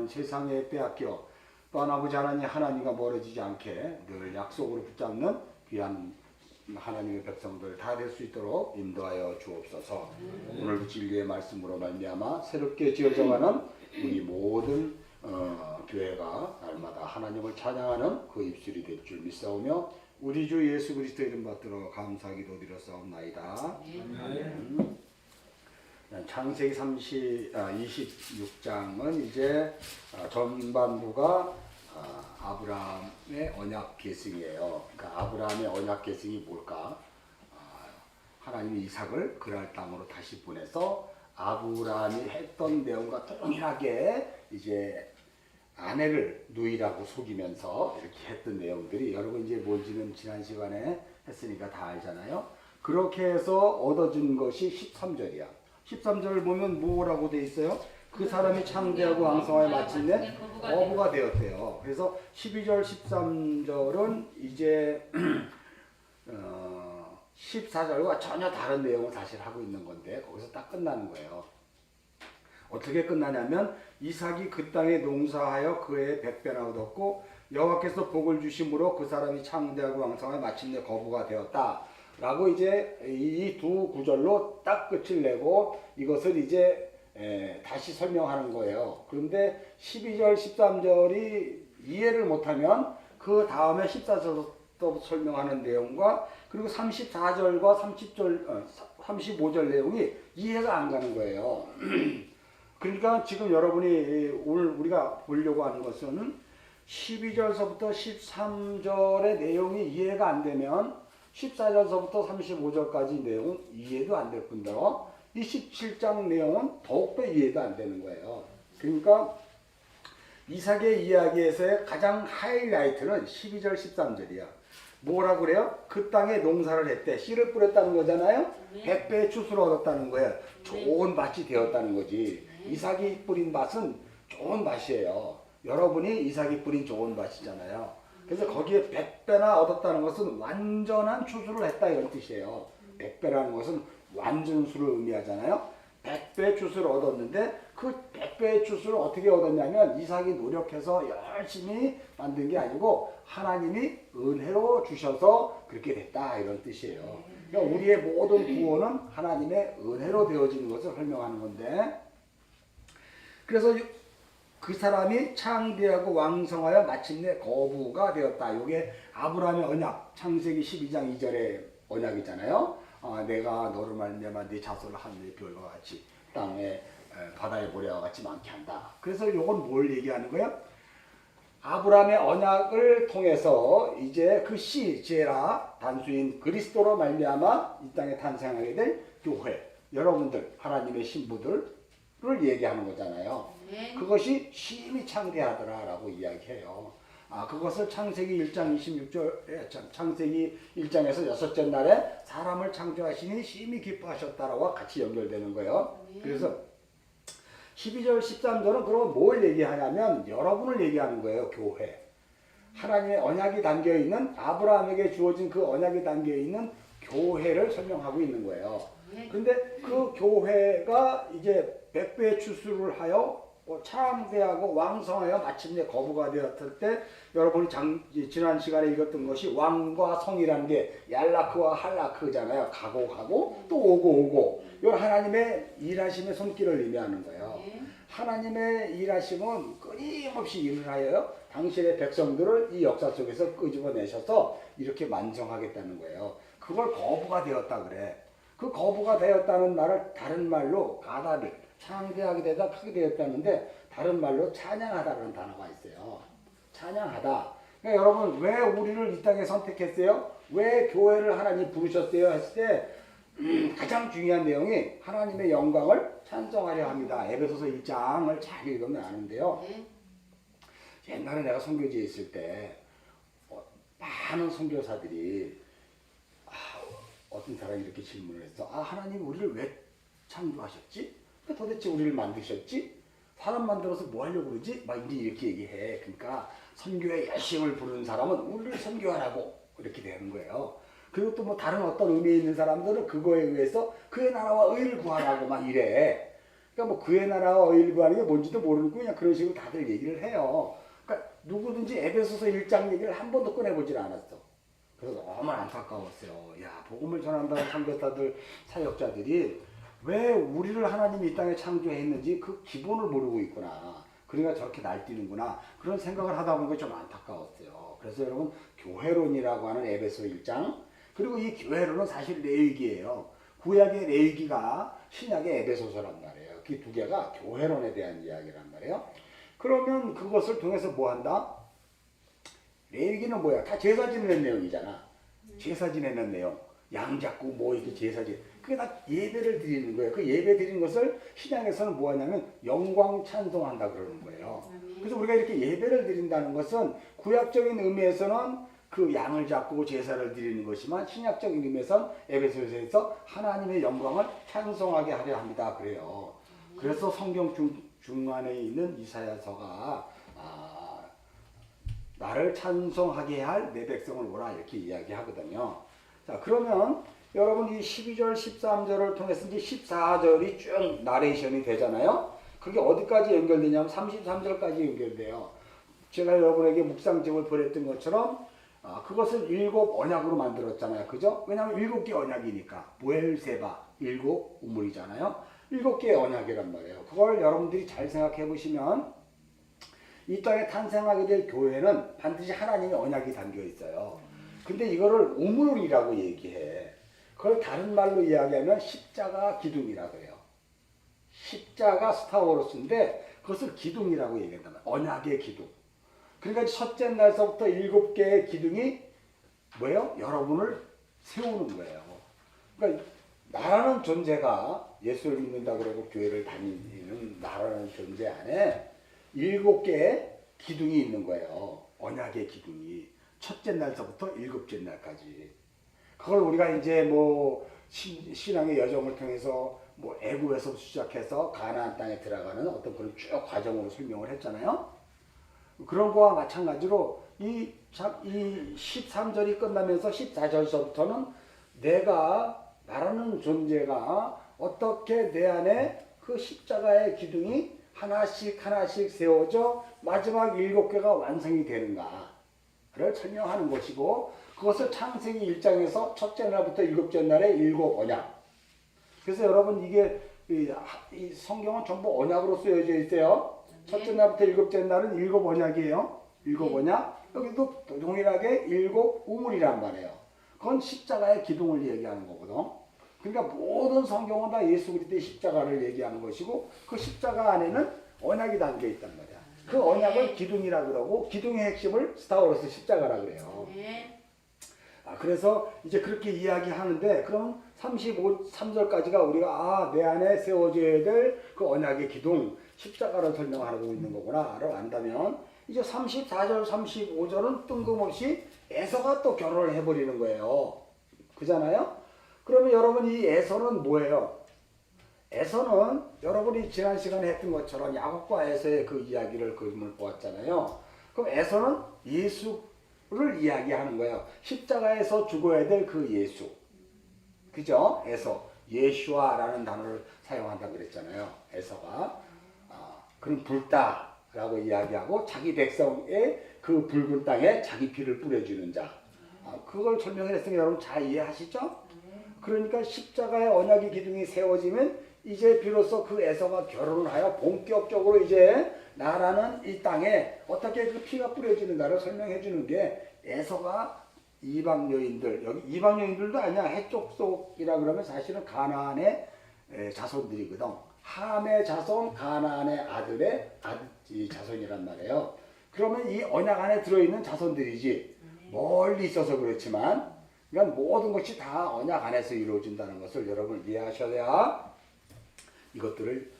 사랑하는 세상에 빼앗겨 또한 아버지 하나님과 멀어지지 않게 늘 약속으로 붙잡는 귀한 하나님의 백성들 다 될 수 있도록 인도하여 주옵소서. 오늘도 진리의 말씀으로 말미암아 새롭게 지어져가는 우리 모든 교회가 날마다 하나님을 찬양하는 그 입술이 될 줄 믿사오며 우리 주 예수 그리스도 이름 받들어 감사기도 드렸사옵나이다. 창세기 26장은 이제 전반부가 아브라함의 언약 계승이에요. 그러니까 아브라함의 언약 계승이 뭘까? 하나님이 이삭을 그랄 땅으로 다시 보내서 아브라함이 했던 내용과 동일하게 이제 아내를 누이라고 속이면서 이렇게 했던 내용들이 여러분 이제 뭔지는 지난 시간에 했으니까 다 알잖아요. 그렇게 해서 얻어진 것이 13절이야. 13절을 보면 뭐라고 돼 있어요? 그 사람이 창대하고 왕성하여 마침내 거부가 되었대요. 그래서 12절, 13절은 이제 14절과 전혀 다른 내용을 사실 하고 있는 건데 거기서 딱 끝나는 거예요. 어떻게 끝나냐면 이삭이 그 땅에 농사하여 그의 100배나 얻었고 여호와께서 복을 주심으로 그 사람이 창대하고 왕성하여 마침내 거부가 되었다. 라고 이제 이 두 구절로 딱 끝을 내고 이것을 이제 다시 설명하는 거예요. 그런데 12절, 13절이 이해를 못하면 그 다음에 14절부터 설명하는 내용과 그리고 34절과 35절 내용이 이해가 안 가는 거예요. 그러니까 지금 여러분이 오늘 우리가 보려고 하는 것은 12절서부터 13절의 내용이 이해가 안 되면 14절서부터 35절까지 내용은 이해도 안 될 뿐더러 27장 내용은 더욱더 이해도 안 되는 거예요. 그러니까 이삭의 이야기에서의 가장 하이라이트는 12절 13절이야. 뭐라고 그래요? 그 땅에 농사를 했대. 씨를 뿌렸다는 거잖아요. 100배의 추수를 얻었다는 거예요. 좋은 밭이 되었다는 거지. 이삭이 뿌린 밭은 좋은 밭이에요. 여러분이 이삭이 뿌린 좋은 밭이잖아요. 그래서 거기에 100배나 얻었다는 것은 완전한 추수를 했다 이런 뜻이에요. 100배라는 것은 완전수를 의미하잖아요. 100배 추수를 얻었는데 그 100배의 추수를 어떻게 얻었냐면 이삭이 노력해서 열심히 만든 게 아니고 하나님이 은혜로 주셔서 그렇게 됐다 이런 뜻이에요. 그러니까 우리의 모든 구원은 하나님의 은혜로 되어지는 것을 설명하는 건데 그래서 그 사람이 창대하고 왕성하여 마침내 거부가 되었다. 이게 아브라함의 언약, 창세기 12장 2절의 언약이잖아요. 내가 너를 말미암아 네 자손을 하늘의 별과 같이 땅에 바다의 모래와 같이 많게 한다. 그래서 이건 뭘 얘기하는 거예요? 아브라함의 언약을 통해서 이제 그 씨, 제라, 단수인 그리스도로 말미암아 이 땅에 탄생하게 될 교회, 여러분들, 하나님의 신부들을 얘기하는 거잖아요. 그것이 심히 창대하더라라고 이야기해요. 그것을 창세기 1장 26절에 창세기 1장에서 여섯째 날에 사람을 창조하시니 심히 기뻐하셨다라고 같이 연결되는 거예요. 그래서 12절 13절은 그럼 뭘 얘기하냐면 여러분을 얘기하는 거예요. 교회. 하나님의 언약이 담겨있는 아브라함에게 주어진 그 언약이 담겨있는 교회를 설명하고 있는 거예요. 그런데 그 교회가 이제 100배의 추수를 하여 창대하고 왕성하여 마침내 거부가 되었을 때 여러분이 지난 시간에 읽었던 것이 왕과 성이라는 게 얄라크와 할라크잖아요. 가고 또 오고 이건 하나님의 일하심의 손길을 의미하는 거예요. 하나님의 일하심은 끊임없이 일을 하여 당신의 백성들을 이 역사 속에서 끄집어내셔서 이렇게 완성하겠다는 거예요. 그걸 거부가 되었다 그래. 그 거부가 되었다는 말을 다른 말로 가다를 창대하게 되다 크게 되었다는데 다른 말로 찬양하다라는 단어가 있어요. 찬양하다. 그러니까 여러분 왜 우리를 이 땅에 선택했어요? 왜 교회를 하나님 부르셨어요? 했을 때 가장 중요한 내용이 하나님의 영광을 찬송하려 합니다. 에베소서 1장을 잘 읽으면 아는데요. 옛날에 내가 선교지에 있을 때 많은 선교사들이 어떤 사람이 이렇게 질문을 했어. 하나님 우리를 왜 창조하셨지? 도대체 우리를 만드셨지? 사람 만들어서 뭐 하려고 그러지? 막 이렇게 얘기해. 그러니까 선교에 열심을 부르는 사람은 우리를 선교하라고 이렇게 되는 거예요. 그리고 또 뭐 다른 어떤 의미에 있는 사람들은 그거에 의해서 그의 나라와 의를 구하라고 막 이래. 그러니까 뭐 그의 나라와 어일구하는 게 뭔지도 모르고 그냥 그런 식으로 다들 얘기를 해요. 그러니까 누구든지 에베소서 1장 얘기를 한 번도 꺼내보질 않았어. 그래서 너무 안타까웠어요. 야, 복음을 전한다는 선교사들, 사역자들이 왜 우리를 하나님이 이 땅에 창조했는지 그 기본을 모르고 있구나. 그러니까 저렇게 날뛰는구나. 그런 생각을 하다 보니까 좀 안타까웠어요. 그래서 여러분, 교회론이라고 하는 에베소 1장, 그리고 이 교회론은 사실 레위기예요. 구약의 레위기가 신약의 에베소서란 말이에요. 그 두 개가 교회론에 대한 이야기란 말이에요. 그러면 그것을 통해서 뭐 한다? 레위기는 뭐야? 다 제사 지내는 내용이잖아. 제사 지내는 내용. 양 잡고 뭐 이렇게 제사 지내. 그게 다 예배를 드리는 거예요. 그 예배 드리는 것을 신약에서는 뭐 하냐면 영광 찬송한다 그러는 거예요. 그래서 우리가 이렇게 예배를 드린다는 것은 구약적인 의미에서는 그 양을 잡고 제사를 드리는 것이지만 신약적인 의미에서는 에베소서에서 하나님의 영광을 찬송하게 하려 합니다. 그래요. 그래서 성경 중간에 있는 이사야서가 나를 찬송하게 할 내 백성을 오라 이렇게 이야기하거든요. 자, 그러면 여러분 이 12절 13절을 통해서 이제 14절이 쭉 나레이션이 되잖아요. 그게 어디까지 연결되냐면 33절까지 연결돼요. 제가 여러분에게 묵상집을 보냈던 것처럼 그것을 7 언약으로 만들었잖아요. 그죠? 왜냐하면 7개 언약이니까 보엘세바 7 우물이잖아요. 7개의 언약이란 말이에요. 그걸 여러분들이 잘 생각해 보시면 이 땅에 탄생하게 될 교회는 반드시 하나님의 언약이 담겨 있어요. 근데 이거를 우물이라고 얘기해. 그걸 다른 말로 이야기하면 십자가 기둥이라고 해요. 십자가 스타워로스인데 그것을 기둥이라고 얘기한단 말이에요. 언약의 기둥. 그러니까 첫째 날서부터 7개의 기둥이 뭐예요? 여러분을 세우는 거예요. 그러니까 나라는 존재가 예수를 믿는다 그러고 교회를 다니는 나라는 존재 안에 7개의 기둥이 있는 거예요. 언약의 기둥이. 첫째 날서부터 7째 날까지. 그걸 우리가 이제 뭐 신앙의 여정을 통해서 뭐 애굽에서 시작해서 가나안 땅에 들어가는 어떤 그런 쭉 과정으로 설명을 했잖아요. 그런 거와 마찬가지로 이 13절이 끝나면서 14절서부터는 내가 나라는 존재가 어떻게 내 안에 그 십자가의 기둥이 하나씩 하나씩 세워져 마지막 7개가 완성이 되는가를 설명하는 것이고, 그것을 창세기 1장에서 첫째 날부터 7째 날에 7 언약. 그래서 여러분 이게 이 성경은 전부 언약으로 쓰여져 있어요. 첫째 날부터 7째 날은 7 언약이에요. 7 언약. 여기도 동일하게 7 우물이란 말이에요. 그건 십자가의 기둥을 얘기하는 거거든. 그러니까 모든 성경은 다 예수 그리스도의 십자가를 얘기하는 것이고, 그 십자가 안에는 언약이 담겨 있단 말이야. 그 언약을 기둥이라 그러고, 기둥의 핵심을 스타워로스 십자가라 그래요. 그래서 이제 그렇게 이야기하는데, 그럼 33절까지가 우리가 내 안에 세워져야 될 그 언약의 기둥, 십자가를 설명하고 있는 거구나를 안다면, 이제 34절, 35절은 뜬금없이 에서가 또 결혼을 해버리는 거예요. 그잖아요? 그러면 여러분 이 에서는 뭐예요? 에서는 여러분이 지난 시간에 했던 것처럼 야곱과 에서의 그 이야기를 그림을 보았잖아요. 그럼 에서는 예수를 이야기하는 거예요. 십자가에서 죽어야 될 그 예수. 그죠? 에서. 예슈아라는 단어를 사용한다고 그랬잖아요. 에서가. 그럼 불다라고 이야기하고 자기 백성의 그 붉은 땅에 자기 피를 뿌려주는 자. 그걸 설명했으면 여러분 잘 이해하시죠? 그러니까 십자가의 언약의 기둥이 세워지면 이제 비로소 그 에서가 결혼을 하여 본격적으로 이제 나라는 이 땅에 어떻게 그 피가 뿌려지는가를 설명해 주는 게, 에서가 이방 여인들, 여기 이방 여인들도 아니야. 해족속이라 그러면 사실은 가나안의 자손들이거든. 함의 자손, 가나안의 아들의 자손이란 말이에요. 그러면 이 언약 안에 들어있는 자손들이지, 멀리 있어서 그렇지만, 그러니까 모든 것이 다 언약 안에서 이루어진다는 것을 여러분 이해하셔야 이것들을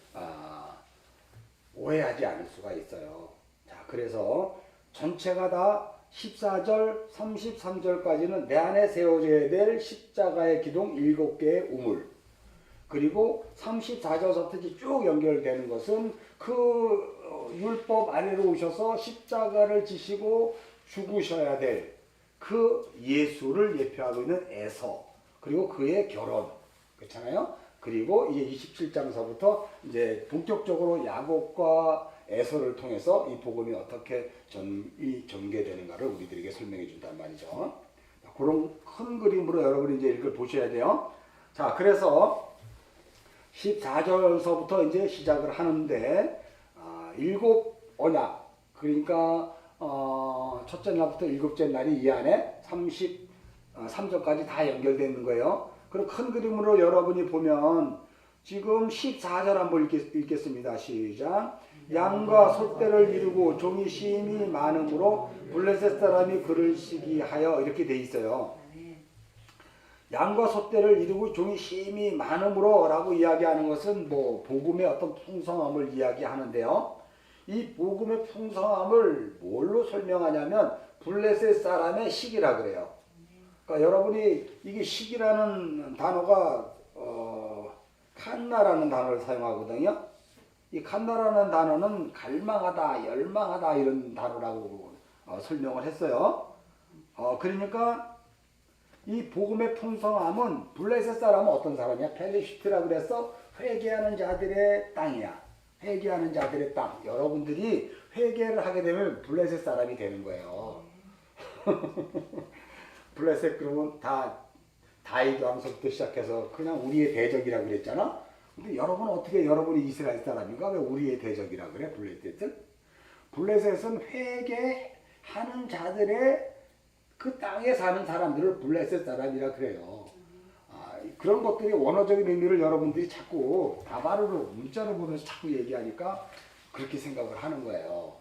오해하지 않을 수가 있어요. 자, 그래서 전체가 다 14절, 33절까지는 내 안에 세워져야 될 십자가의 기둥 7개의 우물. 그리고 34절부터 쭉 연결되는 것은 그 율법 아래로 오셔서 십자가를 지시고 죽으셔야 될 그 예수를 예표하고 있는 에서, 그리고 그의 결혼. 그렇잖아요? 그리고 이제 27장서부터 이제 본격적으로 야곱과 에서를 통해서 이 복음이 어떻게 전개되는가를 우리들에게 설명해 준단 말이죠. 그런 큰 그림으로 여러분이 이제 이걸 보셔야 돼요. 자, 그래서 14절서부터 이제 시작을 하는데, 일곱 언약, 그러니까 첫째 날부터 일곱째 날이 이 안에 33절까지 다 연결되어 있는 거예요. 그럼 큰 그림으로 여러분이 보면 지금 14절 한번 읽겠습니다. 시작. 양과 솥대를 이루고 종이 심이 많음으로 블레셋 사람이 그를 시기하여, 이렇게 돼 있어요. 양과 솥대를 이루고 종이 심이 많음으로 라고 이야기하는 것은 뭐 복음의 어떤 풍성함을 이야기하는데요. 이 복음의 풍성함을 뭘로 설명하냐면 블레셋 사람의 시기라 그래요. 그러니까 여러분이 이게 시기라는 단어가 칸나라는 단어를 사용하거든요. 이 칸나라는 단어는 갈망하다, 열망하다 이런 단어라고 설명을 했어요. 그러니까 이 복음의 풍성함은 블레셋 사람은 어떤 사람이야? 펠리시트라 그래서 회개하는 자들의 땅이야. 회개하는 자들의 땅. 여러분들이 회개를 하게 되면 블레셋 사람이 되는 거예요. 블레셋 그러면 다 다윗 왕서부터 시작해서 그냥 우리의 대적이라고 그랬잖아. 근데 여러분은 어떻게 여러분이 이스라엘 사람인가? 왜 우리의 대적이라 그래? 블레셋은? 블레셋은 회개하는 자들의 그 땅에 사는 사람들을 블레셋 사람이라 그래요. 그런 것들이 원어적인 의미를 여러분들이 자꾸 다바르로 문자로 보면서 자꾸 얘기하니까 그렇게 생각을 하는 거예요.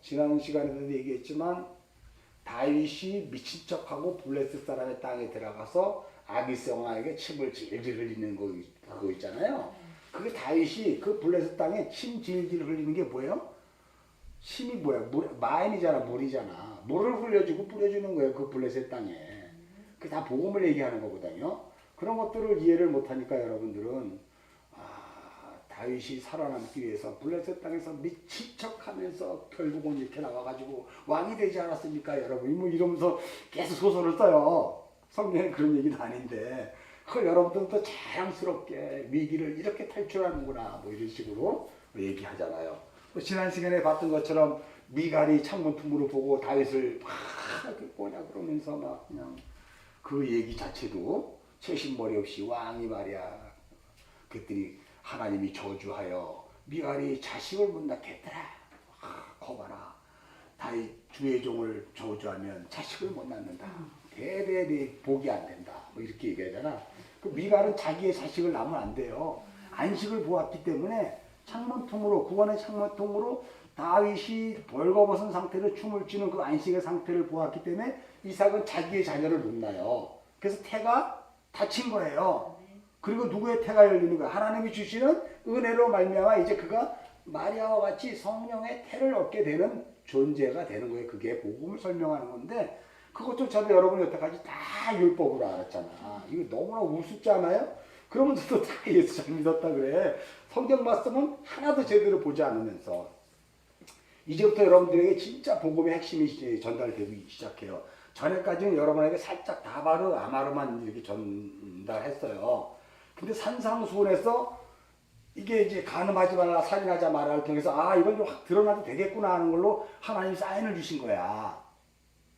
지난 시간에도 얘기했지만 다윗이 미친 척하고 블레셋 사람의 땅에 들어가서 아비성아에게 침을 질질 흘리는 그거 있잖아요. 그게 다윗이 그 블레셋 땅에 침 질질 흘리는 게 뭐예요? 침이 뭐야? 마인이잖아, 물이잖아. 물을 흘려주고 뿌려주는 거예요, 그 블레셋 땅에. 그게 다 복음을 얘기하는 거거든요. 그런 것들을 이해를 못하니까 여러분들은 다윗이 살아남기 위해서 블레셋 땅에서 미친 척하면서 결국은 이렇게 나와가지고 왕이 되지 않았습니까, 여러분? 뭐 이러면서 계속 소설을 써요. 성경에 그런 얘기는 아닌데 그걸 여러분들도 자랑스럽게 위기를 이렇게 탈출하는구나, 뭐 이런 식으로 얘기하잖아요. 지난 시간에 봤던 것처럼 미갈이 창문 틈으로 보고 다윗을 막 뭐냐 그러면서 막 그냥 그 얘기 자체도 채신머리 없이 왕이 말이야. 그랬더니 하나님이 저주하여 미갈이 자식을 못 낳게 했더라. 거봐라. 다윗 주의 종을 저주하면 자식을 못 낳는다. 대대대 복이 안 된다. 뭐 이렇게 얘기하잖아. 그 미갈은 자기의 자식을 낳으면 안 돼요. 안식을 보았기 때문에 창문통으로, 구원의 창문통으로 다윗이 벌거벗은 상태로 춤을 추는 그 안식의 상태를 보았기 때문에 이삭은 자기의 자녀를 못 낳아요. 그래서 태가 닫힌 거예요. 그리고 누구의 태가 열리는 거야? 하나님이 주시는 은혜로 말미암아 이제 그가 마리아와 같이 성령의 태를 얻게 되는 존재가 되는 거예요. 그게 복음을 설명하는 건데 그것조차도 여러분이 여태까지 다 율법으로 알았잖아. 이거 너무나 우습지 않아요? 그러면서도 다 예수 잘 믿었다 그래. 성경 말씀은 하나도 제대로 보지 않으면서 이제부터 여러분들에게 진짜 복음의 핵심이 전달되기 시작해요. 전에까지는 여러분에게 살짝 다바르 아마르만 이렇게 전달했어요. 근데 산상수훈에서 이게 이제 간음하지 말라, 살인하지 말라를 통해서 이건 좀 확 드러나도 되겠구나 하는 걸로 하나님이 사인을 주신 거야.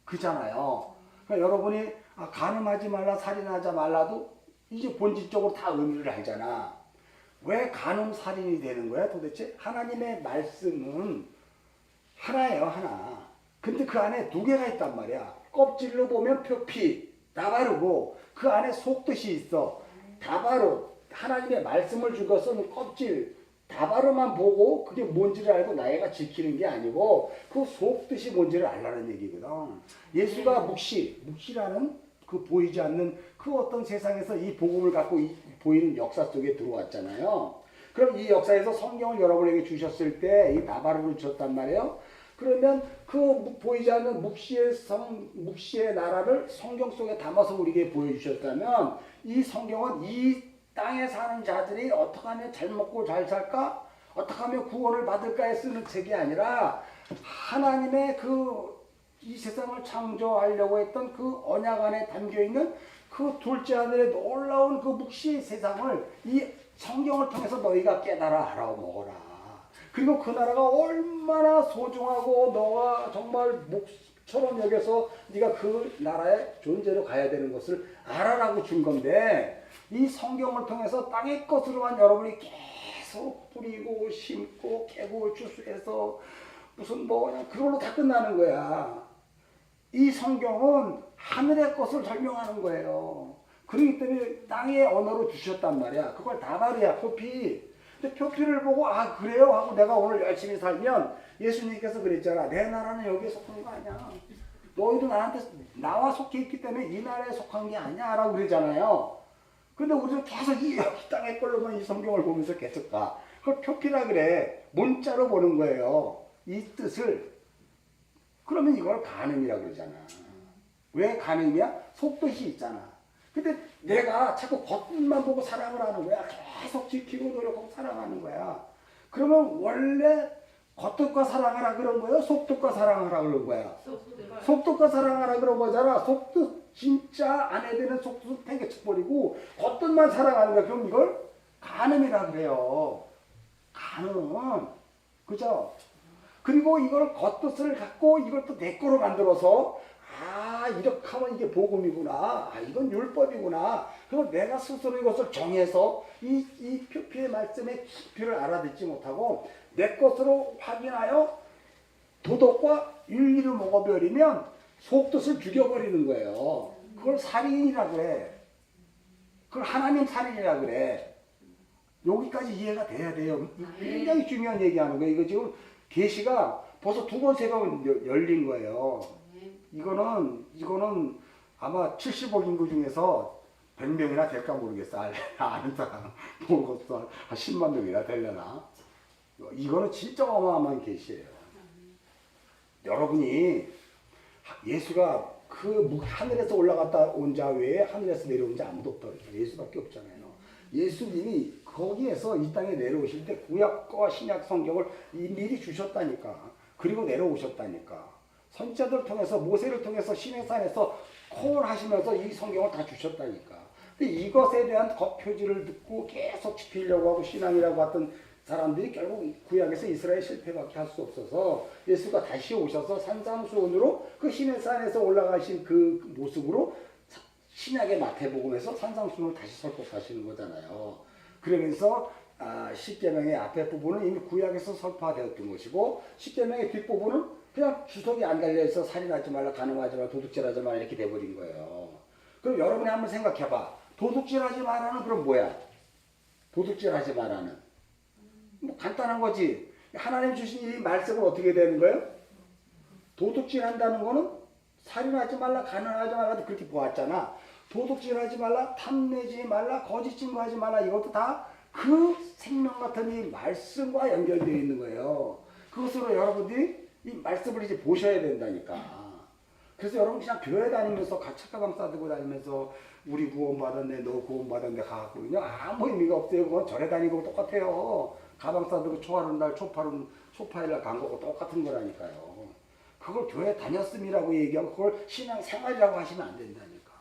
그잖아요. 그러니까 여러분이 간음하지 말라, 살인하지 말라도 이제 본질적으로 다 의미를 알잖아. 왜 간음, 살인이 되는 거야 도대체? 하나님의 말씀은 하나예요, 하나. 근데 그 안에 두 개가 있단 말이야. 껍질로 보면 표피, 다바르고 그 안에 속뜻이 있어. 다바르, 하나님의 말씀을 주고서는 껍질, 다바르만 보고 그게 뭔지를 알고 나이가 지키는 게 아니고 그 속뜻이 뭔지를 알라는 얘기거든. 예수가 묵시라는 그 보이지 않는 그 어떤 세상에서 이 복음을 갖고 보이는 역사 속에 들어왔잖아요. 그럼 이 역사에서 성경을 여러분에게 주셨을 때 이 다바르를 주셨단 말이에요. 그러면 그 보이지 않는 묵시의 나라를 성경 속에 담아서 우리에게 보여주셨다면 이 성경은 이 땅에 사는 자들이 어떻게 하면 잘 먹고 잘 살까? 어떻게 하면 구원을 받을까에 쓰는 책이 아니라 하나님의 이 세상을 창조하려고 했던 그 언약 안에 담겨있는 그 그 둘째 하늘의 놀라운 그 묵시의 세상을 이 성경을 통해서 너희가 깨달아 알아먹어라. 그리고 그 나라가 얼마나 소중하고 너가 정말 목처럼 여겨서 네가 그 나라의 존재로 가야 되는 것을 알아라고 준 건데, 이 성경을 통해서 땅의 것으로만 여러분이 계속 뿌리고 심고 캐고 추수해서 무슨 뭐 그냥 그걸로 다 끝나는 거야. 이 성경은 하늘의 것을 설명하는 거예요. 그렇기 때문에 땅의 언어로 주셨단 말이야. 그걸 다 말이야, 표피. 근데 표피를 보고 아 그래요 하고 내가 오늘 열심히 살면, 예수님께서 그랬잖아. 내 나라는 여기에 속한 거 아니야. 너희도 나한테 나와 속해 있기 때문에 이 나라에 속한 게 아니야 라고 그러잖아요. 근데 우리는 계속 이 땅의 걸로만 이 성경을 보면서 계속 가. 그걸 표피라 그래. 문자로 보는 거예요. 이 뜻을. 그러면 이걸 간음이라고 그러잖아. 왜 간음이야? 속뜻이 있잖아. 근데 내가 자꾸 겉만 보고 사랑을 하는 거야. 계속 지키고 노력하고 사랑하는 거야. 그러면 원래 겉뜻과 사랑하라 그런 거예요? 속뜻과 사랑하라 그런 거야? 속뜻과 사랑하라 그런 거잖아. 속뜻 진짜 안에 드는 속뜻을 팽개쳐버리고 겉뜻만 사랑하는 거야. 그럼 이걸 간음이라 그래요. 간음. 그죠? 그리고 이걸 겉뜻을 갖고 이걸 또 내 거로 만들어서 아 이렇게 하면 이게 복음이구나. 아 이건 율법이구나. 그리고 내가 스스로 이것을 정해서 이 표피의 말씀의 깊이를 알아듣지 못하고 내 것으로 확인하여 도덕과 윤리를 먹어버리면 속뜻을 죽여버리는 거예요. 그걸 살인이라 그래. 그걸 하나님 살인이라 그래. 여기까지 이해가 돼야 돼요. 굉장히 중요한 얘기하는 거예요. 이거 지금 계시가 벌써 2번, 3번 열린 거예요. 이거는 아마 70억 인구 중에서 100명이나 될까 모르겠어. 아는 사람 모르겠어. 한 10만 명이나 되려나. 이거는 진짜 어마어마한 계시예요. 여러분이 예수가 그 하늘에서 올라갔다 온 자 외에 하늘에서 내려온 자 아무도 없다고 그랬어요. 예수밖에 없잖아요. 예수님이 거기에서 이 땅에 내려오실 때 구약과 신약 성경을 미리 주셨다니까. 그리고 내려오셨다니까. 선지자들 통해서 모세를 통해서 시내산에서 콜하시면서 이 성경을 다 주셨다니까. 근데 이것에 대한 겉표지를 듣고 계속 지키려고 하고 신앙이라고 했던 사람들이 결국 구약에서 이스라엘 실패밖에 할 수 없어서 예수가 다시 오셔서 산상수훈으로 그 시내산에서 올라가신 그 모습으로 신약의 마태복음에서 산상수훈을 다시 설법하시는 거잖아요. 그러면서 십계명의 앞에 부분은 이미 구약에서 설파되었던 것이고 십계명의 뒷부분은 그냥 주석이 안 달려있어 살인하지 말라, 간음하지 말라, 도둑질하지 말라 이렇게 돼버린 거예요. 그럼 여러분이 한번 생각해봐. 도둑질하지 말라는 그럼 뭐야? 도둑질하지 말라는 뭐 간단한 거지. 하나님 주신 이 말씀은 어떻게 되는 거예요? 도둑질한다는 거는 살인하지 말라, 간음하지 말라 그렇게 보았잖아. 도둑질하지 말라, 탐내지 말라, 거짓 증거하지 말라 이것도 다 그 생명 같은 이 말씀과 연결되어 있는 거예요. 그것으로 여러분들이 이 말씀을 이제 보셔야 된다니까. 그래서 여러분 그냥 교회 다니면서 착가방 싸들고 다니면서 우리 구원받았네, 너 구원받았네 가고 그냥 아무 의미가 없어요. 그건 절에 다니고 똑같아요. 가방 싸들고 초하는 날 초파일 날 간 거고 똑같은 거라니까요. 그걸 교회 다녔음이라고 얘기하고 그걸 신앙생활이라고 하시면 안 된다니까.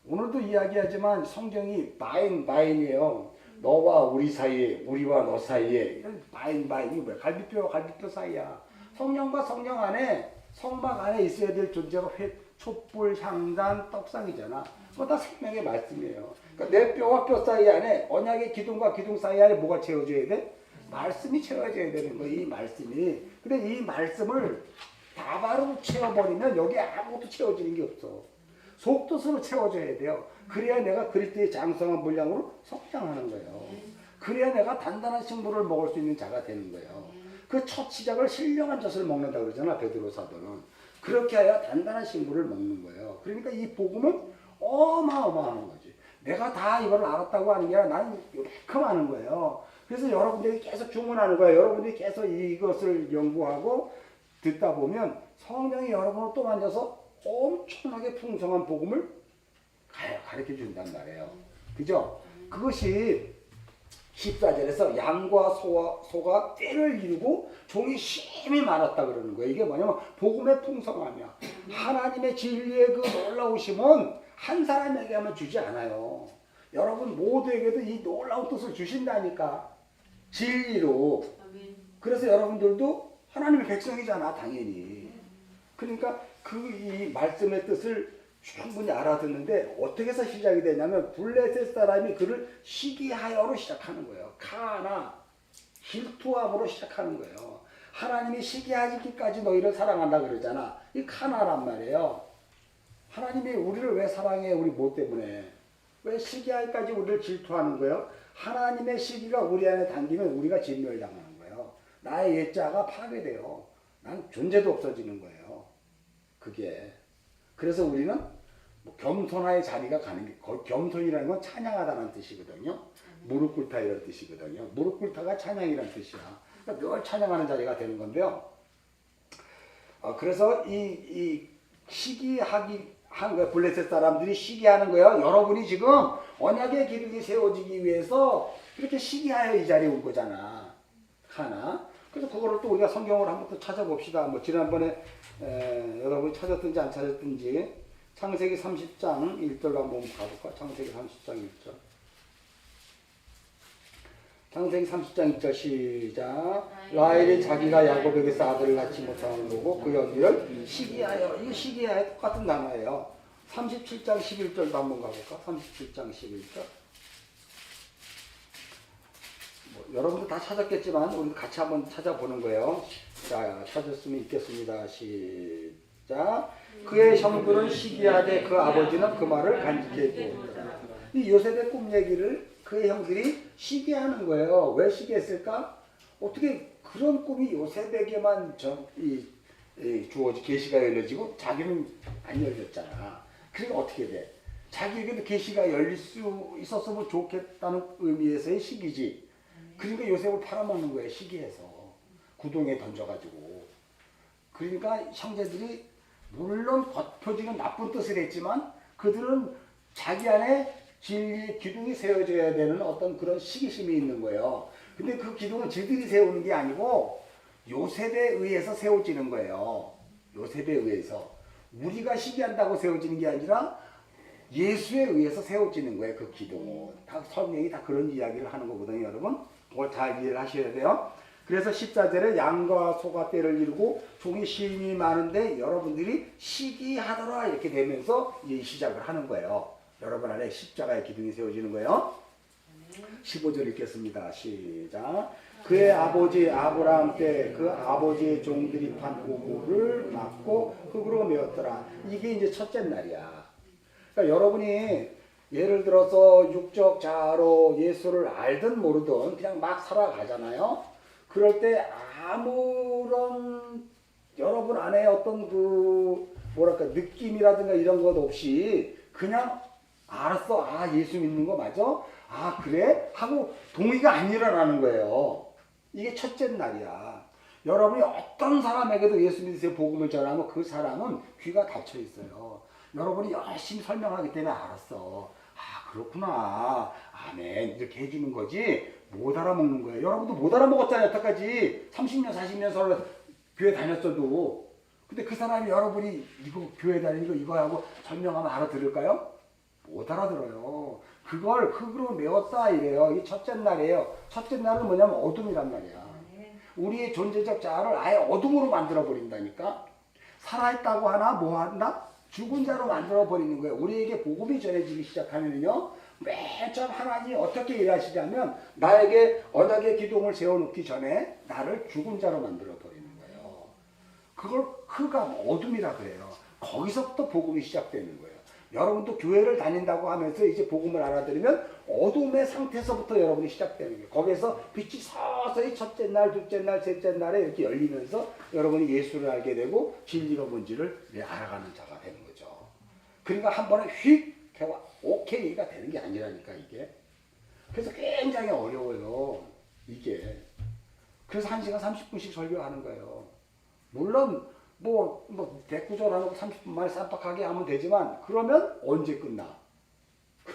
오늘도 이야기하지만 성경이 바인이에요. 너와 우리 사이에, 우리와 너 사이에 이런 바인이 뭐야? 갈비뼈와 갈비뼈 사이야. 성령과 성령 안에, 성막 안에 있어야 될 존재가 촛불, 향단, 떡상이잖아. 그거 다 생명의 말씀이에요. 그러니까 내 뼈와 뼈 사이 안에, 언약의 기둥과 기둥 사이 안에 뭐가 채워져야 돼? 말씀이 채워져야 되는 거예요. 이 말씀이. 근데 이 말씀을 다바로 채워버리면 여기 아무것도 채워지는 게 없어. 속뜻으로 채워줘야 돼요. 그래야 내가 그리스도의 장성한 분량으로 성장하는 거예요. 그래야 내가 단단한 식물을 먹을 수 있는 자가 되는 거예요. 그 첫 시작을 신령한 젖을 먹는다고 그러잖아, 베드로 사도는. 그렇게 해야 단단한 식물을 먹는 거예요. 그러니까 이 복음은 어마어마한 거지. 내가 다 이걸 알았다고 하는 게 아니라 나는 이만큼 아는 거예요. 그래서 여러분들이 계속 주문하는 거예요. 여러분들이 계속 이것을 연구하고 듣다 보면 성령이 여러분을 또 만져서 엄청나게 풍성한 복음을 가르쳐 준단 말이에요. 그죠? 그것이 14절에서 양과 소가 떼를 이루고 종이 심히 많았다 그러는 거예요. 이게 뭐냐면 복음의 풍성함이야. 하나님의 진리의 그 놀라우심은 한 사람에게만 주지 않아요. 여러분 모두에게도 이 놀라운 뜻을 주신다니까. 진리로. 그래서 여러분들도 하나님의 백성이잖아, 당연히. 그러니까 그 이 말씀의 뜻을 충분히 알아듣는데 어떻게 해서 시작이 되냐면 블레셋 사람이 그를 시기하여로 시작하는 거예요. 카나 질투함으로 시작하는 거예요. 하나님이 시기하기까지 너희를 사랑한다 그러잖아. 이 카나란 말이에요. 하나님이 우리를 왜 사랑해? 우리 뭐 때문에? 왜 시기하기까지 우리를 질투하는 거예요? 하나님의 시기가 우리 안에 담기면 우리가 진멸당하는 거예요. 나의 옛자가 파괴돼요. 난 존재도 없어지는 거예요. 그게. 그래서 우리는 뭐 겸손의 자리가 가는 게, 겸손이라는 건 찬양하다는 뜻이거든요. 무릎 꿇다 이런 뜻이거든요. 무릎 꿇다가 찬양이라는 뜻이야. 그러니까 늘 찬양하는 자리가 되는 건데요. 그래서 이 시기하기 한 거야. 블레셋 사람들이 시기하는 거예요. 여러분이 지금 언약의 기둥이 세워지기 위해서 이렇게 시기하여 이 자리에 온 거잖아. 하나. 그래서 그거를 또 우리가 성경을 한번 또 찾아봅시다. 뭐 지난번에 여러분이 찾았든지 안 찾았든지 창세기 30장 1절로 한번 가볼까? 창세기 30장 1절. 창세기 30장 1절 시작. 라헬이 자기가 야곱에게서 아들을 낳지 못하는 거고 그 여기를 시기하여. 이게 시기하여 똑같은 단어예요. 37장 11절도 한번 가볼까? 37장 11절. 뭐, 여러분들 다 찾았겠지만 우리 같이 한번 찾아보는 거예요. 자, 찾았으면 읽겠습니다. 시작. 그의 형들은 시기하되 그 아버지는 그 말을 간직했고. 이 요셉의 꿈 얘기를 그의 형들이 시기하는 거예요. 왜 시기했을까? 어떻게 그런 꿈이 요셉에게만 주어지 계시가 열려지고 자기는 안 열렸잖아. 그러니까 어떻게 돼? 자기에게도 계시가 열릴 수 있었으면 좋겠다는 의미에서의 시기지. 그러니까 요셉을 팔아먹는 거예요. 시기해서 구덩이에 던져가지고. 그러니까 형제들이 물론 겉표지는 나쁜 뜻을 했지만 그들은 자기 안에 진리의 기둥이 세워져야 되는 어떤 그런 시기심이 있는 거예요. 근데 그 기둥은 지들이 세우는 게 아니고 요셉에 의해서 세워지는 거예요. 요셉에 의해서. 우리가 시기한다고 세워지는 게 아니라 예수에 의해서 세워지는 거예요. 그 기둥은. 다 성경이 다 그런 이야기를 하는 거거든요. 여러분. 그걸 잘 이해를 하셔야 돼요. 그래서 14절에 양과 소가 때를 이루고 종이 심이 많은데 여러분들이 시기하더라 이렇게 되면서 이 시작을 하는 거예요. 여러분 안에 십자가의 기둥이 세워지는 거예요. 15절 읽겠습니다. 시작. 그의 아버지 아브라함 때 그 아버지의 종들이 판 고구를 막고 흙으로 메었더라. 이게 이제 첫째 날이야. 그러니까 여러분이 예를 들어서 육적 자아로 예수를 알든 모르든 그냥 막 살아가잖아요. 그럴 때 아무런 여러분 안에 어떤 그 뭐랄까 느낌이라든가 이런 것 없이 그냥 알았어. 아 예수 믿는 거 맞아? 아 그래? 하고 동의가 안 일어나는 거예요. 이게 첫째 날이야. 여러분이 어떤 사람에게도 예수 믿으세요 복음을 전하면 그 사람은 귀가 닫혀 있어요. 여러분이 열심히 설명하기 때문에 알았어. 아 그렇구나. 아멘. 이렇게 해주는 거지 못 알아먹는 거예요. 여러분도 못 알아먹었잖아요. 여태까지 30년 40년 서로 교회 다녔어도. 근데 그 사람이 여러분이 이거 교회 다니는 거 이거 하고 설명하면 알아들을까요? 못 알아들어요. 그걸 흙으로 메웠다 이래요. 이 첫째 날이에요. 첫째 날은 뭐냐면 어둠이란 말이야. 우리의 존재적 자아를 아예 어둠으로 만들어 버린다니까. 살아있다고 하나 뭐 한다? 죽은 자로 만들어 버리는 거예요. 우리에게 복음이 전해지기 시작하면요. 맨 처음 하나님이 어떻게 일하시냐면 나에게 언약의 기둥을 세워놓기 전에 나를 죽은 자로 만들어 버리는 거예요. 그걸 흑암, 어둠이라 그래요. 거기서부터 복음이 시작되는 거예요. 여러분도 교회를 다닌다고 하면서 이제 복음을 알아들으면 어둠의 상태에서부터 여러분이 시작되는 거예요. 거기에서 빛이 서서히 첫째 날, 둘째 날, 셋째 날에 이렇게 열리면서 여러분이 예수를 알게 되고 진리가 뭔지를 알아가는 자가 되는 거죠. 그러니까 한 번에 휙 해와 오케이가 되는 게 아니라니까 이게. 그래서 굉장히 어려워요. 이게. 그래서 1시간 30분씩 설교하는 거예요. 물론 뭐 대구절하고 30분 만에 쌈박하게 하면 되지만 그러면 언제 끝나?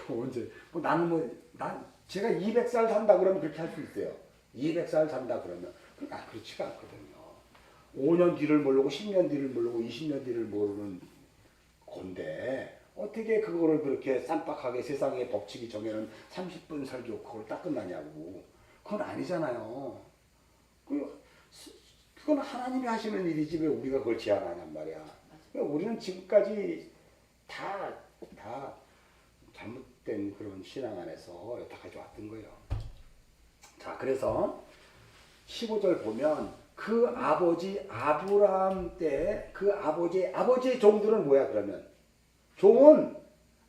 언제? 난 제가 200살 산다 그러면 그렇게 할 수 있어요. 200살 산다 그러면 그렇지가 않거든요. 5년 뒤를 모르고 10년 뒤를 모르고 20년 뒤를 모르는 건데 어떻게 그거를 그렇게 쌈박하게 세상의 법칙이 정해놓은 30분 설교 그걸 딱 끝나냐고. 그건 아니잖아요. 그건 하나님이 하시는 일이지 왜 우리가 그걸 제한하냔 말이야. 그러니까 우리는 지금까지 다 잘못된 그런 신앙 안에서 여태까지 왔던 거예요. 자, 그래서 15절 보면 그 아버지 아브라함 때 그 아버지의 종들은 뭐야 그러면? 종은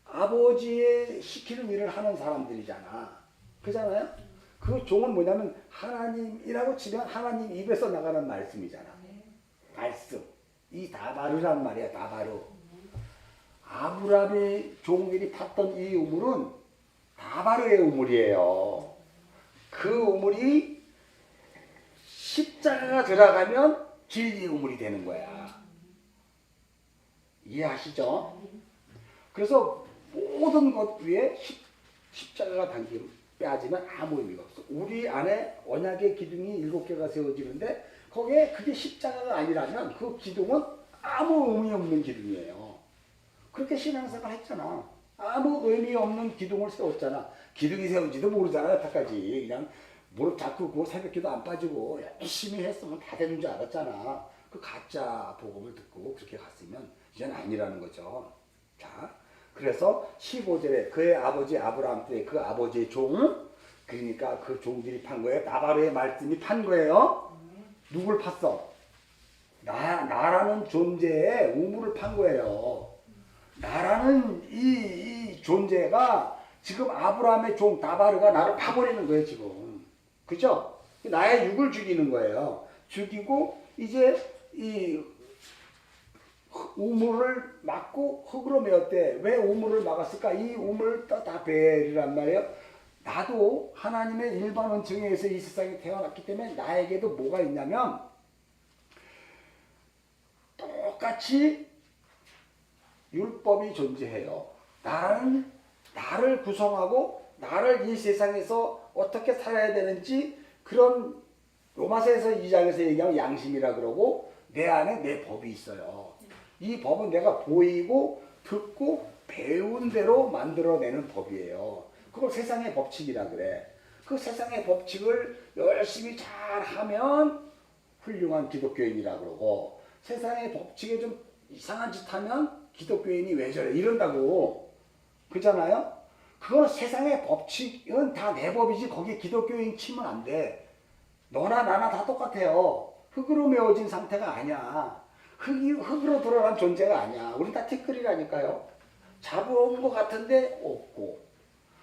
아버지의 시키는 일을 하는 사람들이잖아. 그잖아요? 그 종은 뭐냐면 하나님이라고 치면 하나님 입에서 나가는 말씀이잖아. 말씀. 이 다바르란 말이야. 다바르. 아브라함의 종들이 팠던 이 우물은 다바르의 우물이에요. 그 우물이 십자가가 들어가면 진리의 우물이 되는 거야. 이해하시죠? 그래서 모든 것 위에 십자가가 빼앗으면 아무 의미가 없어. 우리 안에 언약의 기둥이 7개가 세워지는데 거기에 그게 십자가가 아니라면 그 기둥은 아무 의미 없는 기둥이에요. 그렇게 신앙생활 했잖아. 아무 의미 없는 기둥을 세웠잖아. 기둥이 세운지도 모르잖아. 여태까지 그냥 무릎 잡고 새벽기도 안 빠지고 열심히 했으면 다 되는 줄 알았잖아. 그 가짜 복음을 듣고 그렇게 갔으면 이제는 아니라는 거죠. 자, 그래서 15절에 그의 아버지 아브라함 때 그 아버지의 종, 그러니까 그 종들이 판 거예요. 나바르의 말씀이 판 거예요. 누굴 팠어? 나라는 존재의 우물을 판 거예요. 나라는 이 존재가 지금 아브라함의 종 나바르가 나를 파버리는 거예요 지금. 그죠? 나의 육을 죽이는 거예요. 죽이고 이제 이 우물을 막고 흙으로 메웠대. 왜 우물을 막았을까? 이 우물을 다 베리란 말이에요. 나도 하나님의 일반 원칙에 의해서 이 세상에 태어났기 때문에 나에게도 뭐가 있냐면 똑같이 율법이 존재해요. 나를 구성하고 나를 이 세상에서 어떻게 살아야 되는지 그런 로마서에서 2장에서 얘기하면 양심이라 그러고 내 안에 내 법이 있어요. 이 법은 내가 보이고 듣고 배운 대로 만들어내는 법이에요. 그걸 세상의 법칙이라 그래. 그 세상의 법칙을 열심히 잘 하면 훌륭한 기독교인이라 그러고 세상의 법칙에 좀 이상한 짓 하면 기독교인이 왜 저래 이런다고. 그잖아요? 그건 세상의 법칙은 다 내 법이지 거기에 기독교인 치면 안 돼. 너나 나나 다 똑같아요. 흙으로 메워진 상태가 아니야. 흙으로 들어간 존재가 아니야. 우리 다 티끌이라니까요. 잡아온 것 같은데 없고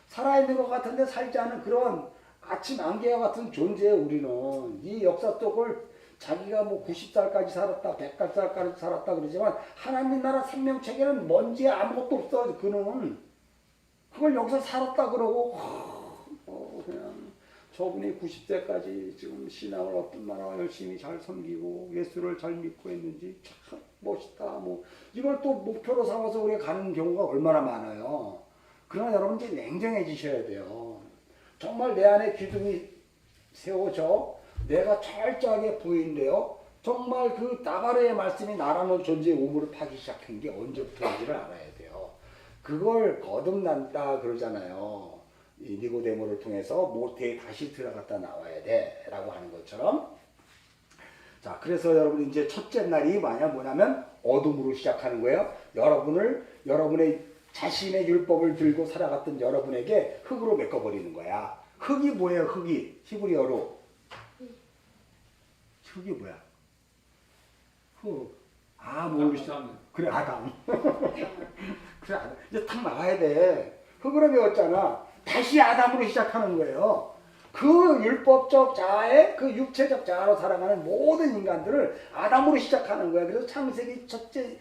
살아있는 것 같은데 살지 않은 그런 아침 안개와 같은 존재에 우리는 이 역사 속을 자기가 뭐 90살까지 살았다 100살까지 살았다 그러지만 하나님 나라 생명체계는 먼지에 아무것도 없어. 그걸 여기서 살았다 그러고 그냥 저분이 90세까지 지금 신앙을 얼마나 열심히 잘 섬기고 예수를 잘 믿고 했는지 참 멋있다. 뭐 이걸 또 목표로 삼아서 우리가 가는 경우가 얼마나 많아요. 그러나 여러분 이제 냉정해지셔야 돼요. 정말 내 안에 기둥이 세워져 내가 철저하게 보이는데요. 정말 그 나바르의 말씀이 나라는 존재의 우물을 파기 시작한 게 언제부터인지를 알아야 돼요. 그걸 거듭난다 그러잖아요. 이 니고데모를 통해서 모태에 다시 들어갔다 나와야 돼 라고 하는 것처럼. 자, 그래서 여러분 이제 첫째 날이 뭐냐면 어둠으로 시작하는 거예요. 여러분의 자신의 율법을 들고 살아갔던 여러분에게 흙으로 메꿔버리는 거야. 흙이 뭐예요? 흙이 히브리어로 흙이 뭐야? 흙. 모르시죠? 그래 아담. 그래 아담. 이제 탁 나가야 돼. 흙으로 메웠잖아. 다시 아담으로 시작하는 거예요. 그 율법적 자아에 그 육체적 자아로 살아가는 모든 인간들을 아담으로 시작하는 거예요. 그래서 창세기 첫째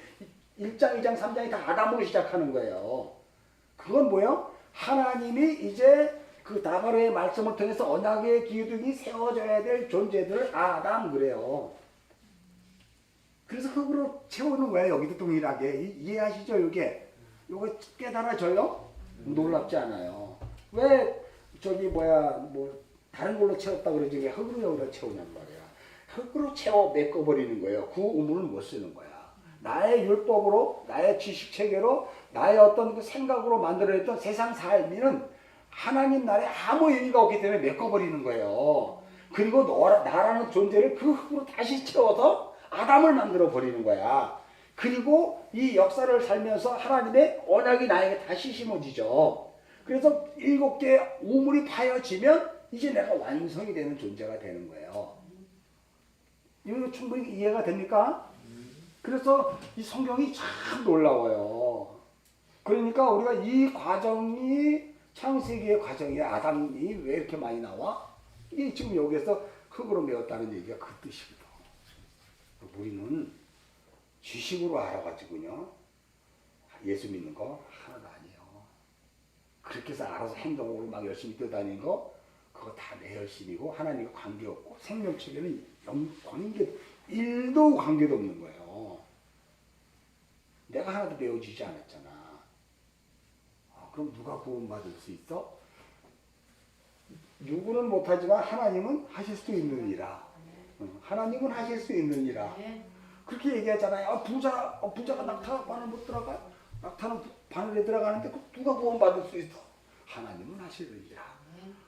1장, 2장, 3장이 다 아담으로 시작하는 거예요. 그건 뭐예요? 하나님이 이제 그 다바르의 말씀을 통해서 언약의 기둥이 세워져야 될 존재들을 아담 그래요. 그래서 흙으로 채우는 거예요. 여기도 동일하게. 이해하시죠? 요거 깨달아져요? 놀랍지 않아요. 왜 다른 걸로 채웠다 그러지 왜 흙으로 여기다 채우냔 말이야. 흙으로 채워 메꿔버리는 거예요. 그 우물은 못 쓰는 거야. 나의 율법으로, 나의 지식 체계로, 나의 어떤 그 생각으로 만들어냈던 세상 삶이는 하나님 나라에 아무 의미가 없기 때문에 메꿔버리는 거예요. 그리고 나라는 존재를 그 흙으로 다시 채워서 아담을 만들어 버리는 거야. 그리고 이 역사를 살면서 하나님의 언약이 나에게 다시 심어지죠. 그래서 7개의 우물이 파여지면 이제 내가 완성이 되는 존재가 되는 거예요. 이거 충분히 이해가 됩니까? 그래서 이 성경이 참 놀라워요. 그러니까 우리가 이 과정이 창세기의 과정이 아담이 왜 이렇게 많이 나와? 이 지금 여기에서 흙으로 메웠다는 얘기가 그 뜻이거든. 우리는 지식으로 알아가지고요 예수 믿는 거 하나도 아니에요. 그렇게 해서 알아서 행동으로 막 열심히 뛰어다니는 거 그거 다 내 열심이고 하나님과 관계없고 생명체계는 관계 1도 관계도 없는 거예요. 내가 하나도 배워지지 않았잖아. 그럼 누가 구원받을 수 있어? 누구는 못하지만 하나님은 하실 수 있느니라. 하나님은 하실 수 있느니라. 그렇게 얘기하잖아요. 부자가 낙타 바늘 못 들어가? 낙타는 바늘에 들어가는데 누가 구원받을 수 있어? 하나님은 하시느니라.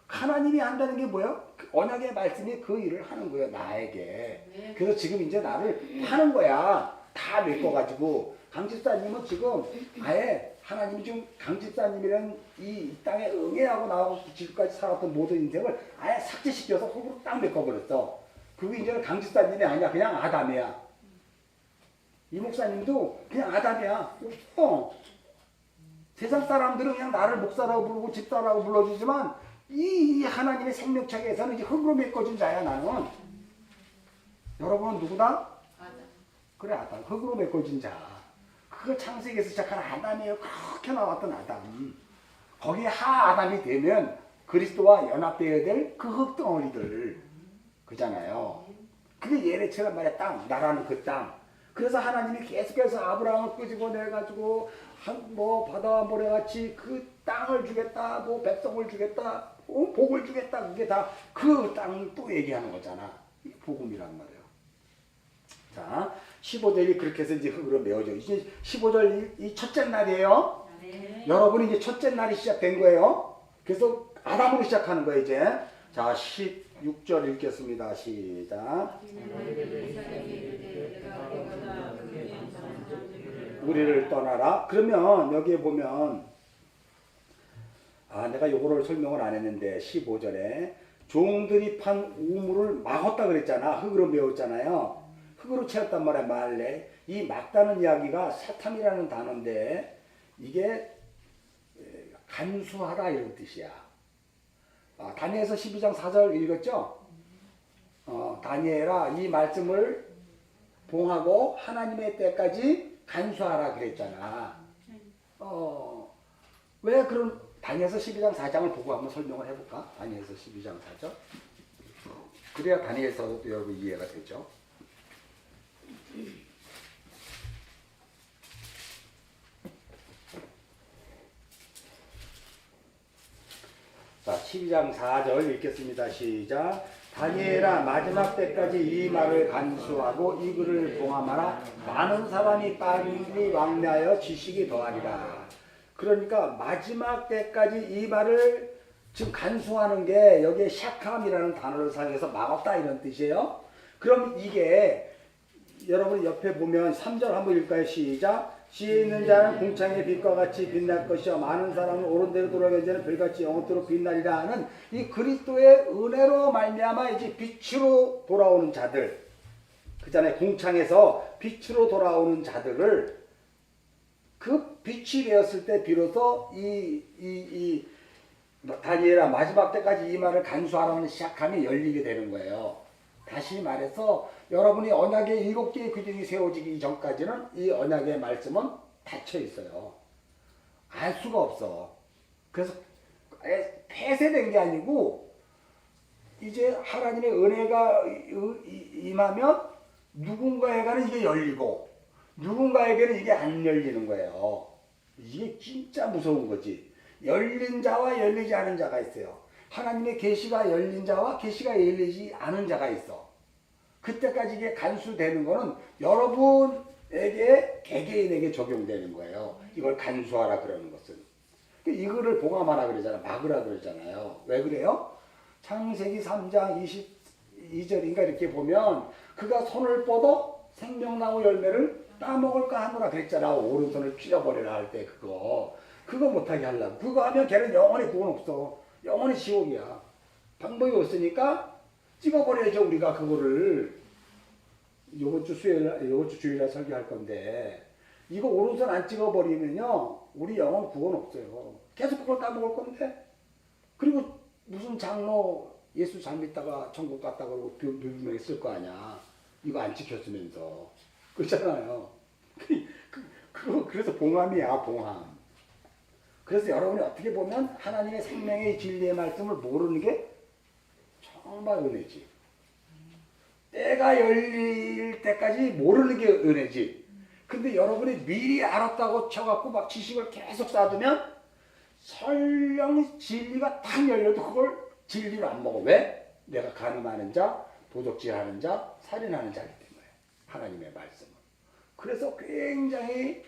하나님이 한다는 게 뭐예요? 언약의 말씀이 그 일을 하는 거예요. 나에게. 그래서 지금 이제 나를 하는 거야. 다 메꿔가지고. 강집사님은 지금 아예 하나님이 지금 강집사님이라는 이 땅에 응애하고 나하고 지금까지 살았던 모든 인생을 아예 삭제시켜서 흙으로 딱 메꿔버렸어. 그게 이제는 강집사님이 아니야. 그냥 아담이야. 이 목사님도 그냥 아담이야. 세상 사람들은 그냥 나를 목사라고 부르고 집사라고 불러주지만 이 하나님의 생명체계에서는 이제 흙으로 메꿔진 자야 나는. 여러분은 누구다? 아담. 그래 아담. 흙으로 메꿔진 자. 그거 창세기에서 시작한 아담이에요. 그렇게 나왔던 아담. 거기에 하아담이 되면 그리스도와 연합되어야 될 그 흙덩어리들. 그잖아요. 그게 예레처럼 말이야. 땅. 나라는 그 땅. 그래서 하나님이 계속해서 아브라함을 끄집어내가지고 뭐 바다와 모래같이 그 땅을 주겠다. 뭐 백성을 주겠다. 복을 주겠다. 그게 다 그 땅을 또 얘기하는 거잖아. 복음이란 말이에요. 자, 15절이 그렇게 해서 이제 흙으로 메워져. 이제 15절 이 첫째 날이에요. 네. 여러분이 이제 첫째 날이 시작된 거예요. 그래서 아담으로 시작하는 거예요, 이제. 자, 16절 읽겠습니다. 시작. 우리를 떠나라. 그러면 여기에 보면 내가 요거를 설명을 안 했는데 15절에 종들이 판 우물을 막았다 그랬잖아. 흙으로 메웠잖아요. 흙으로 채웠단 말이야. 말래. 이 막다는 이야기가 사탐이라는 단어인데 이게 간수하다 이런 뜻이야. 다니엘서 12장 4절 읽었죠? 다니엘아 이 말씀을 봉하고 하나님의 때까지 간수하라 그랬잖아. 왜 그런 다니엘서 12장 4장을 보고 한번 설명을 해볼까? 다니엘서 12장 4절. 그래야 다니엘서도 여러분 이해가 되죠. 자, 12장 4절 읽겠습니다. 시작. 다니엘아 마지막 때까지 이 말을 간수하고 이 글을 봉함하라. 많은 사람이 빨리 왕래하여 지식이 더하리라. 그러니까 마지막 때까지 이 말을 지금 간수하는 게 여기에 샤캄이라는 단어를 사용해서 막았다 이런 뜻이에요. 그럼 이게 여러분 옆에 보면 3절 한번 읽을까요? 시작. 지혜 있는 자는 궁창의 빛과 같이 빛날 것이요 많은 사람은 옳은 대로 돌아가는 자는 별같이 영원토록 빛나리라 하는 이 그리스도의 은혜로 말미암아 이제 빛으로 돌아오는 자들 그잖아요. 궁창에서 빛으로 돌아오는 자들을 그 빛이 되었을 때 비로소 다니엘아 마지막 때까지 이 말을 간수하라는 시작함이 열리게 되는 거예요. 다시 말해서 여러분이 언약의 7개의 규정이 세워지기 전까지는 이 언약의 말씀은 닫혀 있어요. 알 수가 없어. 그래서 폐쇄된 게 아니고 이제 하나님의 은혜가 임하면 누군가에게는 이게 열리고 누군가에게는 이게 안 열리는 거예요. 이게 진짜 무서운 거지. 열린 자와 열리지 않은 자가 있어요. 하나님의 계시가 열린 자와 계시가 열리지 않은 자가 있어. 그때까지 이게 간수되는 거는 여러분 개개인에게 적용되는 거예요. 이걸 간수하라 그러는 것은. 이거를 봉함하라 그러잖아요. 막으라 그러잖아요. 왜 그래요? 창세기 3장 22절인가 이렇게 보면 그가 손을 뻗어 생명나무 열매를 따먹을까 하노라 그랬잖아. 오른손을 찢어버리라 할 때 그거 못하게 하려고. 그거 하면 걔는 영원히 구원 없어. 영원히 지옥이야. 방법이 없으니까 찍어버려야죠. 우리가 그거를 요번 주 주일날 설교할 건데 이거 오른손 안 찍어버리면요 우리 영원 구원 없어요. 계속 그걸 따먹을 건데. 그리고 무슨 장로 예수 잘 믿다가 천국 갔다 그러고 비명했을 거 아니야. 이거 안 지켰으면서. 그렇잖아요. 그래서 봉함이야, 봉함. 그래서 여러분이 어떻게 보면 하나님의 생명의 진리의 말씀을 모르는 게 정말 은혜지. 때가 열릴 때까지 모르는 게 은혜지. 근데 여러분이 미리 알았다고 쳐갖고 막 지식을 계속 쌓아두면 설령 진리가 딱 열려도 그걸 진리로 안 먹어. 왜? 내가 간음하는 자, 도적질하는 자, 살인하는 자이기 때문에. 하나님의 말씀은. 그래서 굉장히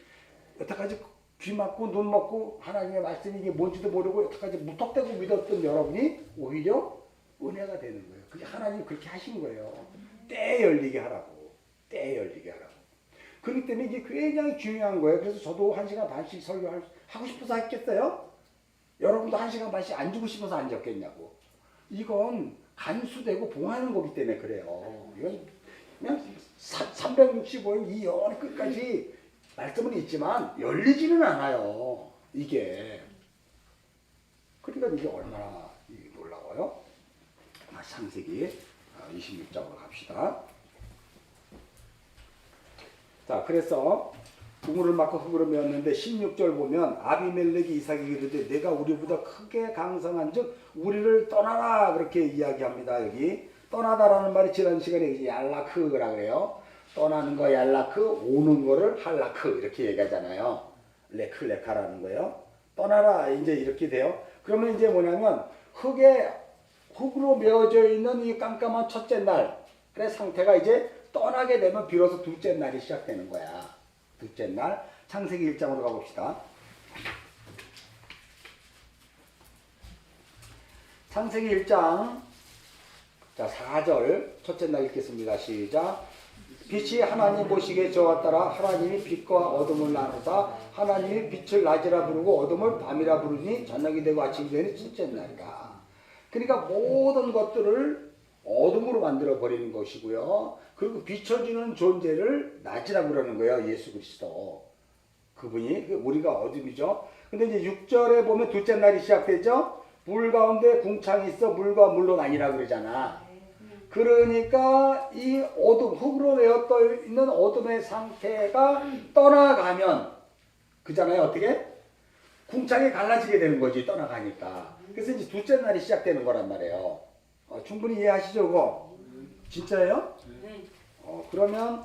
여태까지 귀 막고 눈 먹고 하나님의 말씀이 이게 뭔지도 모르고 여태까지 무턱대고 믿었던 여러분이 오히려 은혜가 되는 거예요. 그게 하나님이 그렇게 하신 거예요. 때 열리게 하라고. 때 열리게 하라고. 그렇기 때문에 이게 굉장히 중요한 거예요. 그래서 저도 1시간 반씩 설교하고 싶어서 했겠어요? 여러분도 1시간 반씩 안 주고 싶어서 안 적겠냐고. 이건 간수되고 봉하는 거기 때문에 그래요. 이건 그냥 365일 이 영원히 끝까지 말씀은 있지만 열리지는 않아요. 이게. 그러니까 이게 얼마나 놀라워요? 창세기 26장으로 갑시다. 자, 그래서 우물을 막고 흙으로 메었는데 16절 보면 아비멜렉이 이삭에게 이르되 내가 우리보다 크게 강성한 즉 우리를 떠나라 그렇게 이야기합니다. 여기 떠나다라는 말이 지난 시간에 얄라크라 그래요. 떠나는 거 얄라크, 오는 거를 할라크 이렇게 얘기하잖아요. 레카라는 거예요. 떠나라 이제 이렇게 돼요. 그러면 이제 뭐냐면 흙으로 메어져 있는 이 깜깜한 첫째 날 그 상태가 이제 떠나게 되면 비로소 둘째 날이 시작되는 거야. 둘째 날 창세기 1장으로 가봅시다. 창세기 1장 자 4절 첫째 날 읽겠습니다. 시작. 빛이 하나님 보시기에 저와 따라 하나님이 빛과 어둠을 나누사 하나님이 빛을 낮이라 부르고 어둠을 밤이라 부르니 저녁이 되고 아침이 되니 첫째 날이라. 그러니까 모든 것들을 어둠으로 만들어 버리는 것이고요. 그리고 비춰주는 존재를 낮이라 그러는 거예요. 예수 그리스도. 그분이 우리가 어둠이죠. 근데 이제 6절에 보면 둘째 날이 시작되죠. 물 가운데 궁창이 있어 물과 물로 나뉘라 그러잖아. 그러니까 이 어둠, 흙으로 메어 있는 어둠의 상태가 떠나가면 그잖아요. 어떻게? 궁창이 갈라지게 되는 거지. 떠나가니까. 그래서 이제 둘째 날이 시작되는 거란 말이에요. 충분히 이해하시죠, 그거? 진짜예요? 네. 그러면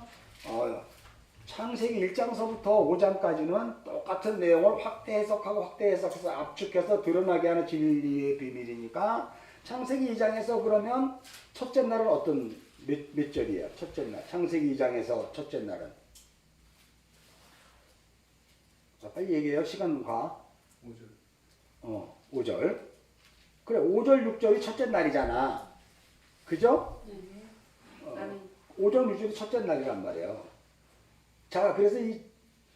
창세기 1장서부터 5장까지는 똑같은 내용을 확대 해석해서 압축해서 드러나게 하는 진리의 비밀이니까 창세기 2장에서 그러면 첫째 날은 어떤 몇 절이에요? 첫째 날. 창세기 2장에서 첫째 날은. 자, 빨리 얘기해요. 시간 가. 5절. 5절. 그래, 5절, 6절이 첫째 날이잖아. 그죠? 네. 5절, 6절이 첫째 날이란 말이에요. 자, 그래서 이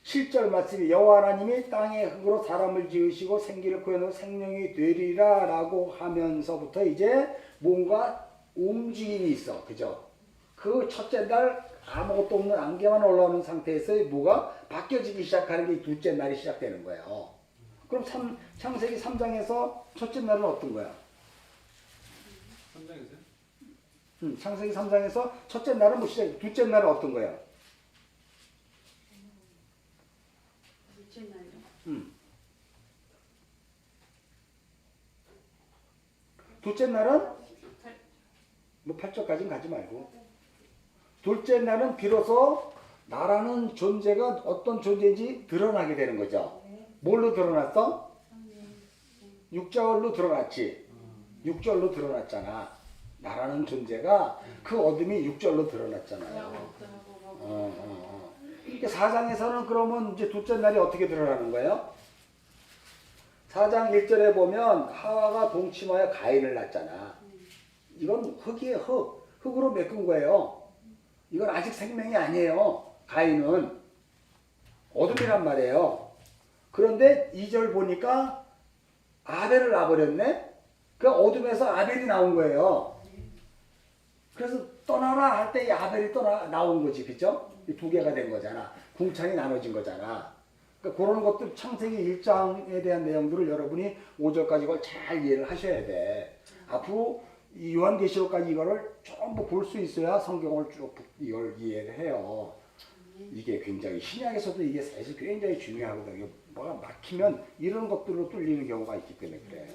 7절 말씀이 여호와 하나님이 땅의 흙으로 사람을 지으시고 생기를 구해놓은 생명이 되리라 라고 하면서부터 이제 뭔가 움직임이 있어. 그죠? 그 첫째 날 아무것도 없는 안개만 올라오는 상태에서 뭐가 바뀌어지기 시작하는 게 둘째 날이 시작되는 거예요. 그럼 창세기 3장에서 첫째 날은 어떤 거야? 3장에서요? 창세기 3장에서 첫째 날은 뭐 시작, 둘째 날은 어떤 거야? 둘째 날이요? 둘째 날은 뭐 8절까지는 가지 말고 둘째 날은 비로소 나라는 존재가 어떤 존재인지 드러나게 되는 거죠. 뭘로 드러났어? 6절로 드러났지. 6절로 드러났잖아. 나라는 존재가 그 어둠이 6절로 드러났잖아요. 그러니까 4장에서는 그러면 이제 둘째 날이 어떻게 드러나는 거예요? 4장 1절에 보면 하와가 동침하여 가인을 낳았잖아. 이건 흙이에요, 흙. 흙으로 메꾼 거예요. 이건 아직 생명이 아니에요. 가인은 어둠이란 말이에요. 그런데 2절 보니까 아벨을 놔버렸네. 그 어둠에서 아벨이 나온 거예요. 그래서 떠나라 할 때 아벨이 나온 거지, 그죠? 이 두 개가 된 거잖아. 궁창이 나눠진 거잖아. 그러니까 그런 것들 창세기 1장에 대한 내용들을 여러분이 5절까지 이걸 잘 이해를 하셔야 돼. 앞으로 이 요한계시록까지 이거를 전부 볼 수 있어야 성경을 쭉 이걸 이해를 해요. 이게 굉장히 신약에서도 이게 사실 굉장히 중요하거든요. 이게 뭐가 막히면 이런 것들로 뚫리는 경우가 있기 때문에 그래.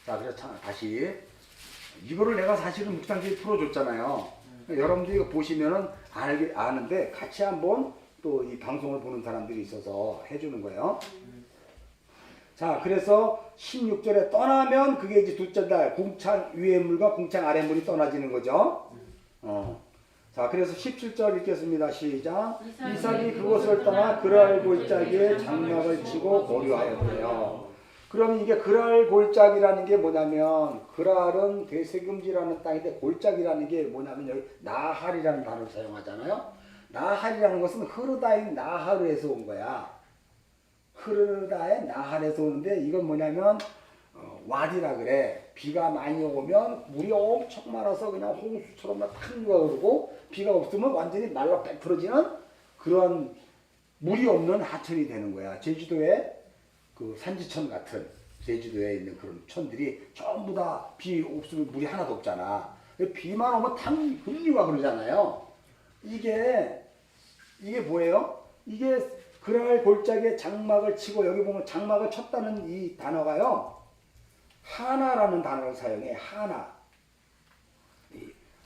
자, 그래서 다시 이거를 내가 사실은 묵상지에 풀어줬잖아요. 여러분들이 이거 보시면은 아는데 같이 한번 또 이 방송을 보는 사람들이 있어서 해주는 거예요. 자, 그래서 16절에 떠나면 그게 이제 둘째 날 궁창 위의 물과 궁창 아래 물이 떠나지는 거죠. 자, 그래서 17절 읽겠습니다. 시작. 이삭이 그곳을 떠나 그랄 골짜기에 장막을 치고 거류하였대요. 그럼 이게 그랄 골짜기라는 게 뭐냐면, 그랄은 대세금지라는 땅인데 골짜기라는 게 뭐냐면 여기 나할이라는 단어를 사용하잖아요. 나할이라는 것은 흐르다인 나하르에서 온 거야. 흐르다의 나할에서 오는데 이건 뭐냐면 와디라 그래. 비가 많이 오면 물이 엄청 많아서 그냥 홍수처럼 막 탕류가 흐르고, 비가 없으면 완전히 말라 빼풀어지는 그런 물이 없는 하천이 되는 거야. 제주도에 그 산지천 같은 제주도에 있는 그런 천들이 전부 다 비 없으면 물이 하나도 없잖아. 비만 오면 탕류가 그러잖아요. 이게 뭐예요? 이게 그랄 골짜기에 장막을 치고, 여기 보면 장막을 쳤다는 이 단어가요, 하나라는 단어를 사용해.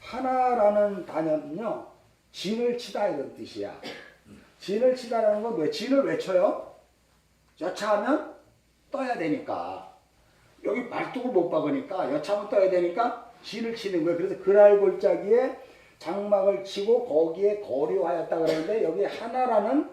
하나라는 단어는요, 진을 치다 이런 뜻이야. 진을 치다라는 건 왜? 진을 왜 쳐요? 여차하면 떠야 되니까. 여기 말뚝을 못 박으니까 여차하면 떠야 되니까 진을 치는 거예요. 그래서 그랄 골짜기에 장막을 치고 거기에 거류하였다 그러는데, 여기 하나라는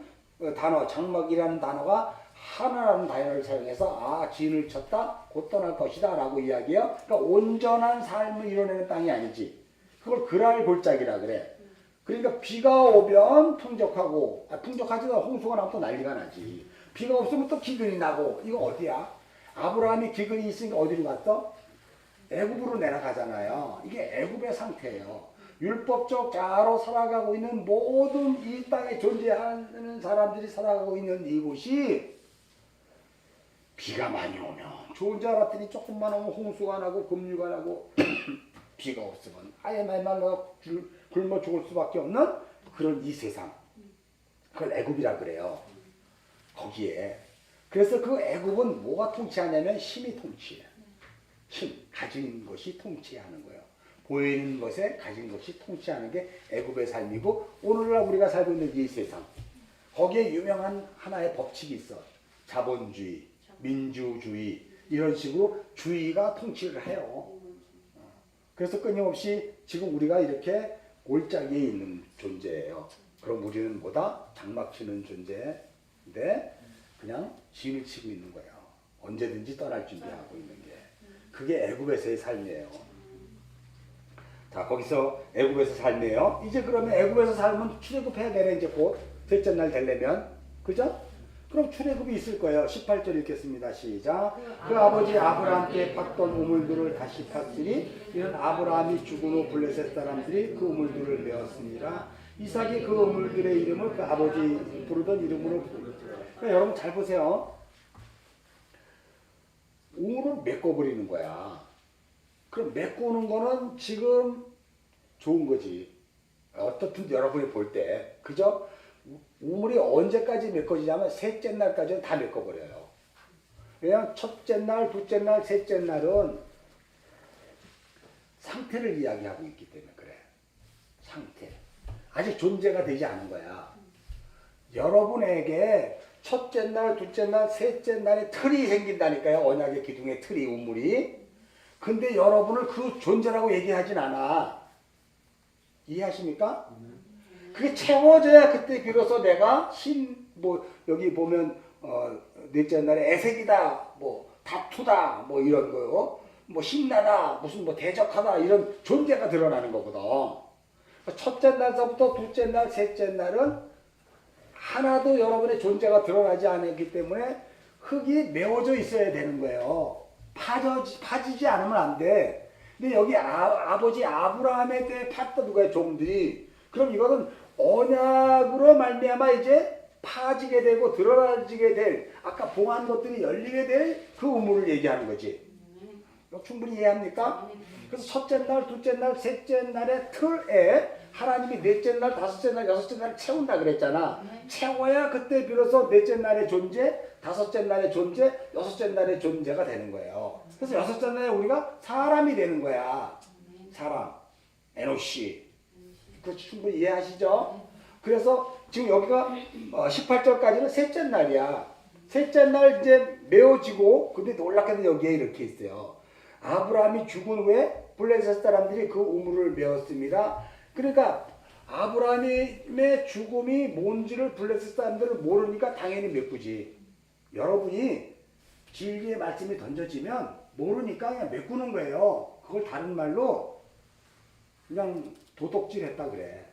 단어, 장막이라는 단어가 하나라는 단어를 사용해서 진을 쳤다, 곧 떠날 것이다 라고 이야기해요. 그러니까 온전한 삶을 이뤄내는 땅이 아니지. 그걸 그랄 골짜기라 그래. 그러니까 비가 오면 풍족하고, 풍족하지도 홍수가 나면 또 난리가 나지. 비가 없으면 또 기근이 나고. 이거 어디야? 아브라함이 기근이 있으니까 어디로 갔어? 애굽으로 내려가잖아요. 이게 애굽의 상태예요. 율법적 자로 살아가고 있는 모든 이 땅에 존재하는 사람들이 살아가고 있는 이곳이 비가 많이 오면 좋은 줄 알았더니 조금만 오면 홍수가 나고 급류가 나고 비가 없으면 아예 말라 굶어 죽을 수밖에 없는 그런 이 세상. 그걸 애굽이라 그래요. 거기에. 그래서 그 애굽은 뭐가 통치하냐면 힘이 통치해. 힘, 가진 것이 통치하는 거예요. 보이는 것에 가진 것이 통치하는 게 애굽의 삶이고, 오늘날 우리가 살고 있는 이 세상, 거기에 유명한 하나의 법칙이 있어. 자본주의, 민주주의, 이런 식으로 주의가 통치를 해요. 그래서 끊임없이 지금 우리가 이렇게 골짜기에 있는 존재예요. 그럼 우리는 뭐다? 장막 치는 존재인데 그냥 진을 치고 있는 거예요. 언제든지 떠날 준비하고 있는 게. 그게 애굽에서의 삶이에요. 자, 거기서 애굽에서 삶이에요. 이제 그러면 애굽에서 살면 출애굽해야 되네. 이제 곧 셋째 날 되려면, 그죠? 그럼 출애굽이 있을 거예요. 18절 읽겠습니다. 시작. 그 아버지 아브라함께 팠던 우물들을 다시 팠으니 이는 아브라함이 죽은 후 블레셋 사람들이 그 우물들을 메었습니다. 이삭이 그 우물들의 이름을 그 아버지 부르던 이름으로 부르죠. 그러니까 여러분 잘 보세요. 우물을 메꿔버리는 거야. 그럼 메꾸는 거는 지금 좋은 거지. 어떻든 여러분이 볼 때, 그죠? 우물이 언제까지 메꿔지냐면 셋째 날까지는 다 메꿔버려요. 왜냐면 첫째 날, 둘째 날, 셋째 날은 상태를 이야기하고 있기 때문에 그래. 상태. 아직 존재가 되지 않은 거야. 여러분에게 첫째 날, 둘째 날, 셋째 날에 틀이 생긴다니까요. 언약의 기둥의 틀이, 우물이. 근데 여러분을 그 존재라고 얘기하진 않아. 이해하십니까? 그게 채워져야 그때 비로소 내가 뭐 여기 보면 넷째 날에 애색이다, 뭐 다투다, 뭐 이런 거요. 뭐 신나다, 무슨 뭐 대적하다 이런 존재가 드러나는 거거든. 첫째 날서부터 둘째 날, 셋째 날은 하나도 여러분의 존재가 드러나지 않았기 때문에 흙이 메워져 있어야 되는 거예요. 파지지 않으면 안 돼. 근데 여기 아버지 아브라함의 때에 팠던 누가의 종들이 그럼 이거는 언약으로 말미암아 이제 파지게 되고 드러나지게 될 아까 봉한 것들이 열리게 될 그 우물을 얘기하는 거지. 이거 충분히 이해합니까? 그래서 첫째 날, 둘째 날, 셋째 날의 틀에 하나님이 넷째 날, 다섯째 날, 여섯째 날 채운다 그랬잖아. 채워야 그때 비로소 넷째 날의 존재, 다섯째 날의 존재, 여섯째 날의 존재가 되는 거예요. 그래서 여섯째 날에 우리가 사람이 되는 거야. 사람, 에노시. 그거 충분히 이해하시죠? 그래서 지금 여기가 18절까지는 셋째 날이야. 셋째 날 이제 메워지고 근데 놀랍게도 여기에 이렇게 있어요. 아브라함이 죽은 후에 블레셋 사람들이 그 우물을 메웠습니다. 그러니까 아브라함의 죽음이 뭔지를 블레셋 사람들은 모르니까 당연히 메꾸지. 여러분이 진리의 말씀이 던져지면 모르니까 그냥 메꾸는 거예요. 그걸 다른 말로 그냥 도둑질했다 그래.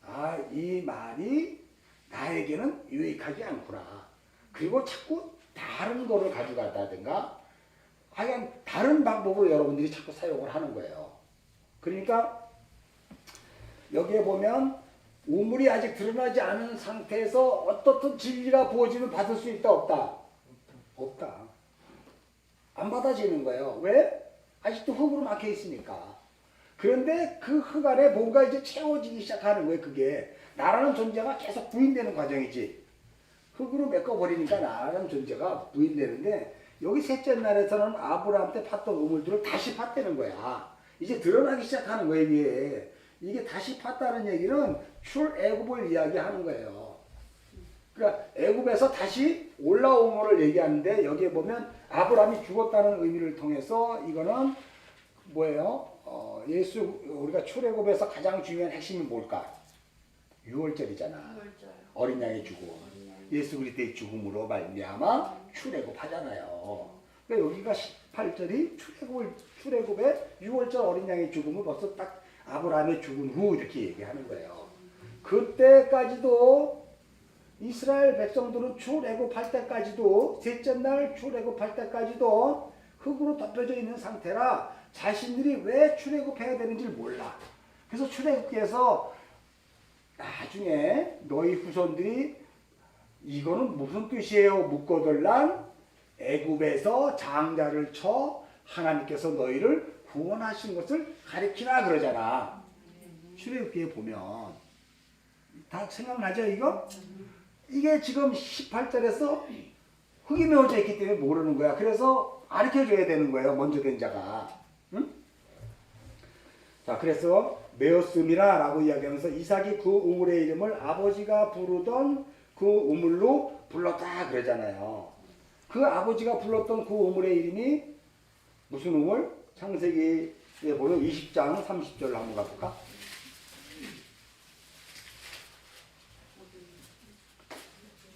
아, 이 말이 나에게는 유익하지 않구나. 그리고 자꾸 다른 거를 가져간다든가 하여간 다른 방법으로 여러분들이 자꾸 사용을 하는 거예요. 그러니까 여기에 보면 우물이 아직 드러나지 않은 상태에서 어떻든 진리가 부어지면 받을 수 있다 없다? 없다. 안 받아지는 거예요. 왜? 아직도 흙으로 막혀 있으니까. 그런데 그 흙 안에 뭔가 이제 채워지기 시작하는 거예요. 그게 나라는 존재가 계속 부인되는 과정이지. 흙으로 메꿔버리니까 나라는 존재가 부인되는데 여기 셋째 날에서는 아브라함 때 팠던 우물들을 다시 팠다는 거야. 이제 드러나기 시작하는 거예요. 이게 다시 팠다는 얘기는 출애굽을 이야기하는 거예요. 그러니까 애굽에서 다시 올라온 거를 얘기하는데 여기에 보면 아브라함이 죽었다는 의미를 통해서 이거는 뭐예요? 우리가 출애굽에서 가장 중요한 핵심이 뭘까? 6월절이잖아. 어린 양의 죽음. 예수 그리스도의 죽음으로 말미암아 출애굽하잖아요. 그러니까 여기가 18절이 출애굽의 6월절 어린 양의 죽음을 벌써 딱 아브라함의 죽은 후 이렇게 얘기하는 거예요. 그때까지도 이스라엘 백성들은 출애굽할 때까지도 셋째 날 출애굽할 때까지도 흙으로 덮여져 있는 상태라 자신들이 왜 출애굽해야 되는지를 몰라. 그래서 출애굽기에서 나중에 너희 후손들이 이거는 무슨 뜻이에요? 묻거들란 애굽에서 장자를 쳐 하나님께서 너희를 구원하신 것을 가리키나 그러잖아. 출애굽기에 보면 다 생각나죠 이거? 이게 지금 18절에서 흙이 메워져 있기 때문에 모르는 거야. 그래서 가르쳐줘야 되는 거예요. 먼저 된 자가. 응? 자, 그래서 메었음이라 라고 이야기하면서 이삭이 그 우물의 이름을 아버지가 부르던 그 우물로 불렀다 그러잖아요. 그 아버지가 불렀던 그 우물의 이름이 무슨 우물? 창세기에 보면 20장 30절로 한번 가볼까?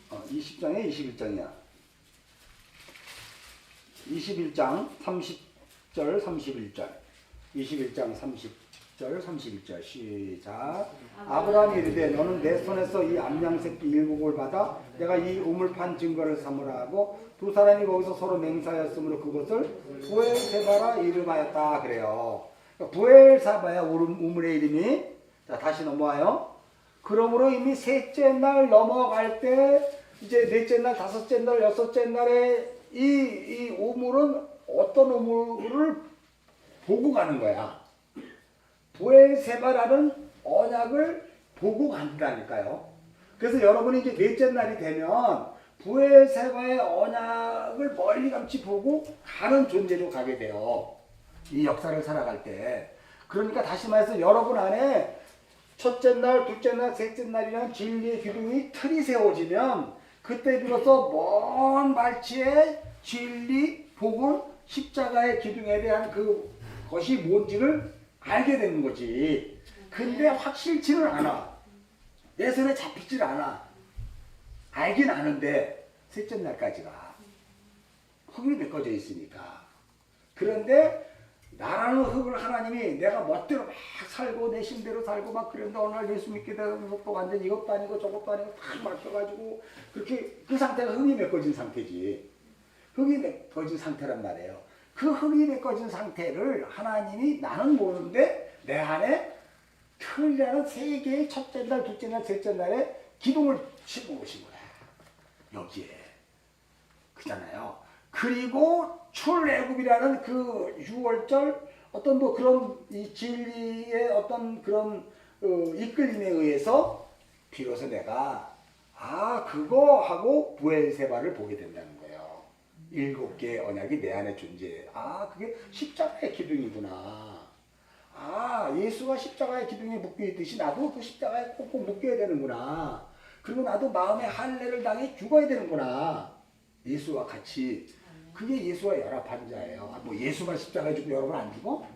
어, 20장에 21장이야. 21장 30절 31절 21장 30절 31절 시작. 아브라함이 이르되 너는 내 손에서 이 암양 새끼 일곱을 받아 내가 이 우물 판 증거를 삼으라 하고 두 사람이 거기서 서로 맹세하였으므로 그것을 부엘세바라 이름하였다 그래요. 그러니까 부엘세바야 우물의 이름이. 자, 다시 넘어와요. 그러므로 이미 셋째 날 넘어갈 때 이제 넷째 날, 다섯째 날, 여섯째 날에 이 우물은 어떤 우물을 보고 가는 거야. 부엘세바라는 언약을 보고 간다니까요. 그래서 여러분이 이제 넷째 날이 되면 부엘세바의 언약을 멀리감치 보고 가는 존재로 가게 돼요. 이 역사를 살아갈 때. 그러니까 다시 말해서 여러분 안에 첫째 날, 둘째 날, 셋째 날이라는 진리의 기둥이 틀이 세워지면 그때 비로소 먼 말치의 진리, 복음, 십자가의 기둥에 대한 그것이 뭔지를 알게 되는 거지. 근데 확실치는 않아. 내 손에 잡히질 않아. 알긴 아는데 셋째 날까지가 흙이 메꿔져 있으니까. 그런데 나라는 흙을 하나님이 내가 멋대로 막 살고 내 심대로 살고 막 그런데 어느 날 예수 믿게 되면서 또 완전 이것도 아니고 저것도 아니고 다 맡겨가지고 그렇게 그 상태가 흙이 메꿔진 상태지. 흙이 메꿔진 상태란 말이에요. 그 흙이 메꿔진 상태를 하나님이 나는 모르는데 내 안에 틀이라는 세 개의 첫째 날, 둘째 날, 셋째 날에 기둥을 심어오신 거야. 여기에. 그잖아요. 그리고 출애굽이라는 그 6월절 어떤 뭐 그런 이 진리의 어떤 그런 이끌림에 의해서 비로소 내가 그거 하고 부엘세바를 보게 된다는 거예요. 7개의 언약이 내 안에 존재해. 그게 십자가의 기둥이구나. 예수가 십자가의 기둥에 묶여 있듯이 나도 그 십자가에 꼭꼭 묶여야 되는구나. 그리고 나도 마음의 할례를 당해 죽어야 되는구나. 예수와 같이. 그게 예수와 연합한 자예요. 뭐 예수만 십자가에 죽고 여러분 안 죽어?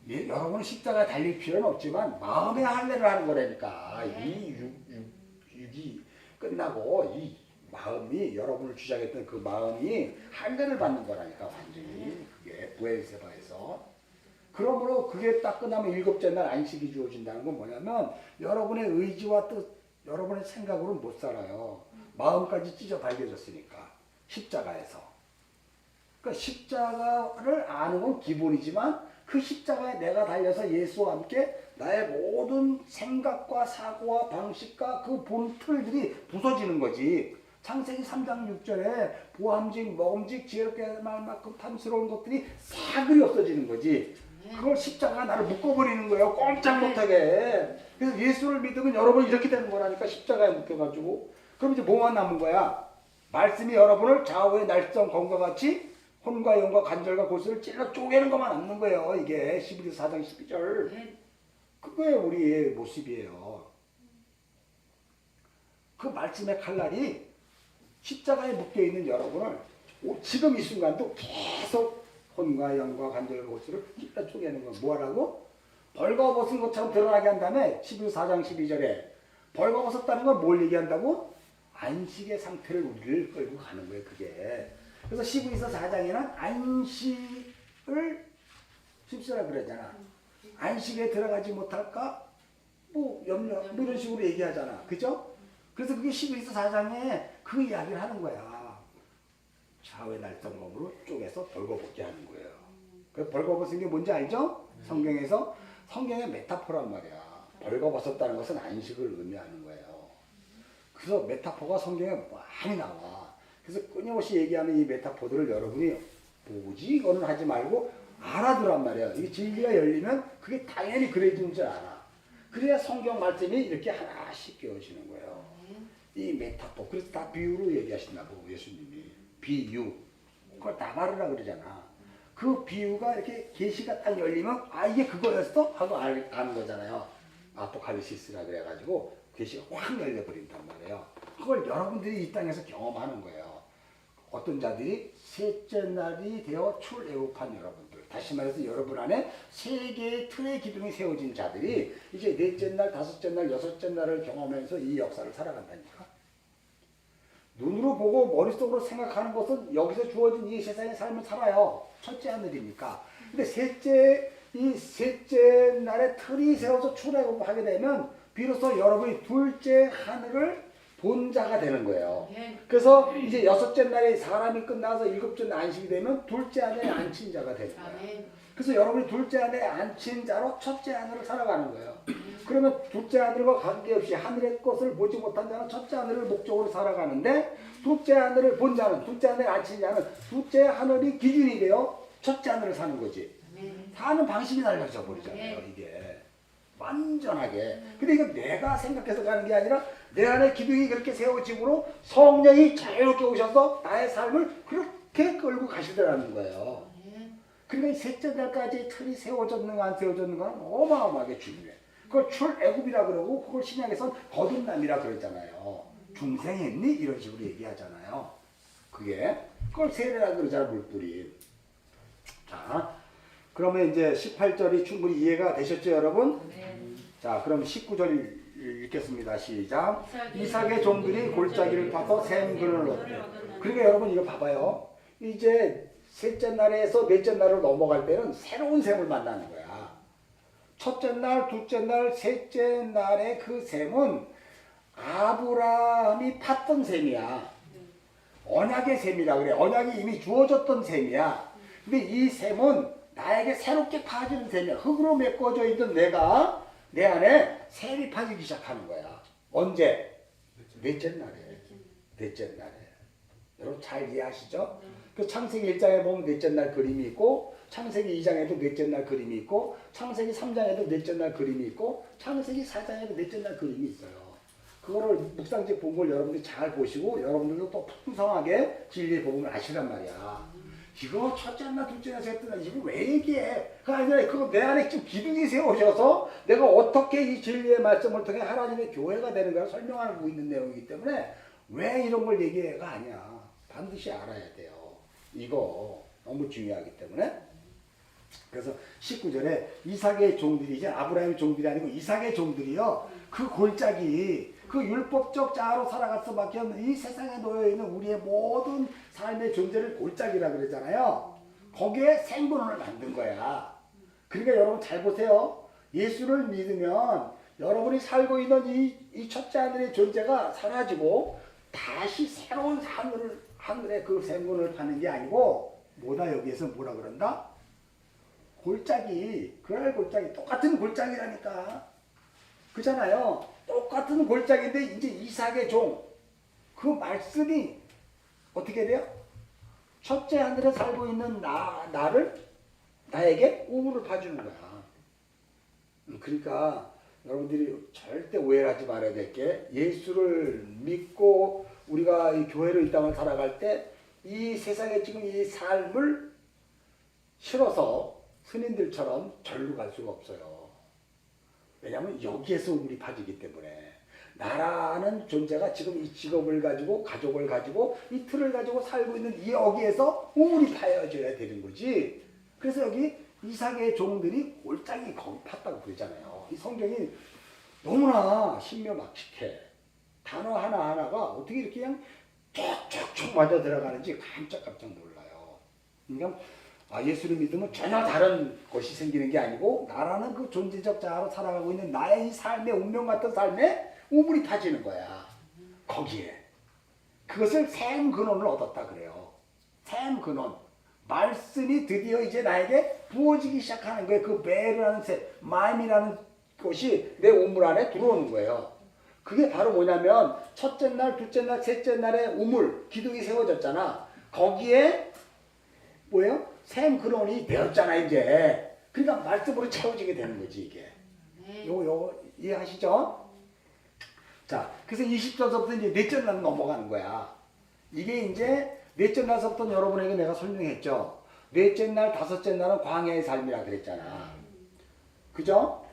여러분은 십자가에 달릴 필요는 없지만 마음의 할례를 하는 거라니까. 이 육이 끝나고 이 마음이 여러분을 주장했던 그 마음이 할례를 받는 거라니까 완전히. 그게 부엘세바에서. 그러므로 그게 딱 끝나면 7째 날 안식이 주어진다는 건 뭐냐면 여러분의 의지와 뜻, 여러분의 생각으로는 못 살아요. 마음까지 찢어 발겨졌으니까. 십자가에서. 그러니까 십자가를 아는 건 기본이지만 그 십자가에 내가 달려서 예수와 함께 나의 모든 생각과 사고와 방식과 그 본 틀들이 부서지는 거지. 창세기 3장 6절에 보암직, 먹음직, 지혜롭게 할 만큼 탐스러운 것들이 사글이 없어지는 거지. 그걸 십자가가 나를 묶어버리는 거예요. 꼼짝 못하게. 그래서 예수를 믿으면 여러분이 이렇게 되는 거라니까. 십자가에 묶여가지고. 그럼 이제 뭐가 남은 거야? 말씀이 여러분을 좌우의 날성 검과 같이 혼과 영과 관절과 골수를 찔러 쪼개는 것만 남는 거예요. 이게 11서 4장 12절. 그거에 우리의 모습이에요. 그 말씀의 칼날이 십자가에 묶여있는 여러분을 지금 이 순간도 계속 혼과 영과 관절과 골수를 찔러 쪼개는 거. 뭐하라고? 벌거벗은 것처럼 드러나게 한 다음에 11서 4장 12절에 벌거벗었다는 건 뭘 얘기한다고? 안식의 상태를 우리를 끌고 가는 거예요. 그게. 그래서 12서 4장에는 안식을 십시라 그러잖아. 안식에 들어가지 못할까? 뭐 염려 뭐 이런 식으로 얘기하잖아. 그죠? 그래서 그게 12서 4장에 그 이야기를 하는 거야. 좌우의 날성검으로 쪼개서 벌거벗게 하는 거예요. 그 벌거벗은 게 뭔지 알죠? 성경에서 성경의 메타포란 말이야. 벌거벗었다는 것은 안식을 의미하는 거예요. 그래서 메타포가 성경에 많이 나와. 그래서 끊임없이 얘기하는 이 메타포들을 여러분이 뭐지? 이거는 하지 말고 알아두란 말이야. 이 진리가 열리면 그게 당연히 그래지는 줄 알아. 그래야 성경 말씀이 이렇게 하나씩 깨어지는 거예요. 이 메타포. 그래서 다 비유로 얘기하신다 보고 예수님이. 비유. 그걸 다 말으라 그러잖아. 그 비유가 이렇게 계시가 딱 열리면 이게 그거였어? 하고 아는 거잖아요. 아포칼리시스라 그래가지고 계시가 확 열려버린단 말이에요. 그걸 여러분들이 이 땅에서 경험하는 거예요. 어떤 자들이 셋째 날이 되어 출애굽한 여러분들. 다시 말해서 여러분 안에 세 개의 틀의 기둥이 세워진 자들이 이제 넷째 날, 다섯째 날, 여섯째 날을 경험하면서 이 역사를 살아간다니까. 눈으로 보고 머릿속으로 생각하는 것은 여기서 주어진 이 세상의 삶을 살아요. 첫째 하늘이니까. 근데 이 셋째 날에 틀이 세워서 출애굽을 하게 되면 비로소 여러분이 둘째 하늘을 본 자가 되는 거예요. 그래서 이제 여섯째 날에 사람이 끝나서 일곱째 날 안식이 되면 둘째 하늘에 앉힌 자가 되는 거예요. 그래서 여러분이 둘째 하늘에 앉힌 자로 첫째 하늘을 살아가는 거예요. 그러면 둘째 하늘과 관계없이 하늘의 것을 보지 못한 자는 첫째 하늘을 목적으로 살아가는데 둘째 하늘을 본 자는, 둘째 하늘에 앉힌 자는 둘째 하늘이 기준이 되어 첫째 하늘을 사는 거지. 사는 방식이 달라져 버리잖아요. 이게 완전하게. 근데 이거 내가 생각해서 가는 게 아니라 내 안에 기둥이 그렇게 세워짐으로 성령이 자유롭게 오셔서 나의 삶을 그렇게 끌고 가시더라는 거예요. 그러니까 이 셋째 날까지 틀이 세워졌는가 안 세워졌는가는 어마어마하게 중요해. 그걸 출애굽이라 그러고 그걸 신약에서는 거듭남이라 그러잖아요. 중생했니? 이런 식으로 얘기하잖아요. 그걸 세례라 그러잖아, 물뿌림. 자, 그러면 이제 18절이 충분히 이해가 되셨죠, 여러분? 자, 그럼 19절 읽겠습니다. 시작. 이삭의 종들이 골짜기를 타서 샘 근원을 얻대. 그러니까 여러분 이거 봐봐요. 이제 셋째 날에서 넷째 날을 넘어갈 때는 새로운 샘을 만나는 거야. 첫째 날, 둘째 날, 셋째 날의 그 샘은 아브라함이 팠던 샘이야. 언약의 샘이라 그래. 언약이 이미 주어졌던 샘이야. 근데 이 샘은 나에게 새롭게 파지는 샘이야. 흙으로 메꿔져 있던 내가 내 안에 샘이 파지기 시작하는 거야. 언제? 넷째 날에. 넷째 날에. 여러분 잘 이해하시죠? 그 창세기 1장에 보면 넷째 날 그림이 있고, 창세기 2장에도 넷째 날 그림이 있고, 창세기 3장에도 넷째 날 그림이 있고, 창세기 4장에도 넷째 날 그림이 있어요. 그거를 묵상집 본 걸 여러분들이 잘 보시고 여러분들도 또 풍성하게 진리의 복음을 아시란 말이야. 이거 첫째 날, 둘째 날, 셋째 날 이거 왜 얘기해? 그거 아니라 그거 내 안에 지금 기둥이 세워져서 내가 어떻게 이 진리의 말씀을 통해 하나님의 교회가 되는 걸 설명하고 있는 내용이기 때문에 왜 이런 걸 얘기해가 아니야. 반드시 알아야 돼요. 이거 너무 중요하기 때문에. 그래서 19절에 이삭의 종들이 이제 아브라함의 종들이 아니고 이삭의 종들이요. 그 골짜기, 그 율법적 자아로 살아갈 수밖에 없는 이 세상에 놓여있는 우리의 모든 삶의 존재를 골짜기라 그러잖아요. 거기에 생존을 만든 거야. 그러니까 여러분 잘 보세요. 예수를 믿으면 여러분이 살고 있는 이 첫째 하늘의 존재가 사라지고 다시 새로운 하늘의 그 생존을 파는 게 아니고 뭐다 여기에서 뭐라 그런다? 골짜기, 그날 골짜기, 똑같은 골짜기라니까. 그잖아요. 똑같은 골짜기인데 이제 이삭의 종, 그 말씀이 어떻게 돼요? 첫째 하늘에 살고 있는 나에게 우물을 파주는 거야. 그러니까 여러분들이 절대 오해를 하지 말아야 될 게, 예수를 믿고 우리가 이 교회로 이 땅을 살아갈 때 이 세상에 지금 이 삶을 실어서 스님들처럼 절로 갈 수가 없어요. 왜냐하면 여기에서 우물이 파지기 때문에. 나라는 존재가 지금 이 직업을 가지고 가족을 가지고 이 틀을 가지고 살고 있는 이 여기에서 우물이 파여져야 되는 거지. 그래서 여기 이삭의 종들이 골짜기 거기 팠다고 그러잖아요. 이 성경이 너무나 신묘막측해. 단어 하나하나가 어떻게 이렇게 그냥 쫙쫙쫙 맞아 들어가는지 깜짝깜짝 놀라요. 그러니까 예수를 믿으면 전혀 다른 것이 생기는 게 아니고 나라는 그 존재적 자아로 살아가고 있는 나의 이 삶의 운명 같은 삶에 우물이 파지는 거야. 거기에. 그것을 샘 근원을 얻었다 그래요. 샘 근원. 말씀이 드디어 이제 나에게 부어지기 시작하는 거예요. 그 베르라는 샘, 마임이라는 것이 내 우물 안에 들어오는 거예요. 그게 바로 뭐냐면 첫째 날, 둘째 날, 셋째 날에 우물, 기둥이 세워졌잖아. 거기에 뭐예요? 샘 근원이 되었잖아 이제. 그러니까 말씀으로 채워지게 되는 거지 이게. 요거 이해하시죠? 자, 그래서 20절서부터 이제 넷째 날 넘어가는 거야. 이게 이제 넷째 날서부터 여러분에게 내가 설명했죠. 넷째 날, 다섯째 날은 광야의 삶이라 그랬잖아. 그죠?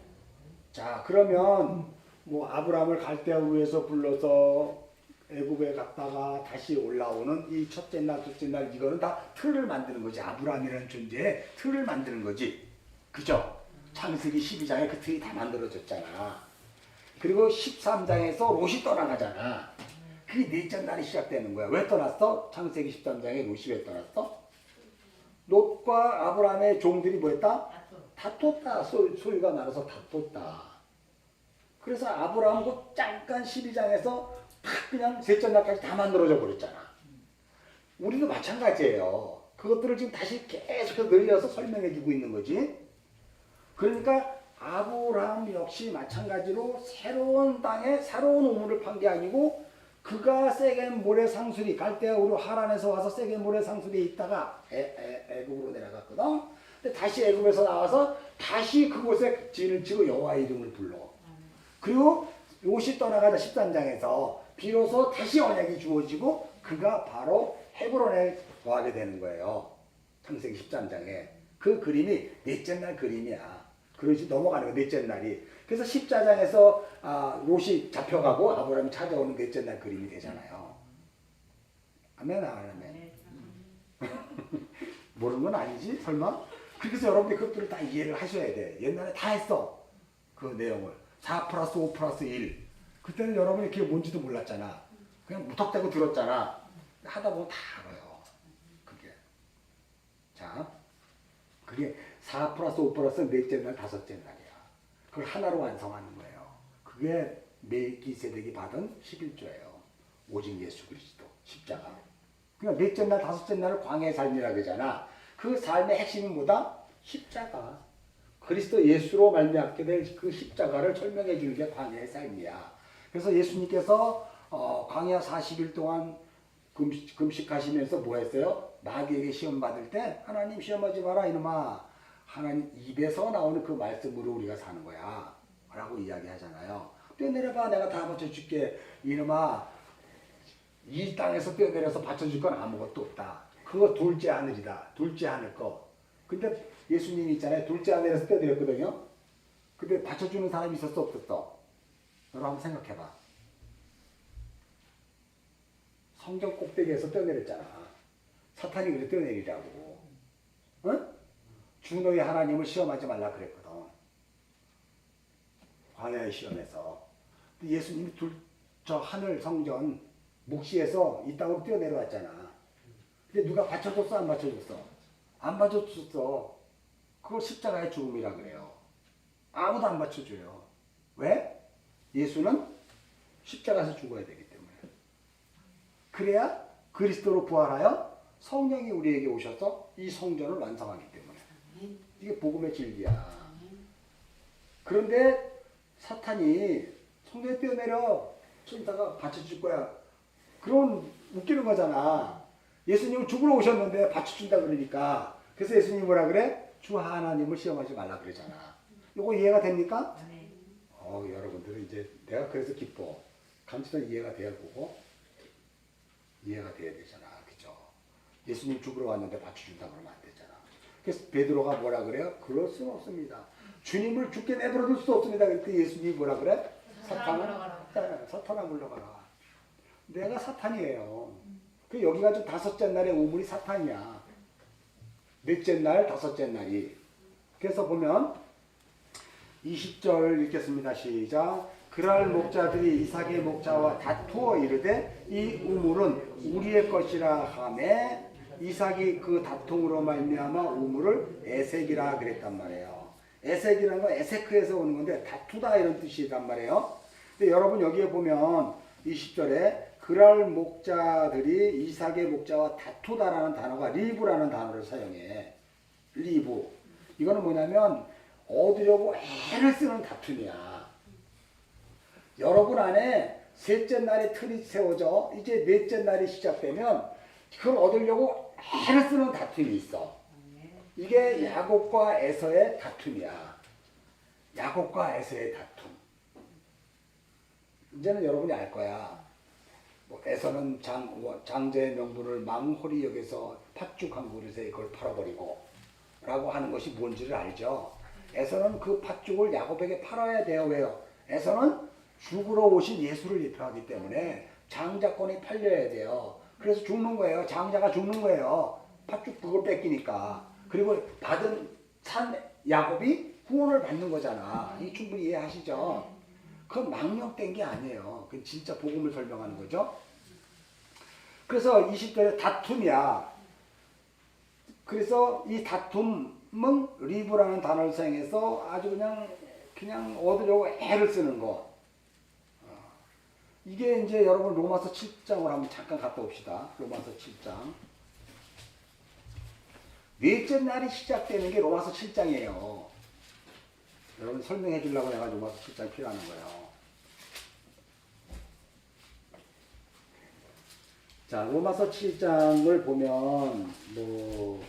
자, 그러면 뭐 아브라함을 갈대아우르에서 불러서 애굽에 갔다가 다시 올라오는 이 첫째 날, 둘째 날 이거는 다 틀을 만드는 거지. 아브라함이라는 존재의 틀을 만드는 거지. 그죠? 창세기 12장에 그 틀이 다 만들어졌잖아. 그리고 13장에서 롯이 떠나가잖아. 그게 넷째 날이 시작되는 거야. 왜 떠났어? 창세기 13장에 롯이 왜 떠났어? 롯과 아브라함의 종들이 뭐했다? 다퉜다. 소유가 나눠서 다퉜다. 그래서 아브라함도 잠깐 12장에서 탁 그냥 셋째 날까지 다 만들어져 버렸잖아. 우리도 마찬가지예요. 그것들을 지금 다시 계속 늘려서 설명해 주고 있는 거지. 그러니까 아브라함 역시 마찬가지로 새로운 땅에 새로운 우물을 판 게 아니고 그가 세겜 모래 상수리 갈대아우르 하란에서 와서 세겜 모래 상수리에 있다가 애굽으로 내려갔거든. 근데 다시 애굽에서 나와서 다시 그곳에 진을 치고 여호와의 이름을 불러. 그리고 롯이 떠나가다 13장에서 비로소 다시 언약이 주어지고 그가 바로 헤브론에 거하게 되는 거예요. 창세기 13장에. 그 그림이 넷째 날 그림이야. 그러지 넘어가는 거야, 넷째 날이. 그래서 14장에서 롯이 잡혀가고 아브라함이 찾아오는 넷째 날 그림이 되잖아요. 아멘, 아멘. 모르는 건 아니지? 설마? 그래서 여러분들이 그것들을 다 이해를 하셔야 돼. 옛날에 다 했어. 그 내용을. 4 플러스 5 플러스 1. 그때는 여러분이 그게 뭔지도 몰랐잖아. 그냥 무턱대고 들었잖아. 하다 보면 다 알아요. 그게. 자, 그게 4 플러스 5 플러스 넷째 날, 다섯째 날이야. 그걸 하나로 완성하는 거예요. 그게 멜기세덱이 받은 11조예요. 오직 예수 그리스도, 십자가. 그러니까 넷째 날, 다섯째 날을 광야의 삶이라 그러잖아. 그 삶의 핵심은 뭐다? 십자가. 그리스도 예수로 말미암게 될 그 십자가를 설명해 주는 게 광야의 삶이야. 그래서 예수님께서 광야 40일 동안 금식하시면서 뭐 했어요? 마귀에게 시험 받을 때 하나님 시험하지 마라 이놈아. 하나님 입에서 나오는 그 말씀으로 우리가 사는 거야. 라고 이야기하잖아요. 뛰어내려봐 내가 다 바쳐줄게. 이놈아 이 땅에서 뛰어내려서 바쳐줄 건 아무것도 없다. 그거 둘째 하늘이다. 둘째 하늘 거. 근데 예수님이 있잖아요. 둘째 하늘에서 뛰어내렸거든요. 근데 받쳐주는 사람이 있었어 없었어? 여러분 한번 생각해봐. 성전 꼭대기에서 뛰어내렸잖아. 사탄이 그래 뛰어내리라고. 응? 주 너희 하나님을 시험하지 말라 그랬거든. 광야의 시험에서. 예수님이 저 하늘 성전 묵시에서 이 땅으로 뛰어내려왔잖아. 근데 누가 받쳐줬어 안 받쳐줬어? 안 받쳐줬어. 그걸 십자가의 죽음이라 그래요. 아무도 안 받쳐줘요. 왜? 예수는 십자가에서 죽어야 되기 때문에. 그래야 그리스도로 부활하여 성령이 우리에게 오셔서 이 성전을 완성하기 때문에. 이게 복음의 진리야. 그런데 사탄이 성전에 뛰어내려 좀 이따가 받쳐줄 거야. 그런 웃기는 거잖아. 예수님은 죽으러 오셨는데 받쳐준다 그러니까. 그래서 예수님이 뭐라 그래? 주 하나님을 시험하지 말라 그러잖아. 이거 이해가 됩니까? 네. 여러분들은 이제 내가 그래서 기뻐. 감치도 이해가 돼야 보고 이해가 돼야 되잖아. 그죠? 예수님 죽으러 왔는데 받쳐준다 그러면 안 되잖아. 그래서 베드로가 뭐라 그래요? 그럴 수는 없습니다. 주님을 죽게 내버려둘 수 없습니다. 그랬더니 예수님이 뭐라 그래? 사탄아 물러가라. 내가 사탄이에요. 그 여기가 좀 다섯째 날의 우물이 사탄이야. 넷째 날, 다섯째 날이. 그래서 보면 20절 읽겠습니다. 시작. 그럴 목자들이 이삭의 목자와 다투어 이르되 이 우물은 우리의 것이라 하매 이삭이 그 다툼으로 말미암아 우물을 에색이라 그랬단 말이에요. 에색이라는 건 에세크에서 오는 건데 다투다 이런 뜻이란 말이에요. 근데 여러분 여기에 보면 20절에 그럴 목자들이 이삭의 목자와 다투다라는 단어가 리브라는 단어를 사용해. 리브. 이거는 뭐냐면 얻으려고 애를 쓰는 다툼이야. 여러분 안에 셋째 날에 틀이 세워져 이제 넷째 날이 시작되면 그걸 얻으려고 애를 쓰는 다툼이 있어. 이게 야곱과 에서의 다툼이야. 야곱과 에서의 다툼. 이제는 여러분이 알 거야. 뭐 에서는 장제의 명분을 망홀히 여기서 팥죽 한 그릇에 그걸 팔아버리고 라고 하는 것이 뭔지를 알죠. 에서는 그 팥죽을 야곱에게 팔아야 돼요. 왜요? 에서는 죽으러 오신 예수를 대표하기 때문에 장자권이 팔려야 돼요. 그래서 죽는 거예요. 장자가 죽는 거예요. 팥죽 그걸 뺏기니까. 그리고 받은 산 야곱이 후원을 받는 거잖아. 이 충분히 이해하시죠? 그건 망령된 게 아니에요. 그건 진짜 복음을 설명하는 거죠. 그래서 20절에 다툼이야. 그래서 이 다툼은 리브라는 단어를 사용해서 아주 그냥 얻으려고 애를 쓰는 거. 이게 이제 여러분 로마서 7장을 한번 잠깐 갔다 옵시다. 로마서 7장. 넷째 날이 시작되는 게 로마서 7장이에요. 여러분 설명해 주려고 내가 로마서 7장 필요하는 거예요. 자, 로마서 7장을 보면 뭐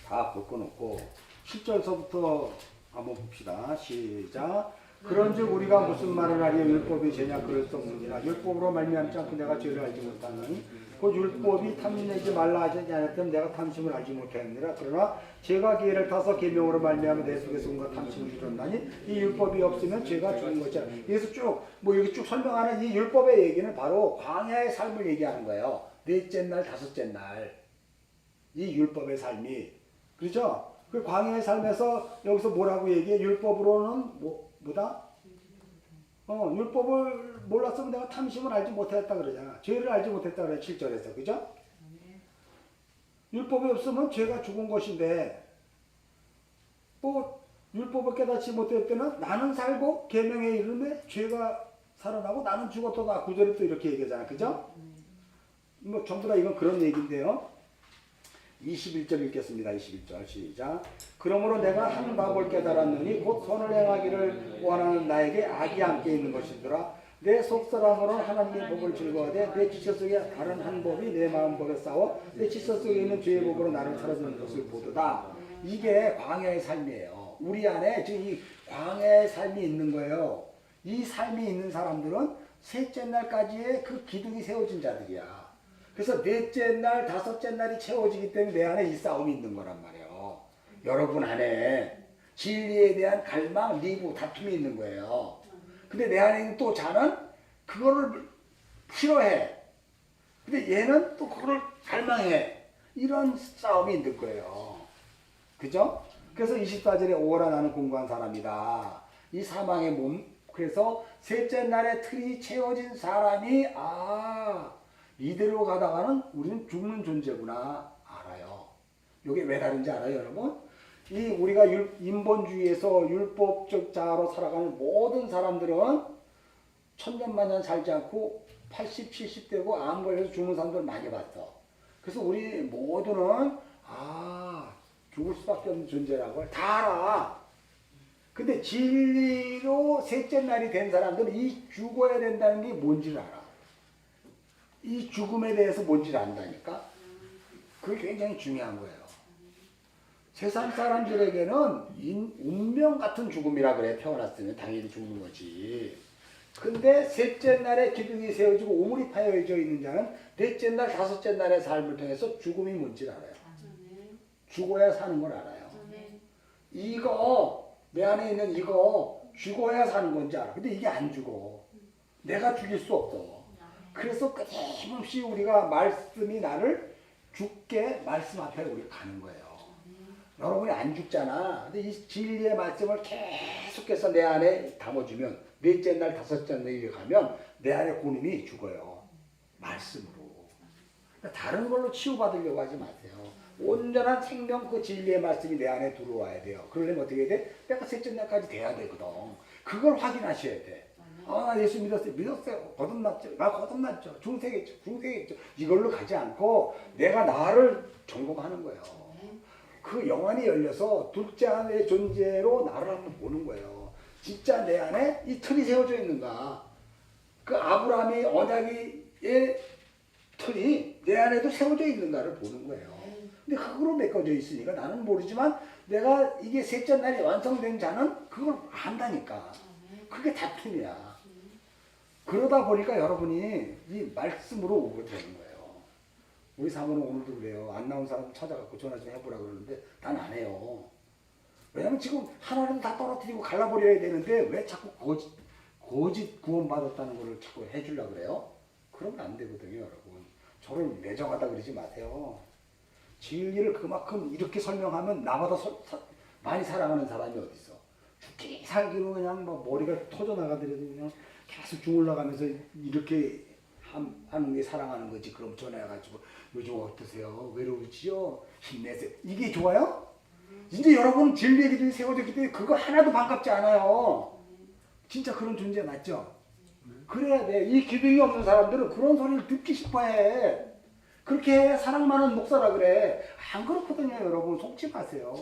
다 볼 건 없고 7절서부터 한번 봅시다. 시작. 그런즉 우리가 무슨 말을 하리요 율법이 죄냐 그럴 수 없느니라. 율법으로 말미암지 않고 내가 죄를 알지 못하느니 곧 율법이 탐내지 말라 하지 않았더니 내가 탐심을 알지 못하느니라. 그러나 죄가 기회를 타서 계명으로 말미암아 내 속에서 온갖 탐심을 이뤘나니 이 율법이 없으면 죄가 죽은 것이라. 여기서 여기 쭉 설명하는 이 율법의 얘기는 바로 광야의 삶을 얘기하는 거예요. 넷째 날, 다섯째 날. 이 율법의 삶이. 그렇죠? 그 광야의 삶에서 여기서 뭐라고 얘기해? 율법으로는 뭐다? 율법을 몰랐으면 내가 탐심을 알지 못했다 그러잖아. 죄를 알지 못했다 그래 7절에서. 그죠? 율법이 없으면 죄가 죽은 것인데 뭐 율법을 깨닫지 못할 때는 나는 살고 계명에 이르매 죄가 살아나고 나는 죽었도다. 9절에 또 이렇게 얘기하잖아. 그죠? 뭐 전부 다 이건 그런 얘기인데요. 21절 읽겠습니다. 21절 시작. 그러므로 내가 한 법을 깨달았느니 곧 선을 행하기를 원하는 나에게 악이 함께 있는 것이더라. 내 속사람으로는 하나님의 법을 즐거워하되 내 지체 속에 다른 한 법이 내 마음 법에 싸워 내 지체 속에 있는 죄의 법으로 나를 사로잡는 것을 보도다. 이게 광야의 삶이에요. 우리 안에 지금 이 광야의 삶이 있는 거예요. 이 삶이 있는 사람들은 셋째 날까지의 그 기둥이 세워진 자들이야. 그래서 넷째 날, 다섯째 날이 채워지기 때문에 내 안에 이 싸움이 있는 거란 말이에요. 여러분 안에 진리에 대한 갈망, 리부, 다툼이 있는 거예요. 근데 내 안에 있는 또 자는 그거를 싫어해. 근데 얘는 또 그거를 갈망해. 이런 싸움이 있는 거예요. 그죠? 그래서 24절에 오라 나는 공고한 사람이다. 이 사망의 몸. 그래서 셋째 날에 틀이 채워진 사람이 이대로 가다가는 우리는 죽는 존재구나 알아요. 이게 왜 다른지 알아요, 여러분? 이 우리가 인본주의에서 율법적 자로 살아가는 모든 사람들은 천년만년 살지 않고 80, 70 되고 암 걸려서 죽는 사람들 많이 봤어. 그래서 우리 모두는 죽을 수밖에 없는 존재라고 다 알아. 근데 진리로 셋째 날이 된 사람들은 이 죽어야 된다는 게 뭔지를 알아. 이 죽음에 대해서 뭔지를 안다니까. 그게 굉장히 중요한 거예요. 세상 사람들에게는 운명 같은 죽음이라 그래. 태어났으면 당연히 죽는 거지. 근데 셋째 날에 기둥이 세워지고 오물이 파여져 있는 자는 넷째 날, 다섯째 날의 삶을 통해서 죽음이 뭔지를 알아요. 죽어야 사는 걸 알아요. 이거 내 안에 있는 이거 죽어야 사는 건지 알아. 근데 이게 안 죽어. 내가 죽일 수 없어. 그래서 끊임없이 우리가 말씀이 나를 죽게 말씀 앞에 우리가 가는 거예요. 여러분이 안 죽잖아. 근데 이 진리의 말씀을 계속해서 내 안에 담아주면 넷째 날, 다섯째 날에 가면 내 안에 본인이 죽어요. 말씀으로. 그러니까 다른 걸로 치유받으려고 하지 마세요. 온전한 생명 그 진리의 말씀이 내 안에 들어와야 돼요. 그러려면 어떻게 해야 돼? 내가 셋째 날까지 돼야 되거든. 그걸 확인하셔야 돼. 나 예수 믿었어요. 거듭났죠. 나 거듭났죠. 중생했죠. 이걸로 가지 않고 내가 나를 점검하는 거예요. 그 영안이 열려서 둘째 안의 존재로 나를 한번 보는 거예요. 진짜 내 안에 이 틀이 세워져 있는가. 그 아브라함의 언약의 틀이 내 안에도 세워져 있는가를 보는 거예요. 근데 그거로 메꿔져 있으니까 나는 모르지만 내가 이게 셋째 날이 완성된 자는 그걸 안다니까. 그게 다툼이야. 그러다 보니까 여러분이 이 말씀으로 오게 되는 거예요. 우리 사모는 오늘도 그래요. 안 나온 사람 찾아갖고 전화 좀 해보라 그러는데 난 안 해요. 왜냐면 지금 하나님 다 떨어뜨리고 갈라버려야 되는데 왜 자꾸 거짓 구원받았다는 걸 자꾸 해주려고 그래요? 그러면 안 되거든요, 여러분. 저를 매정하다 그러지 마세요. 진리를 그만큼 이렇게 설명하면 나보다 많이 사랑하는 사람이 어디 있어? 죽기 살기로 그냥 막 머리가 터져나가더라도 그냥 계속 주물러가면서 이렇게 하는 게 사랑하는 거지. 그럼 전화해가지고 요즘 어떠세요? 외로우지요? 힘내세요. 이게 좋아요? 이제 여러분 진리의 기준이 세워졌기 때문에 그거 하나도 반갑지 않아요. 진짜 그런 존재 맞죠? 그래야 돼. 이 기둥이 없는 사람들은 그런 소리를 듣기 싶어해. 그렇게 사랑 많은 목사라 그래. 안 그렇거든요, 여러분. 속지 마세요.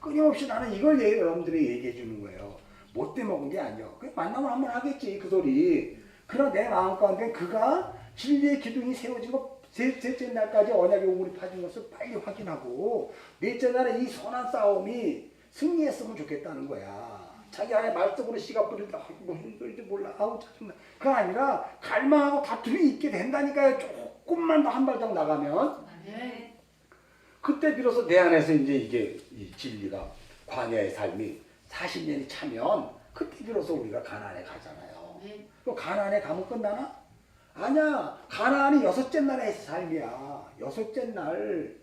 끊임없이 나는 이걸 여러분들이 얘기해 주는 거예요. 못돼 먹은 게 아니요. 만나면 한번 하겠지, 그 소리. 그러나 내 마음 가운데 그가 진리의 기둥이 세워진 것, 셋째 날까지 언약의 우물이 파진 것을 빨리 확인하고, 넷째 날에 이 선한 싸움이 승리했으면 좋겠다는 거야. 자기 안에 말씀으로 씨가 뿌린다. 무슨 소리인지 몰라. 짜증나. 그거 아니라 갈망하고 다툼이 있게 된다니까요. 조금만 더 한 발짝 나가면. 그때 비로소 내 안에서 이제 이게 이 진리가 광야의 삶이 40년이 차면 그때 비로소 우리가 가나안에 가잖아요. 그 가나안에 가면 끝나나? 아니야. 가나안이 여섯째 날의 삶이야. 여섯째 날.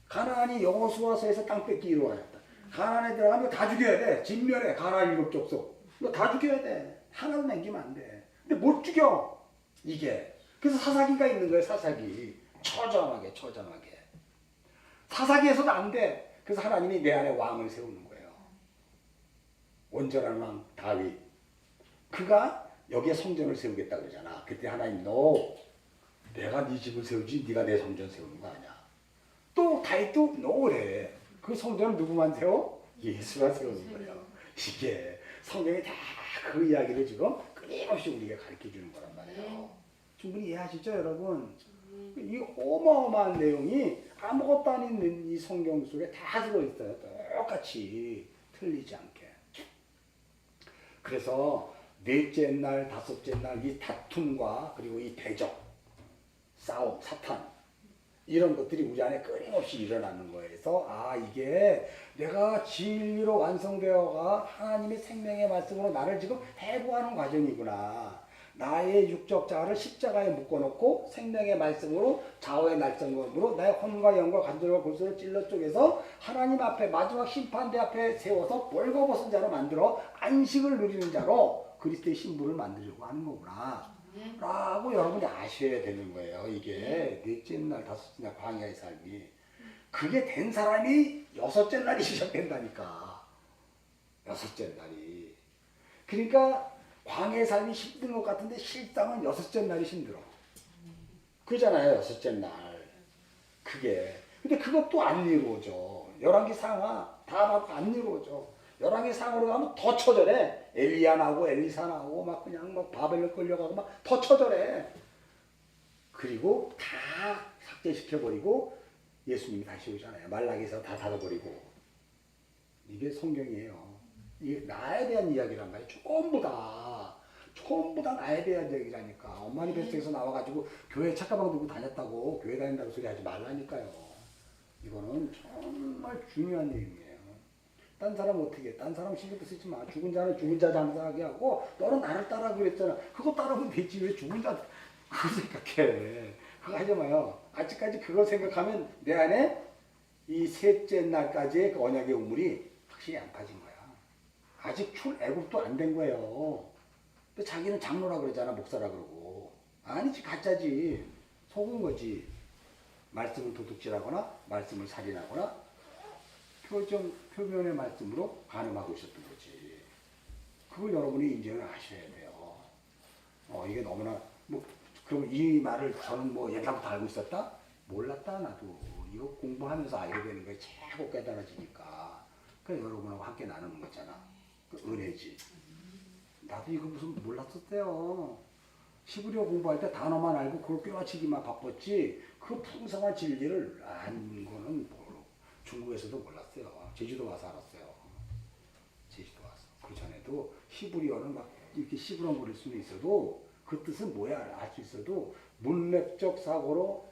가나안이 여호수아서에서 땅 뺏기 이루어졌다. 가나안에 들어가면 다 죽여야 돼. 진멸해. 가나안 일곱 족속. 너 다 죽여야 돼. 하나도 남기면 안 돼. 근데 못 죽여. 이게. 그래서 사사기가 있는 거예요. 사사기. 처절하게. 사사기에서도 안 돼. 그래서 하나님이 내 안에 왕을 세우는 거예요. 온전한 왕 다윗. 그가 여기에 성전을 세우겠다 그러잖아. 그때 하나님 너 내가 네 집을 세우지 네가 내 성전 세우는 거 아니야. 또 다윗도 노래. 그 성전을 누구만 세워? 예수가 세우는 거예요. 이게 성경이 다 그 이야기를 지금 끊임없이 우리에게 가르쳐 주는 거란 말이에요. 충분히 이해하시죠, 여러분? 이 어마어마한 내용이 아무것도 아닌 이 성경 속에 다 들어있어요. 똑같이 틀리지 않게. 그래서 넷째 날, 다섯째 날 이 다툼과 그리고 이 대적, 싸움, 사탄 이런 것들이 우리 안에 끊임없이 일어나는 거에서 이게 내가 진리로 완성되어가 하나님의 생명의 말씀으로 나를 지금 해부하는 과정이구나. 나의 육적 자아를 십자가에 묶어놓고 생명의 말씀으로 좌우의 날성검으로 나의 혼과 영과 관절과 골수를 찔러 쪼개서 하나님 앞에 마지막 심판대 앞에 세워서 벌거벗은 자로 만들어 안식을 누리는 자로 그리스도의 신부를 만들려고 하는 거구나 라고 여러분이 아셔야 되는 거예요. 이게 넷째 날 다섯째 날 광야의 삶이 그게 된 사람이 여섯째 날이 시작된다니까. 여섯째 날이. 그러니까 광야의 삶이 힘든 것 같은데 실상은 여섯째 날이 힘들어. 그잖아요. 여섯째 날. 그게. 근데 그것도 안 이루어져. 열왕기 상하 다 막 안 이루어져. 열왕기 상으로 가면 더 처절해. 엘리야 나오고 엘리사 나오고 막 그냥 막 바벨로 끌려가고 막 더 처절해. 그리고 다 삭제시켜버리고 예수님이 다시 오잖아요. 말라기에서 다 닫아버리고. 이게 성경이에요. 이게 나에 대한 이야기란 말이에요. 전부 다 나에 대한 이야기라니까. 엄마니 뱃속에서 나와가지고 교회 책가방 들고 다녔다고 교회 다닌다고 소리 하지 말라니까요. 이거는 정말 중요한 얘기예요. 딴 사람 어떻게 해? 딴 사람 신경도 쓰지 마. 죽은 자는 죽은 자 장사하게 하고 너는 나를 따라 그랬잖아. 그거 따르면 되지. 왜 죽은 자 그거 생각해. 그거 하지 마요. 아직까지 그걸 생각하면 내 안에 이 셋째 날까지의 그 언약의 우물이 확실히 안 파진 거야. 아직 애굽도 안 된 거예요. 근데 자기는 장로라 그러잖아. 목사라 그러고. 아니지. 가짜지. 속은 거지. 말씀을 도둑질하거나 말씀을 살인하거나 표면의 말씀으로 간음하고 있었던 거지. 그걸 여러분이 인정을 하셔야 돼요. 이게 너무나 그럼 이 말을 저는 옛날부터 알고 있었다? 몰랐다 나도. 이거 공부하면서 알게 되는 거에 자꾸 깨달아지니까. 그래서 여러분하고 함께 나누는 거잖아. 그 은혜지. 나도 이거 무슨 몰랐었대요. 히브리어 공부할 때 단어만 알고 그걸 꿰어치기만 바빴지 그 풍성한 진리를 아는 거는 중국에서도 몰랐어요. 제주도 와서 알았어요. 제주도 와서. 그 전에도 히브리어는 막 이렇게 시부렁거릴 수는 있어도 그 뜻은 뭐야 알 수 있어도 문맥적 사고로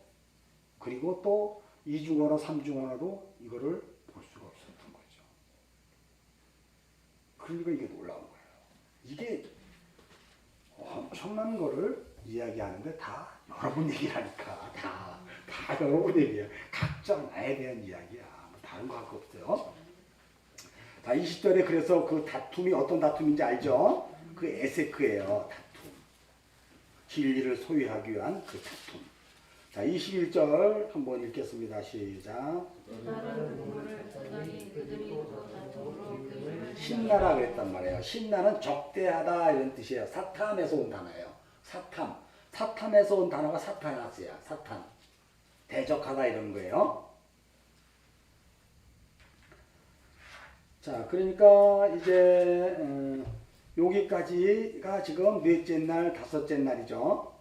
그리고 또 이중언어 삼중언어로 이거를 볼 수가 없었던 거죠. 그러니까 이게 놀라운 거예요. 이게 엄청난 거를 이야기하는데 다 여러분 얘기라니까. 다 여러분 얘기야. 각자 나에 대한 이야기야. 다른 거 할 거 없어요. 자, 20절에 그래서 그 다툼이 어떤 다툼인지 알죠? 그 에세크예요. 다툼. 진리를 소유하기 위한 그 다툼. 자, 21절 한번 읽겠습니다. 시작. 신나라 그랬단 말이에요. 신나는 적대하다 이런 뜻이에요. 사탐에서 온 단어예요. 사탐. 사탐에서 온 단어가 사타나스야. 사탐. 대적하다 이런 거예요. 자, 그러니까 이제 여기까지가 지금 넷째 날, 다섯째 날이죠.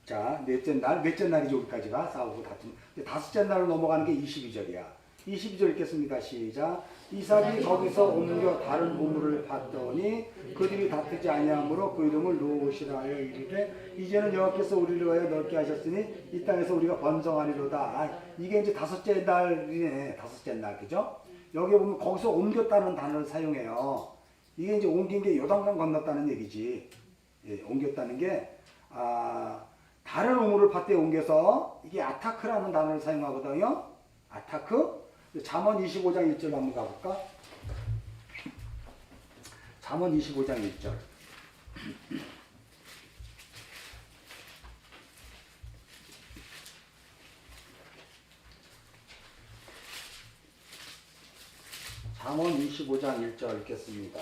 자, 넷째 날이죠. 여기까지가 싸우고 다툼. 다섯째 날로 넘어가는 게 22절이야. 22절 읽겠습니다. 시작. 이삭이 거기서 옮겨 다른 우물을 봤더니 그들이 다투지 아니하므로 그 이름을 르옷이라 하여 이르되 이제는 여호와께서 우리를 위하여 넓게 하셨으니 이 땅에서 우리가 번성하리로다. 이게 이제 다섯째 날이네. 다섯째 날, 그죠? 여기 보면 거기서 옮겼다는 단어를 사용해요. 이게 이제 옮긴 게 요단강 건넜다는 얘기지. 예, 옮겼다는 게 다른 우물을 밭에 옮겨서 이게 아타크라는 단어를 사용하거든요. 아타크. 잠언 25장 1절 한번 가볼까? 잠언 25장 1절. 잠언 25장 1절 읽겠습니다.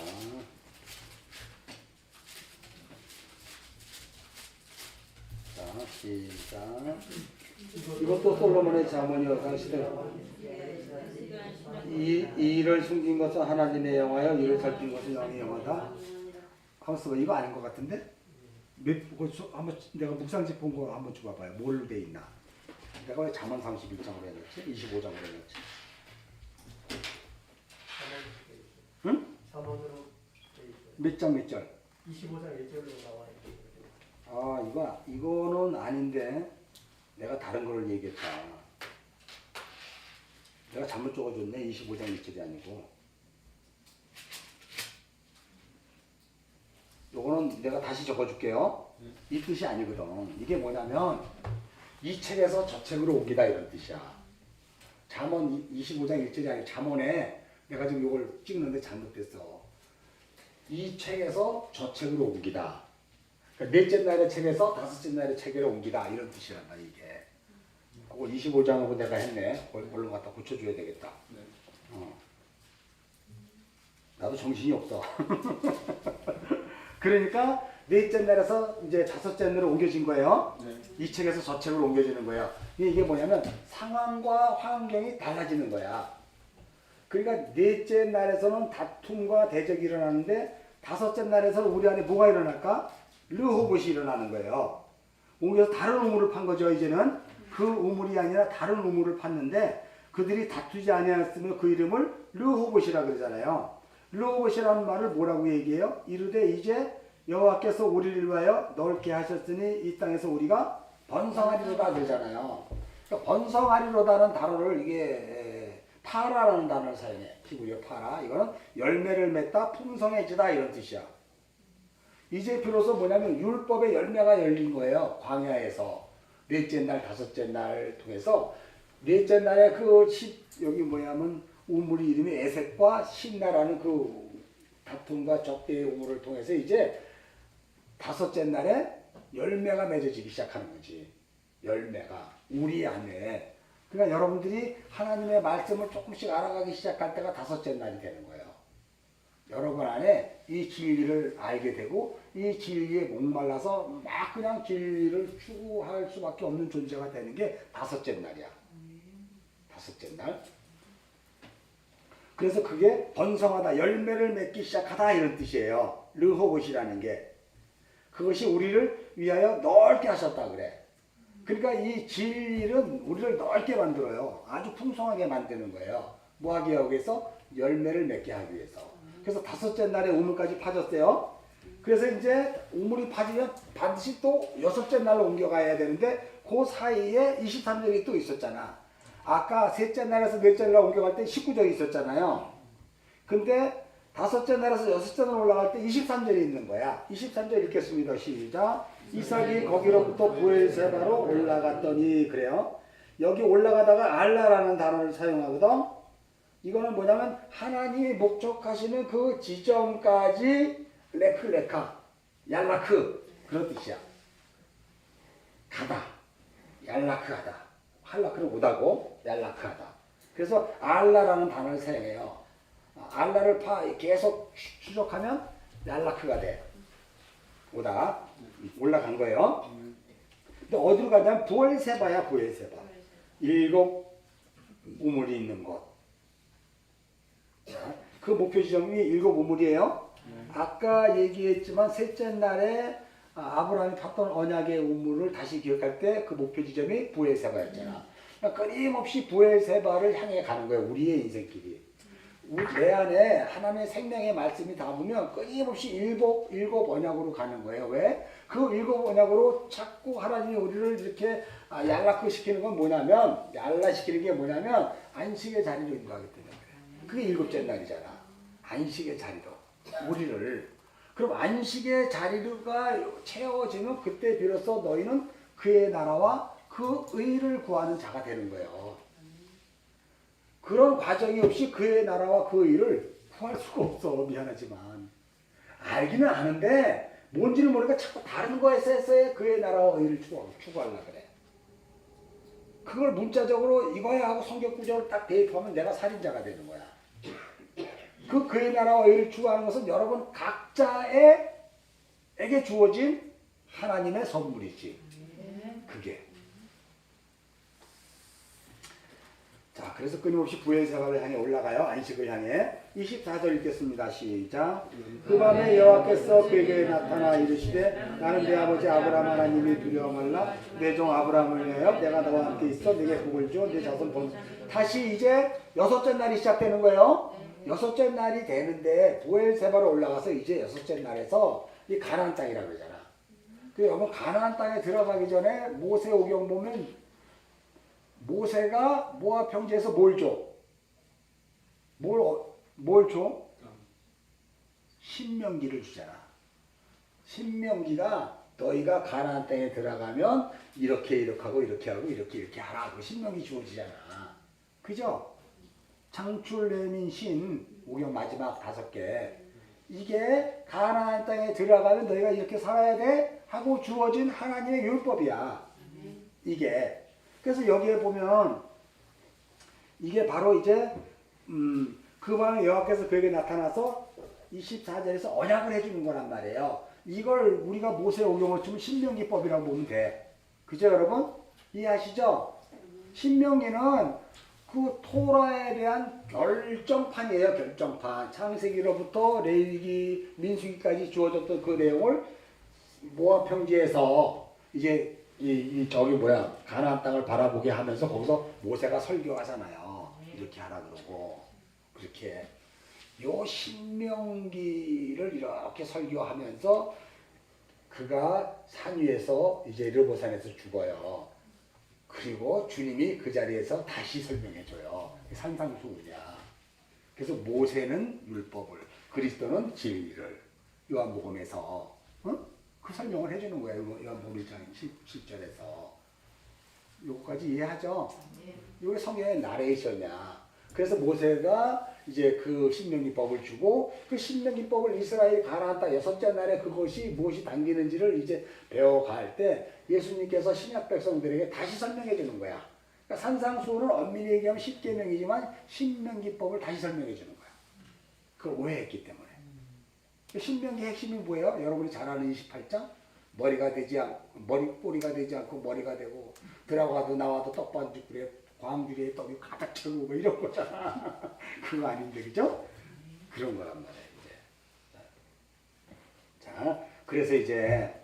자, 시작. 이것도 솔로몬의 잠언이요. 당시는 이 일을 숨긴 것은 하나님의 영화요, 이를 살핀 것은 영의 영화다. 가만있어, 이거 아닌 것 같은데? 한번 내가 묵상집 본 거 한번 줘봐봐요. 뭘 돼 있나? 내가 왜 잠언 31장으로 해놨지? 25장으로 해놨지? 응? 3번으로 몇 장 몇 절? 25장 1절로 나와 있는 이거는 아닌데 내가 다른 걸 얘기했다. 내가 잘못 적어줬네. 25장 1절이 아니고. 요거는 내가 다시 적어줄게요. 이 뜻이 아니거든. 이게 뭐냐면 이 책에서 저 책으로 옮기다 이런 뜻이야. 잠언 25장 1절이 아니고 잠언에 내가 지금 이걸 찍는데 잘못됐어. 이 책에서 저 책으로 옮기다. 그러니까 넷째 날의 책에서 다섯째 날의 책으로 옮기다 이런 뜻이란다 이게. 그거 25장하고 내가 했네. 얼른 갖다 고쳐줘야 되겠다. 네. 나도 정신이 없어. 그러니까 넷째 날에서 이제 다섯째 날로 옮겨진 거예요. 네. 이 책에서 저 책으로 옮겨지는 거예요. 이게 뭐냐면 상황과 환경이 달라지는 거야. 그러니까 넷째 날에서는 다툼과 대적이 일어나는데 다섯째 날에서는 우리 안에 뭐가 일어날까? 르호봇이 일어나는 거예요. 옮겨서 다른 우물을 판 거죠. 이제는 그 우물이 아니라 다른 우물을 팠는데 그들이 다투지 아니하였으며 그 이름을 르호봇이라 그러잖아요. 르호봇이라는 말을 뭐라고 얘기해요? 이르되 이제 여호와께서 우리를 위하여 넓게 하셨으니 이 땅에서 우리가 번성하리로다 그러잖아요. 그러니까 번성하리로다는 단어를 이게 파라라는 단어를 사용해. 히브리어 파라. 이거는 열매를 맺다 풍성해지다 이런 뜻이야. 이제 비로소 뭐냐면 율법의 열매가 열린 거예요. 광야에서 넷째 날 다섯째 날 통해서 넷째 날에 여기 뭐냐면 우물이 이름이 에색과 신나라는 그 다툼과 적대의 우물을 통해서 이제 다섯째 날에 열매가 맺어지기 시작하는 거지. 열매가 우리 안에. 그러니까 여러분들이 하나님의 말씀을 조금씩 알아가기 시작할 때가 다섯째 날이 되는 거예요. 여러분 안에 이 진리를 알게 되고 이 진리에 목말라서 막 그냥 진리를 추구할 수밖에 없는 존재가 되는 게 다섯째 날이야. 다섯째 날. 그래서 그게 번성하다, 열매를 맺기 시작하다 이런 뜻이에요. 르호봇이라는 게. 그것이 우리를 위하여 넓게 하셨다 그래. 그러니까 이 진리는 우리를 넓게 만들어요. 아주 풍성하게 만드는 거예요. 뭐 하기 위해서? 열매를 맺게 하기 위해서. 그래서 다섯째 날에 우물까지 파졌어요. 그래서 이제 우물이 파지면 반드시 또 여섯째 날로 옮겨가야 되는데 그 사이에 23절이 또 있었잖아. 아까 셋째 날에서 넷째 날로 옮겨갈 때 19절이 있었잖아요. 근데 다섯째 날에서 여섯째 날 올라갈 때 23절이 있는 거야. 23절 읽겠습니다. 시작. 이삭이 거기로부터 부엘세바로 올라갔더니 그래요. 여기 올라가다가 알라라는 단어를 사용하거든. 이거는 뭐냐면 하나님이 목적하시는 그 지점까지 레클레카, 얄라크 그런 뜻이야. 가다, 얄라크하다. 할라크를 오다고 얄라크하다. 그래서 알라라는 단어를 사용해요. 알라를 계속 추적하면 얄라크가 돼. 오다. 올라간 거예요. 근데 어디로 가냐면 부엘세바야, 부엘세바. 7 우물이 있는 곳. 자, 그 목표 지점이 7 우물이에요. 아까 얘기했지만 셋째 날에 아브라함이 팠던 언약의 우물을 다시 기억할 때 그 목표 지점이 부엘세바였잖아. 그러니까 끊임없이 부엘세바를 향해 가는 거예요. 우리의 인생길이. 내 안에 하나님의 생명의 말씀이 닿으면 끊임없이 일곱 언약으로 가는 거예요. 왜? 그 7 언약으로 자꾸 하나님이 우리를 이렇게 얄라크 시키는 건 뭐냐면, 얄라시키는 게 뭐냐면 안식의 자리로 인도하기 때문에 그래. 그게 7째 날이잖아. 안식의 자리로 우리를. 그럼 안식의 자리가 채워지면 그때 비로소 너희는 그의 나라와 그 의를 구하는 자가 되는 거예요. 그런 과정이 없이 그의 나라와 그 의를 구할 수가 없어. 미안하지만. 알기는 아는데 뭔지는 모르니까 자꾸 다른 거에 써야 그의 나라와 의를 추구하려고 그래. 그걸 문자적으로 이거야 하고 성경 구절을 딱 대입하면 내가 살인자가 되는 거야. 그의 나라와 의를 추구하는 것은 여러분 각자에게 주어진 하나님의 선물이지. 그게. 자, 그래서 끊임없이 부의 생활을 향해 올라가요. 안식을 향해. 24절 읽겠습니다. 시작. 그 밤에 여호와께서 그에게 나타나 이르시되 나는 내 아버지 아브라함 하나님이 두려워 말라. 내 종 아브라함을 위하여 내가 너와 함께 있어 네게 복을 주어 네 자손 번. 다시 이제 여섯째 날이 시작되는 거예요. 여섯째 날이 되는데 부엘세바로 올라가서 이제 여섯째 날에서 이 가나안 땅이라고 그러잖아. 그 여러분 가나안 땅에 들어가기 전에 모세 오경 보면 모세가 모압 평지에서 뭘 줘? 뭘 줘? 신명기를 주잖아. 신명기가 너희가 가나안 땅에 들어가면 이렇게 하고 이렇게 하고 이렇게 하라고 신명기 주어지잖아. 그죠? 창출 레민 신 오경 마지막 5개. 이게 가나안 땅에 들어가면 너희가 이렇게 살아야 돼 하고 주어진 하나님의 율법이야. 이게. 그래서 여기에 보면 이게 바로 이제 그 밤에 여호와께서 그에게 나타나서 24절에서 언약을 해주는 거란 말이에요. 이걸 우리가 모세 오경을 치면 신명기법이라고 보면 돼. 그죠 여러분? 이해하시죠? 신명기는 그 토라에 대한 결정판이에요. 결정판. 창세기로부터 레위기, 민수기까지 주어졌던 그 내용을 모압 평지에서 이제 가나안 땅을 바라보게 하면서 거기서 모세가 설교하잖아요. 이렇게 하라 그러고 그렇게 요 신명기를 이렇게 설교하면서 그가 산 위에서 이제 르보산에서 죽어요. 그리고 주님이 그 자리에서 다시 설명해줘요. 산상수훈이야. 그래서 모세는 율법을, 그리스도는 진리를 요한복음에서 그 설명을 해주는 거예요. 요한복음 1장 7절에서. 요거까지 이해하죠? 이게 성경의 나레이션이야. 그래서 모세가 이제 그 신명기법을 주고 그 신명기법을 이스라엘 가나안 땅 6째 날에 그것이 무엇이 담기는지를 이제 배워갈 때 예수님께서 신약 백성들에게 다시 설명해 주는 거야. 그러니까 산상수훈은 엄밀히 얘기하면 10계명이지만 신명기법을 다시 설명해 주는 거야. 그걸 오해했기 때문에. 신명기 핵심이 뭐예요? 여러분이 잘 아는 28장? 꼬리가 되지 않고 머리가 되고 들어가도 나와도 떡반죽 광주리에 떡이 가득 차고 뭐 이런 거잖아. 그거 아닌데 그죠? 그런 거란 말이에요. 이제. 자, 그래서 이제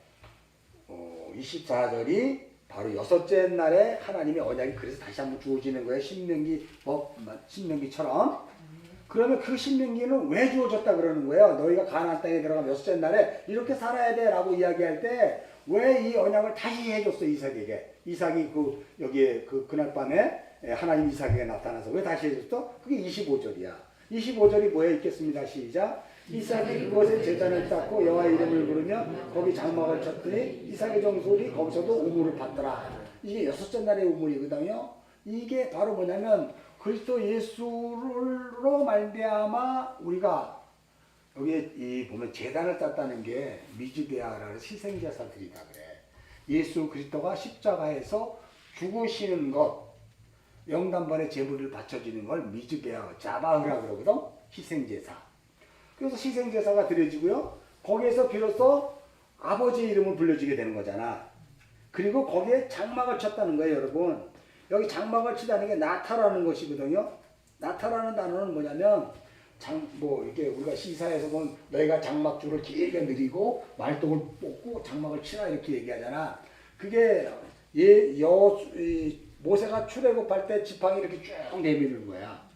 24절이 바로 6째 날에 하나님의 언약이 그래서 다시 한번 주어지는 거예요. 신명기처럼. 그러면 그 신명기는 왜 주어졌다 그러는 거예요? 너희가 가나안 땅에 들어가면 6째 날에 이렇게 살아야 돼 라고 이야기할 때 왜 이 언약을 다시 해줬어 이삭에게? 이삭이 여기에 그날 밤에 하나님 이삭에게 나타나서 왜 다시 해줬어? 그게 25절이야. 25절이 뭐에 있겠습니다. 시작. 이삭이 그곳에 제단을 쌓고 여호와 이름을 부르며 거기 장막을 쳤더니 이삭의 종소리 거기서도 우물을 받더라. 이게 6째 날의 우물이거든요. 이게 바로 뭐냐면 그리스도 예수로 말미암아 우리가 여기에 보면 제단을 쌓다는 게 미즈베아라는 희생제사들이다 그래. 예수 그리스도가 십자가에서 죽으시는 것, 영단번에 제물을 바쳐지는 걸 미즈베아, 자바흐라 그러거든. 희생제사. 그래서 희생제사가 드려지고요. 거기에서 비로소 아버지 이름을 불려지게 되는 거잖아. 그리고 거기에 장막을 쳤다는 거예요, 여러분. 여기 장막을 치다는 게 나타라는 것이거든요. 나타라는 단어는 뭐냐면 이렇게 우리가 시사에서 보면 너희가 장막줄을 길게 늘이고 말똥을 뽑고 장막을 치라 이렇게 얘기하잖아. 그게 모세가 출애굽할 때 지팡이 이렇게 쭉 내미는 거야.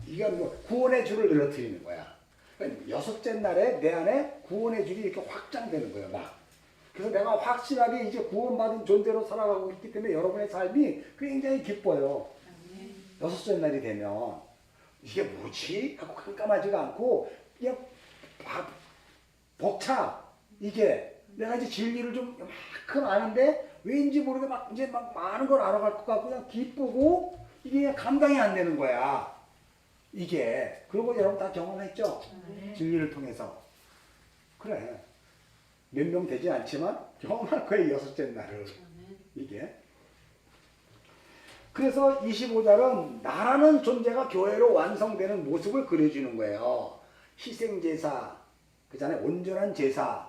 이게 구원의 줄을 늘어뜨리는 거야. 그러니까 6째 날에 내 안에 구원의 줄이 이렇게 확장되는 거예요, 막. 그래서 내가 확실하게 이제 구원받은 존재로 살아가고 있기 때문에 여러분의 삶이 굉장히 기뻐요. 6째 날이 되면. 이게 뭐지? 하고 깜깜하지가 않고 그냥 벅차. 이게 내가 이제 진리를 좀 이만큼 아는데 왠지 모르게 이제 많은 걸 알아갈 것 같고 그냥 기쁘고 이게 그냥 감당이 안 되는 거야. 이게. 그리고 여러분 다 경험했죠? 진리를 통해서. 그래. 몇 명 되지 않지만 정말 그의 여섯째 날을 아멘. 이게. 그래서 25절은 나라는 존재가 교회로 완성되는 모습을 그려주는 거예요. 희생제사, 그잖아요. 온전한 제사를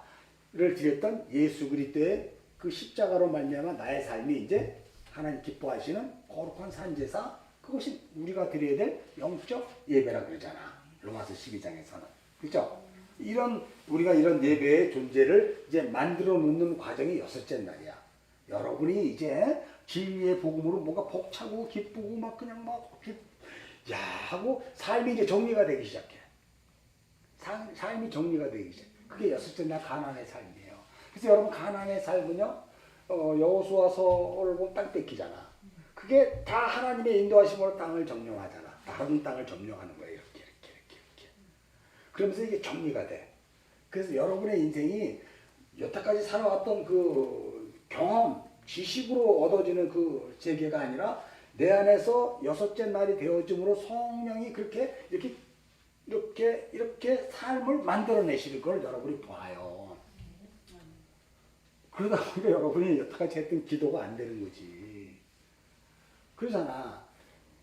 드렸던 예수 그리스도의 그 십자가로 말미암아 나의 삶이 이제 하나님 기뻐하시는 거룩한 산제사, 그것이 우리가 드려야 될 영적 예배라 그러잖아. 로마서 12장에서는. 그렇죠? 우리가 이런 예배의 존재를 이제 만들어 놓는 과정이 여섯째 날이야. 여러분이 이제 진리의 복음으로 뭔가 벅차고 기쁘고 막 그냥 야 하고 삶이 이제 정리가 되기 시작해. 삶이 정리가 되기 시작해. 그게 여섯째 날 가나안의 삶이에요. 그래서 여러분 가나안의 삶은요, 여호수아서를 보면 땅 뺏기잖아. 그게 다 하나님의 인도하심으로 땅을 점령하잖아. 다른 땅을 점령하는 거예요. 이렇게. 그러면서 이게 정리가 돼. 그래서 여러분의 인생이 여태까지 살아왔던 그 경험, 지식으로 얻어지는 그 세계가 아니라 내 안에서 여섯째 날이 되어짐으로 성령이 그렇게 이렇게 삶을 만들어내시는 걸 여러분이 봐요. 그러다 보니까 여러분이 여태까지 했던 기도가 안 되는 거지. 그러잖아.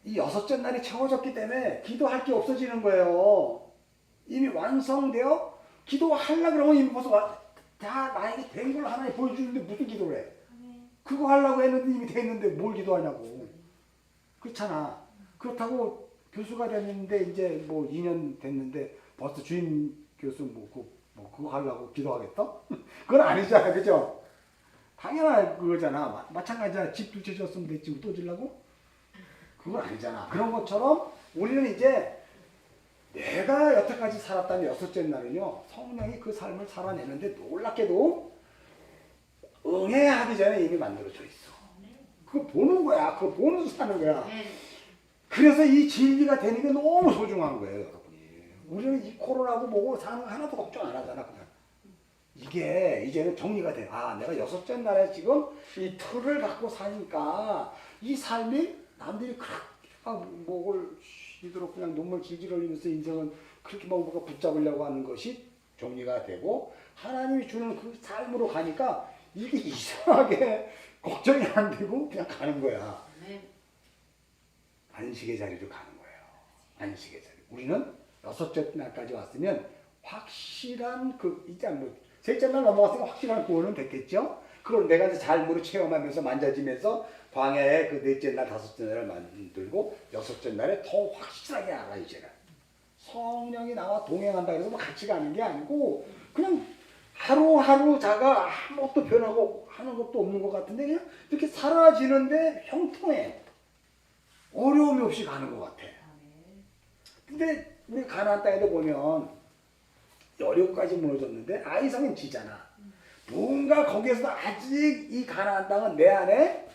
이 여섯째 날이 채워졌기 때문에 기도할 게 없어지는 거예요. 이미 완성되어 기도하려고 그러면 이미 벌써 다 나에게 된 걸 하나님 보여주는데 무슨 기도를 해? 그거 하려고 했는데 이미 됐는데 뭘 기도하냐고. 그렇잖아. 그렇다고 교수가 됐는데 이제 뭐 2년 됐는데 벌써 주임 교수 그거 하려고 기도하겠다? 그건 아니잖아. 그죠? 당연한 그거잖아. 마찬가지야. 집 두 채 줬으면 됐지 또 주려고? 그건 아니잖아. 그런 것처럼 우리는 이제 내가 여태까지 살았다는 여섯째 날은요, 성령이 그 삶을 살아내는데 놀랍게도 응해하기 전에 이미 만들어져 있어. 그거 보는 거야. 그거 보면서 사는 거야. 그래서 이 진리가 되는 게 너무 소중한 거예요, 여러분이. 우리는 이 코로나고 뭐고 사는 거 하나도 걱정 안 하잖아, 그냥. 이게 이제는 정리가 돼. 아, 내가 여섯째 날에 지금 이 틀을 갖고 사니까 이 삶이 남들이 그렇게 목을 쉬도록 그냥 눈물 질질 흘리면서 인생은 그렇게 뭔가 붙잡으려고 하는 것이 정리가 되고 하나님이 주는 그 삶으로 가니까 이게 이상하게 걱정이 안 되고 그냥 가는 거야. 안식의 자리로 가는 거예요. 안식의 자리. 우리는 여섯째 날까지 왔으면 확실한 이제 셋째 날 넘어갔으니까 확실한 구원은 됐겠죠? 그걸 내가 이제 잘모르 체험하면서 만져지면서 광야에 그 넷째 날, 다섯째 날을 만들고 여섯째 날에 더 확실하게 알아 이제는. 성령이 나와 동행한다 그래서 뭐 같이 가는 게 아니고 그냥 하루하루 자가 아무것도 변하고 하는 것도 없는 것 같은데 그냥 이렇게 사라지는데 형통해. 어려움이 없이 가는 것 같아. 근데 우리 가나안 땅에도 보면 여리고까지 무너졌는데 아이성은 지잖아. 뭔가 거기에서 아직 이 가나안 땅은 내 안에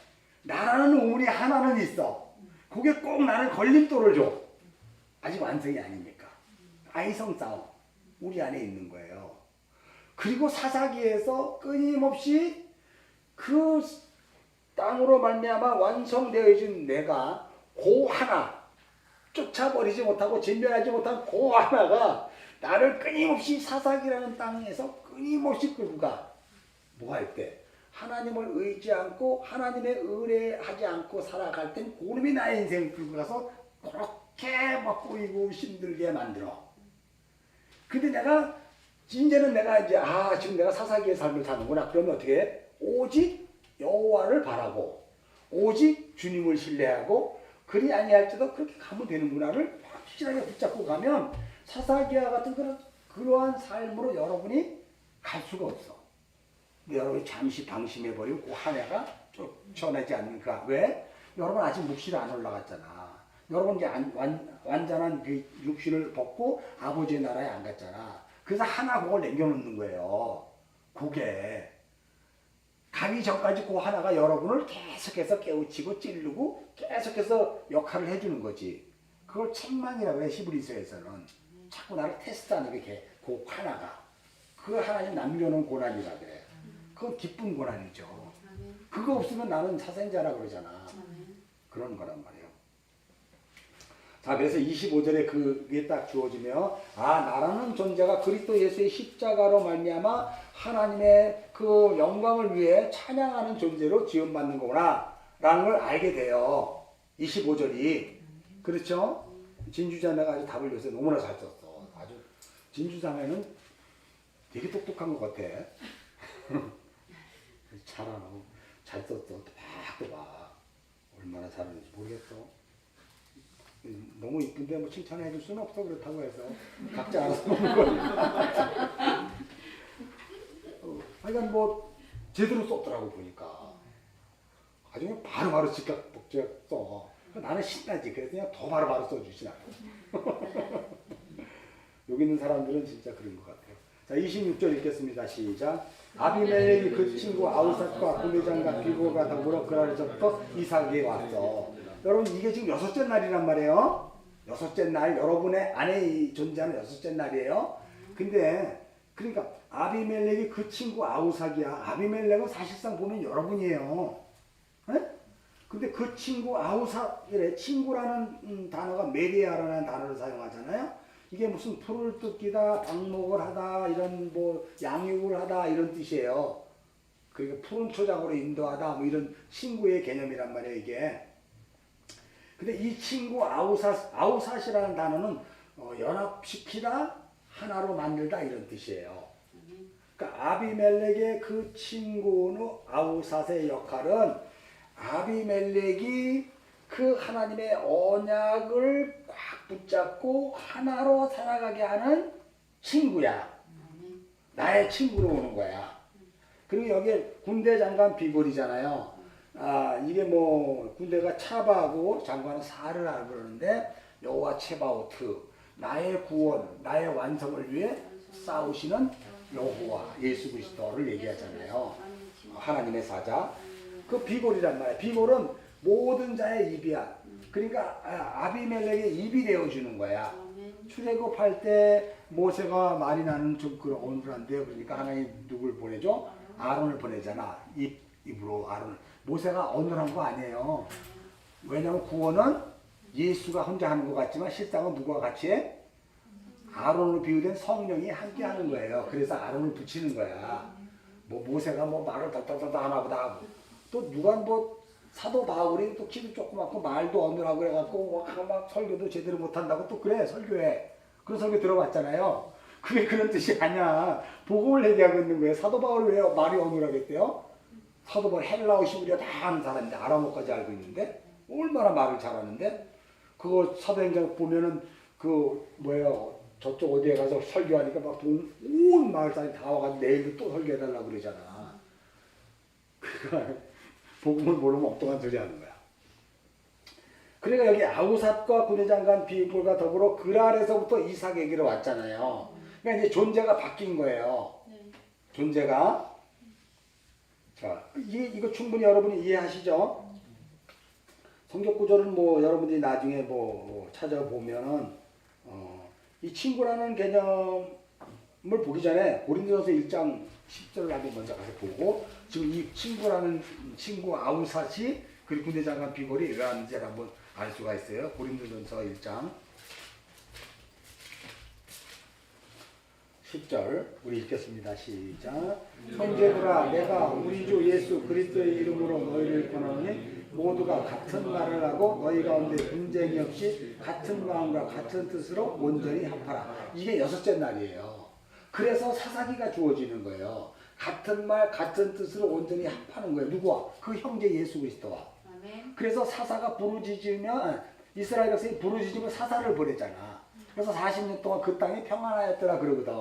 나라는 우물이 하나는 있어. 그게 꼭 나를 걸림돌을 줘. 아직 완성이 아니니까. 아이성 싸움 우리 안에 있는 거예요. 그리고 사사기에서 끊임없이 그 땅으로 말미암아 완성되어진 내가 그 하나 쫓아버리지 못하고 진멸하지 못한 그 하나가 나를 끊임없이 사사기라는 땅에서 끊임없이 끌고 가. 뭐 할 때? 하나님을 의지 않고 하나님의 의뢰하지 않고 살아갈 땐 그놈이 나의 인생을 끌고 가서 그렇게 막 꼬이고 힘들게 만들어. 근데 이제는 내가 이제 지금 내가 사사기의 삶을 사는구나. 그러면 어떻게 해? 오직 여호와를 바라고 오직 주님을 신뢰하고 그리 아니할지도 그렇게 가면 되는구나를 확실하게 붙잡고 가면 사사기와 같은 그러한 삶으로 여러분이 갈 수가 없어. 여러분이 잠시 방심해버리고 그 하나가 쫓아내지 않으니까. 왜? 여러분 아직 묵시를 안 올라갔잖아. 여러분 이제 완전한 그 육신을 벗고 아버지의 나라에 안 갔잖아. 그래서 하나 그걸 남겨놓는 거예요. 그게 가기 전까지 그 하나가 여러분을 계속해서 깨우치고 찌르고 계속해서 역할을 해주는 거지. 그걸 책망이라고 해. 히브리서에서는 자꾸 나를 테스트하는 게 그 하나가. 그 하나님 남겨놓은 고난이라 그래. 그건 기쁜 고난이죠. 그거 없으면 나는 사생자라 그러잖아. 그런 거란 말이에요. 자, 그래서 25절에 그게 딱 주어지며 아, 나라는 존재가 그리스도 예수의 십자가로 말미암아 하나님의 그 영광을 위해 찬양하는 존재로 지원받는 거구나 라는 걸 알게 돼요. 25절이. 그렇죠? 진주자매가 아주 답을 요새 너무나 잘 썼어. 아주 진주자매는 되게 똑똑한 것 같아. 잘하고 잘 썼어. 또 봐. 얼마나 잘하는지 모르겠어. 너무 이쁜데 뭐 칭찬해 줄 수는 없어. 그렇다고 해서 각자 알아서 먹는 거니까. 하여간 뭐 제대로 썼더라고 보니까. 아주 그냥 바로바로 즉각 복제가 써. 나는 신나지. 그래서 그냥 더 바로바로 써주시라고. 여기 있는 사람들은 진짜 그런 것 같아요. 자, 26절 읽겠습니다. 시작. 아비멜렉이 그 친구 아우삿과 군대장과 비고가 더불어 그날에서부터 이삭에게 왔어. 여러분 이게 지금 여섯째 날이란 말이에요. 여섯째 날, 여러분의 안에 존재하는 여섯째 날이에요. 근데 그러니까 아비멜렉이 그 친구 아우삭이야. 아비멜렉은 사실상 보면 여러분이에요. 에? 근데 그 친구 아우삭이래. 친구라는 단어가 메리아라는 단어를 사용하잖아요. 이게 무슨 풀을 뜯기다, 방목을 하다, 이런 뭐 양육을 하다 이런 뜻이에요. 그러니까 푸른 초장으로 인도하다 뭐 이런 친구의 개념이란 말이에요, 이게. 근데 이 친구 아우삿이라는 단어는 연합시키다, 하나로 만들다 이런 뜻이에요. 그러니까 아비멜렉의 그 친구는 아우삿의 역할은 아비멜렉이 그 하나님의 언약을 꽉 붙잡고 하나로 살아가게 하는 친구야. 나의 친구로 오는 거야. 그리고 여기에 군대 장관 비골이잖아요. 아, 이게 뭐 군대가 차바하고 장관은 사를 하고 그러는데 여호와 체바오트, 나의 구원, 나의 완성을 위해 싸우시는 여호와 예수 그리스도를 얘기하잖아요. 하나님의 사자. 그 비골이란 말이야. 비골은 모든 자의 입이야. 그러니까 아비멜렉의 입이 되어주는 거야. 출애굽할 때 모세가 말이 나는 좀 그런 어눌한데요. 그러니까 하나님 누굴 보내죠? 아론을 보내잖아. 입으로 아론을. 모세가 어눌한 거 아니에요. 왜냐하면 구원은 예수가 혼자 하는 것 같지만 실상은 누구와 같이 해? 아론으로 비유된 성령이 함께 하는 거예요. 그래서 아론을 붙이는 거야. 뭐 모세가 뭐 말을 달달달달 하나 보다. 또 누가 뭐 사도 바울이 또 키도 조그맣고 말도 어눌하고 그래갖고 막 설교도 제대로 못한다고 또 그래 설교해. 그런 설교 들어봤잖아요. 그게 그런 뜻이 아니야. 복음을 얘기하고 있는 거예요. 사도 바울이 왜 말이 어눌하겠대요? 사도 바울 헬라어 히브리어 다 아는 사람인데 아람어까지 알고 있는데 얼마나 말을 잘하는데 그거 사도행전 보면은 그 뭐예요 저쪽 어디에 가서 설교하니까 막 온 마을 사람이 다 와가지고 내일도 또 설교해달라고 그러잖아. 그러니까 복음을 모르면 엉뚱한 소리 하는 거야. 그러니까 여기 아우삿과 군대장관 비골과 더불어 그랄에서부터 이삭에게로 왔잖아요. 그러니까 이제 존재가 바뀐 거예요. 존재가. 자, 이거 충분히 여러분이 이해하시죠? 성경 구조는 뭐 여러분들이 나중에 뭐 찾아보면은 이 친구라는 개념을 보기 전에 고린도전서 1장 10절을 한번 먼저 가서 보고 지금 이 친구라는 친구 아우삿이 그리고 군대장관 비골이 왜 왔는지를 한번 알 수가 있어요. 고린도전서 1장 10절 우리 읽겠습니다. 시작. 형제들아 내가 우리 주 예수 그리스도의 이름으로 너희를 권하노니 모두가 같은 말을 하고 너희 가운데 분쟁이 없이 같은 마음과 같은 뜻으로 온전히 합하라. 이게 여섯째 날이에요. 그래서 사사기가 주어지는 거예요. 같은 말 같은 뜻으로 온전히 합하는 거예요. 누구와? 그 형제 예수 그리스도와. 그래서 사사가 부르짖으면 이스라엘 백성이 부르짖으면 사사를 보내잖아. 그래서 40년 동안 그 땅이 평안하였더라 그러거든.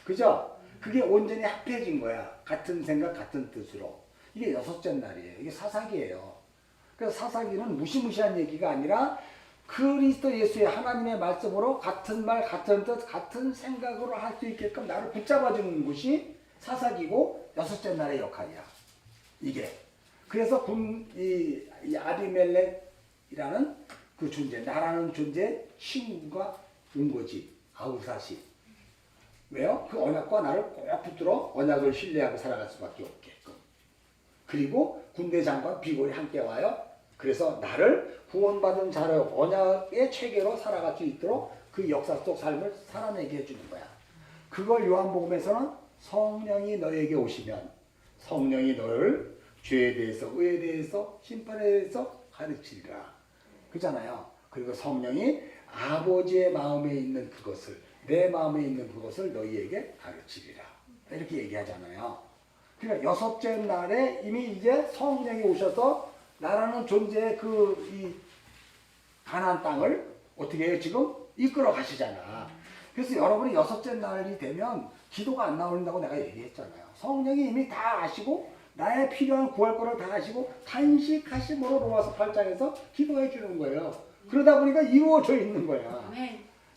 그죠? 그게 온전히 합해진 거야. 같은 생각 같은 뜻으로. 이게 여섯째 날이에요. 이게 사사기예요. 그래서 사사기는 무시무시한 얘기가 아니라 그리스도 예수의 하나님의 말씀으로 같은 말 같은 뜻 같은 생각으로 할 수 있게끔 나를 붙잡아주는 것이 사사기고 여섯째 날의 역할이야. 이게. 그래서 이 아비멜렉이라는 그 존재, 나라는 존재 친구가 온 거지. 아우삿이. 왜요? 그 언약과 나를 꼭 붙들어 언약을 신뢰하고 살아갈 수밖에 없게끔. 그리고 군대 장관 비골이 함께 와요. 그래서 나를 구원받은 자로 언약의 체계로 살아갈 수 있도록 그 역사 속 삶을 살아내게 해주는 거야. 그걸 요한복음에서는 성령이 너에게 오시면 성령이 너를 죄에 대해서, 의에 대해서, 심판에 대해서 가르치리라. 그잖아요. 그리고 성령이 아버지의 마음에 있는 그것을, 내 마음에 있는 그것을 너희에게 가르치리라. 이렇게 얘기하잖아요. 그러니까 여섯째 날에 이미 이제 성령이 오셔서 나라는 존재의 이 가나안 땅을 어떻게 해요? 지금 이끌어 가시잖아. 그래서 여러분이 여섯째 날이 되면 기도가 안 나온다고 내가 얘기했잖아요. 성령이 이미 다 아시고 나의 필요한 구할 거를 다 아시고 탄식하심으로 로마서 8장에서 기도해 주는 거예요. 그러다 보니까 이루어져 있는 거야.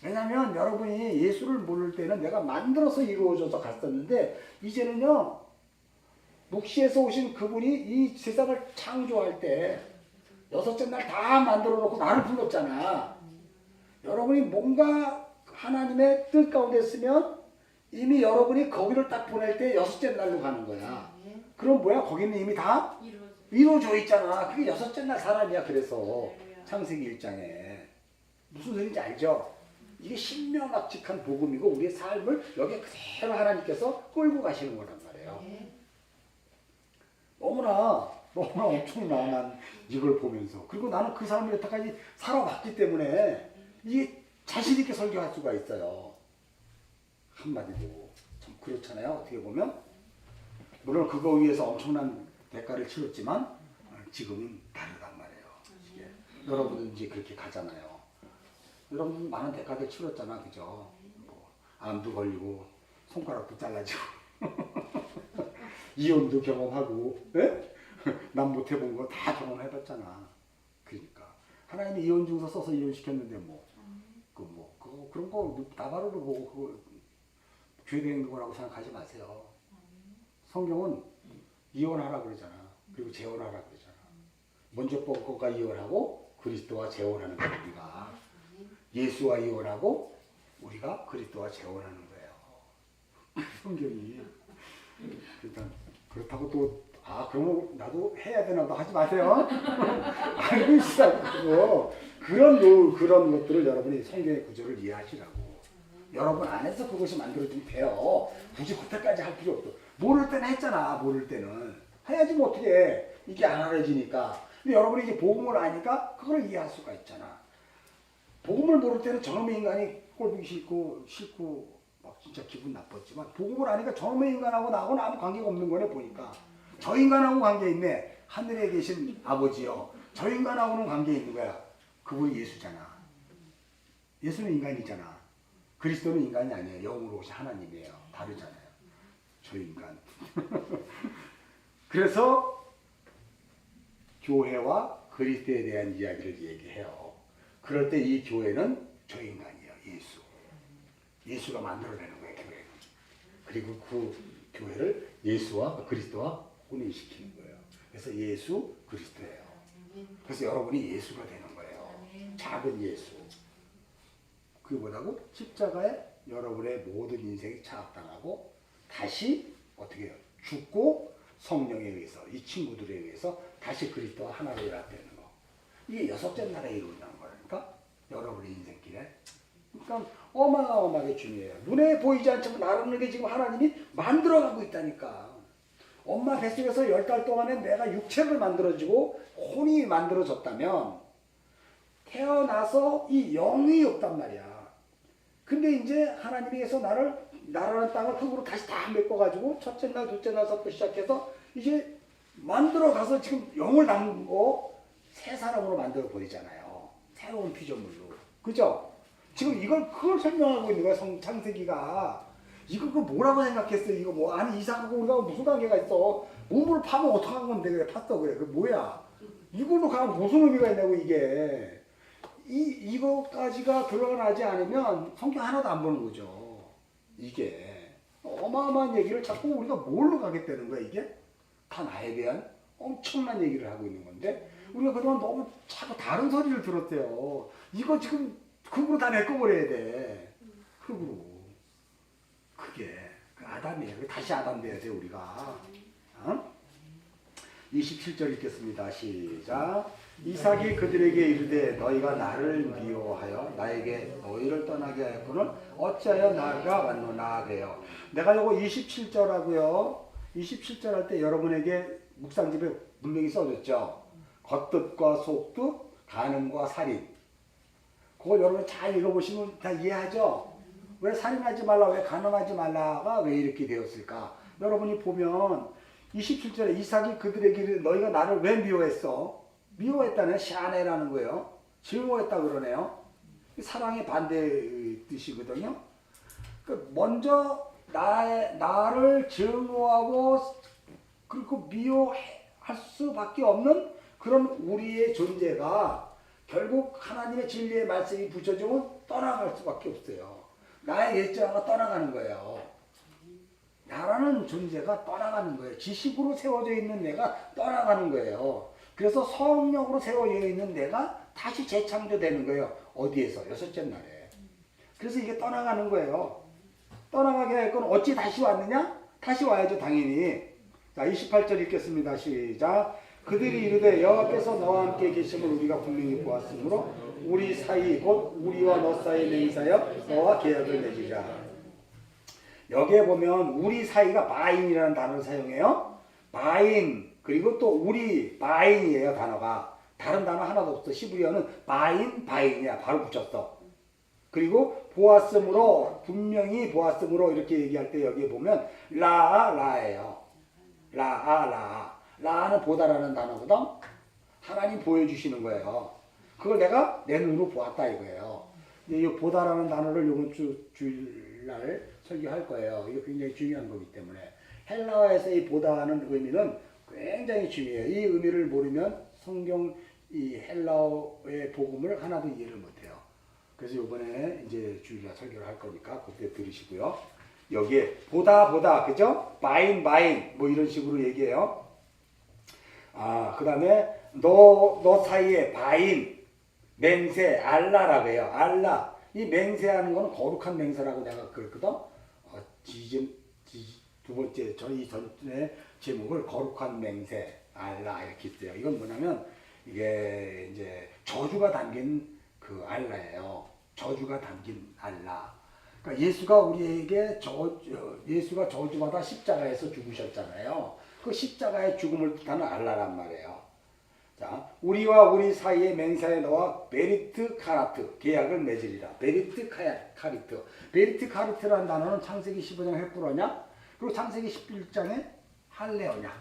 왜냐하면 여러분이 예수를 모를 때는 내가 만들어서 이루어져서 갔었는데 이제는요. 묵시에서 오신 그분이 이 세상을 창조할 때 여섯째 날 다 만들어 놓고 나를 불렀잖아. 여러분이 뭔가 하나님의 뜻 가운데 있으면 이미 여러분이 거기를 딱 보낼 때 여섯째 날로 가는 거야. 그럼 뭐야? 거기는 이미 다 이루어져 있잖아. 그게 여섯째 날 사람이야. 그래서 창세기 1장에 무슨 소리인지 알죠? 이게 신명확직한 복음이고 우리의 삶을 여기에 그대로 하나님께서 끌고 가시는 거란 말이에요. 너무나 엄청나. 난 이걸 보면서. 그리고 나는 그 삶을 여태까지 살아왔기 때문에 이게 자신 있게 설교할 수가 있어요. 한마디로. 참 그렇잖아요. 어떻게 보면. 물론 그거 위해서 엄청난 대가를 치렀지만 지금은 다르단 말이에요. 이게. 여러분은 이제 그렇게 가잖아요. 여러분 많은 대가를 치렀잖아. 그죠? 뭐 암도 걸리고 손가락도 잘라지고 이혼도 경험하고, 예? 난 못 해본 거 다 경험해봤잖아. 그러니까 하나님이 이혼 증서 써서 이혼시켰는데 그런 거 나바로로 보고 그거 죄된 거라고 생각하지 마세요. 성경은 이혼하라 그러잖아. 그리고 재혼하라 그러잖아. 먼저 거가 이혼하고 그리스도와 재혼하는 거야. 우리가 예수와 이혼하고 우리가 그리스도와 재혼하는 거예요. 성경이. 일단 그렇다고 또 그러면 나도 해야 되나 봐 하지 마세요. 알고 있으라고. 그런 것들을 여러분이 성경의 구조를 이해하시라고. 여러분 안에서 그것이 만들어지면 돼요. 굳이 그때까지 할 필요 없어. 모를 때는 했잖아. 모를 때는 해야지 뭐 어떻게 해. 이게 안 알아지니까. 근데 여러분이 이제 복음을 아니까 그걸 이해할 수가 있잖아. 복음을 모를 때는 저놈의 인간이 꼴보기 싫고 막 진짜 기분 나빴지만 복음을 아니까 저놈의 인간하고 나하고는 아무 관계가 없는 거네 보니까. 저 인간하고 관계 있네. 하늘에 계신 아버지요. 저 인간하고는 관계 있는 거야. 그분이 예수잖아. 예수는 인간이잖아. 그리스도는 인간이 아니에요. 영으로 오신 하나님이에요. 다르잖아요. 저 인간. 그래서 교회와 그리스도에 대한 이야기를 얘기해요. 그럴 때 이 교회는 저 인간이에요. 예수. 예수가 만들어내는 거예요. 교회는. 그리고 그 교회를 예수와 그리스도와 혼인시키는 거예요. 그래서 예수 그리스도예요. 그래서 여러분이 예수가 되는 거예요. 작은 예수. 그게 뭐라고? 십자가에 여러분의 모든 인생이 차악당하고 다시 어떻게 해요? 죽고 성령에 의해서 이 친구들에 의해서 다시 그리스도와 하나로 연합되는 거. 이게 여섯째 날에 이룬다는 거라니까. 여러분의 인생길에. 그러니까 어마어마하게 중요해요. 눈에 보이지 않지만 나라는 게 지금 하나님이 만들어가고 있다니까. 엄마 뱃속에서 10달 동안에 내가 육체를 만들어주고 혼이 만들어졌다면 태어나서 이 영이 없단 말이야. 근데 이제 하나님께서 나라는 땅을 흙으로 다시 다 메꿔가지고 첫째 날, 둘째 날부터 시작해서 이제 만들어가서 지금 영을 담고 새 사람으로 만들어 버리잖아요. 새로운 피조물로. 그죠? 지금 그걸 설명하고 있는 거야, 창세기가. 이거 그 뭐라고 생각했어? 이거 뭐 아니 이삭하고 우리가 무슨 관계가 있어? 우물을 파면 어떡한 건데 그래 팠어 그래. 그 뭐야? 이걸로 가면 무슨 의미가 있냐고 이게. 이거까지가 드러나지 않으면 성경 하나도 안 보는 거죠. 이게 어마어마한 얘기를 자꾸 우리가 뭘로 가겠다는 거야 이게? 다 나에 대한 엄청난 얘기를 하고 있는 건데 우리가 그동안 너무 자꾸 다른 소리를 들었대요. 이거 지금 흙으로 다 메꿔버려야 돼. 흙으로. 그게 그 아담이에요. 다시 아담 돼야 돼 우리가. 어? 27절 읽겠습니다. 시작. 이삭이 그들에게 이르되 너희가 나를 미워하여 나에게 너희를 떠나게 하였거늘 어찌하여 나가 왔노나 그래요. 내가 요거 27절하고요. 27절 할 때 여러분에게 묵상집에 분명히 써줬죠. 겉뜻과 속뜻, 간음과 살인. 그걸 여러분 잘 읽어보시면 다 이해하죠. 왜 살인하지 말라, 왜 간음하지 말라가 왜 이렇게 되었을까? 여러분이 보면 27절에 이삭이 그들에게 이르되 너희가 나를 왜 미워했어? 미워했다는 샤네라는 거예요. 증오했다 그러네요. 사랑의 반대 뜻이거든요. 먼저 나를 증오하고 그리고 미워할 수밖에 없는 그런 우리의 존재가 결국 하나님의 진리의 말씀이 붙여지면 떠나갈 수밖에 없어요. 나의 예정가 떠나가는 거예요. 나라는 존재가 떠나가는 거예요. 지식으로 세워져 있는 내가 떠나가는 거예요. 그래서 성령으로 세워져 있는 내가 다시 재창조되는 거예요. 어디에서? 여섯째 날에. 그래서 이게 떠나가는 거예요. 떠나가게 할 건 어찌 다시 왔느냐? 다시 와야죠, 당연히. 자, 28절 읽겠습니다. 시작. 그들이 이르되 여호와께서 너와 함께 계심을 우리가 분명히 보았으므로 우리 사이 곧 우리와 너 사이 맹세하여 너와 계약을 맺으자. 여기에 보면 우리 사이가 바인이라는 단어를 사용해요. 바인 그리고 또 우리 바인이에요. 단어가 다른 단어 하나도 없어. 시브리어는 바인이야. 바로 붙였어. 그리고 보았으므로 분명히 보았으므로 이렇게 얘기할 때 여기에 보면 라예요. 라는 보다라는 단어거든. 하나님 보여주시는 거예요. 그걸 내가 내 눈으로 보았다 이거예요. 이 보다라는 단어를 이번 주일날 설교할 거예요. 이게 굉장히 중요한 거기 때문에 헬라어에서 이 보다는 의미는 굉장히 중요해요. 이 의미를 모르면 성경 이 헬라어의 복음을 하나도 이해를 못해요. 그래서 이번에 이제 주일날 설교를 할 거니까 그때 들으시고요. 여기에 보다 그죠? 바인 뭐 이런 식으로 얘기해요. 그 다음에 너 사이에 바인 맹세 알라라고 해요. 알라 이 맹세하는 거는 거룩한 맹세라고 내가 그랬거든. 두 번째 저희 전에 제목을 거룩한 맹세 알라 이렇게 했어요. 이건 뭐냐면 이게 이제 저주가 담긴 그 알라예요. 저주가 담긴 알라. 그러니까 예수가 우리에게 예수가 저주받아 십자가에서 죽으셨잖아요. 그 십자가의 죽음을 뜻하는 알라란 말이에요. 자, 우리와 우리 사이에 맹세에 너와 베리트 카라트 계약을 맺으리라. 베리트 카리트. 베리트 카리트라는 단어는 창세기 15장 헷불어냐? 그리고 창세기 11장에 할레오냐?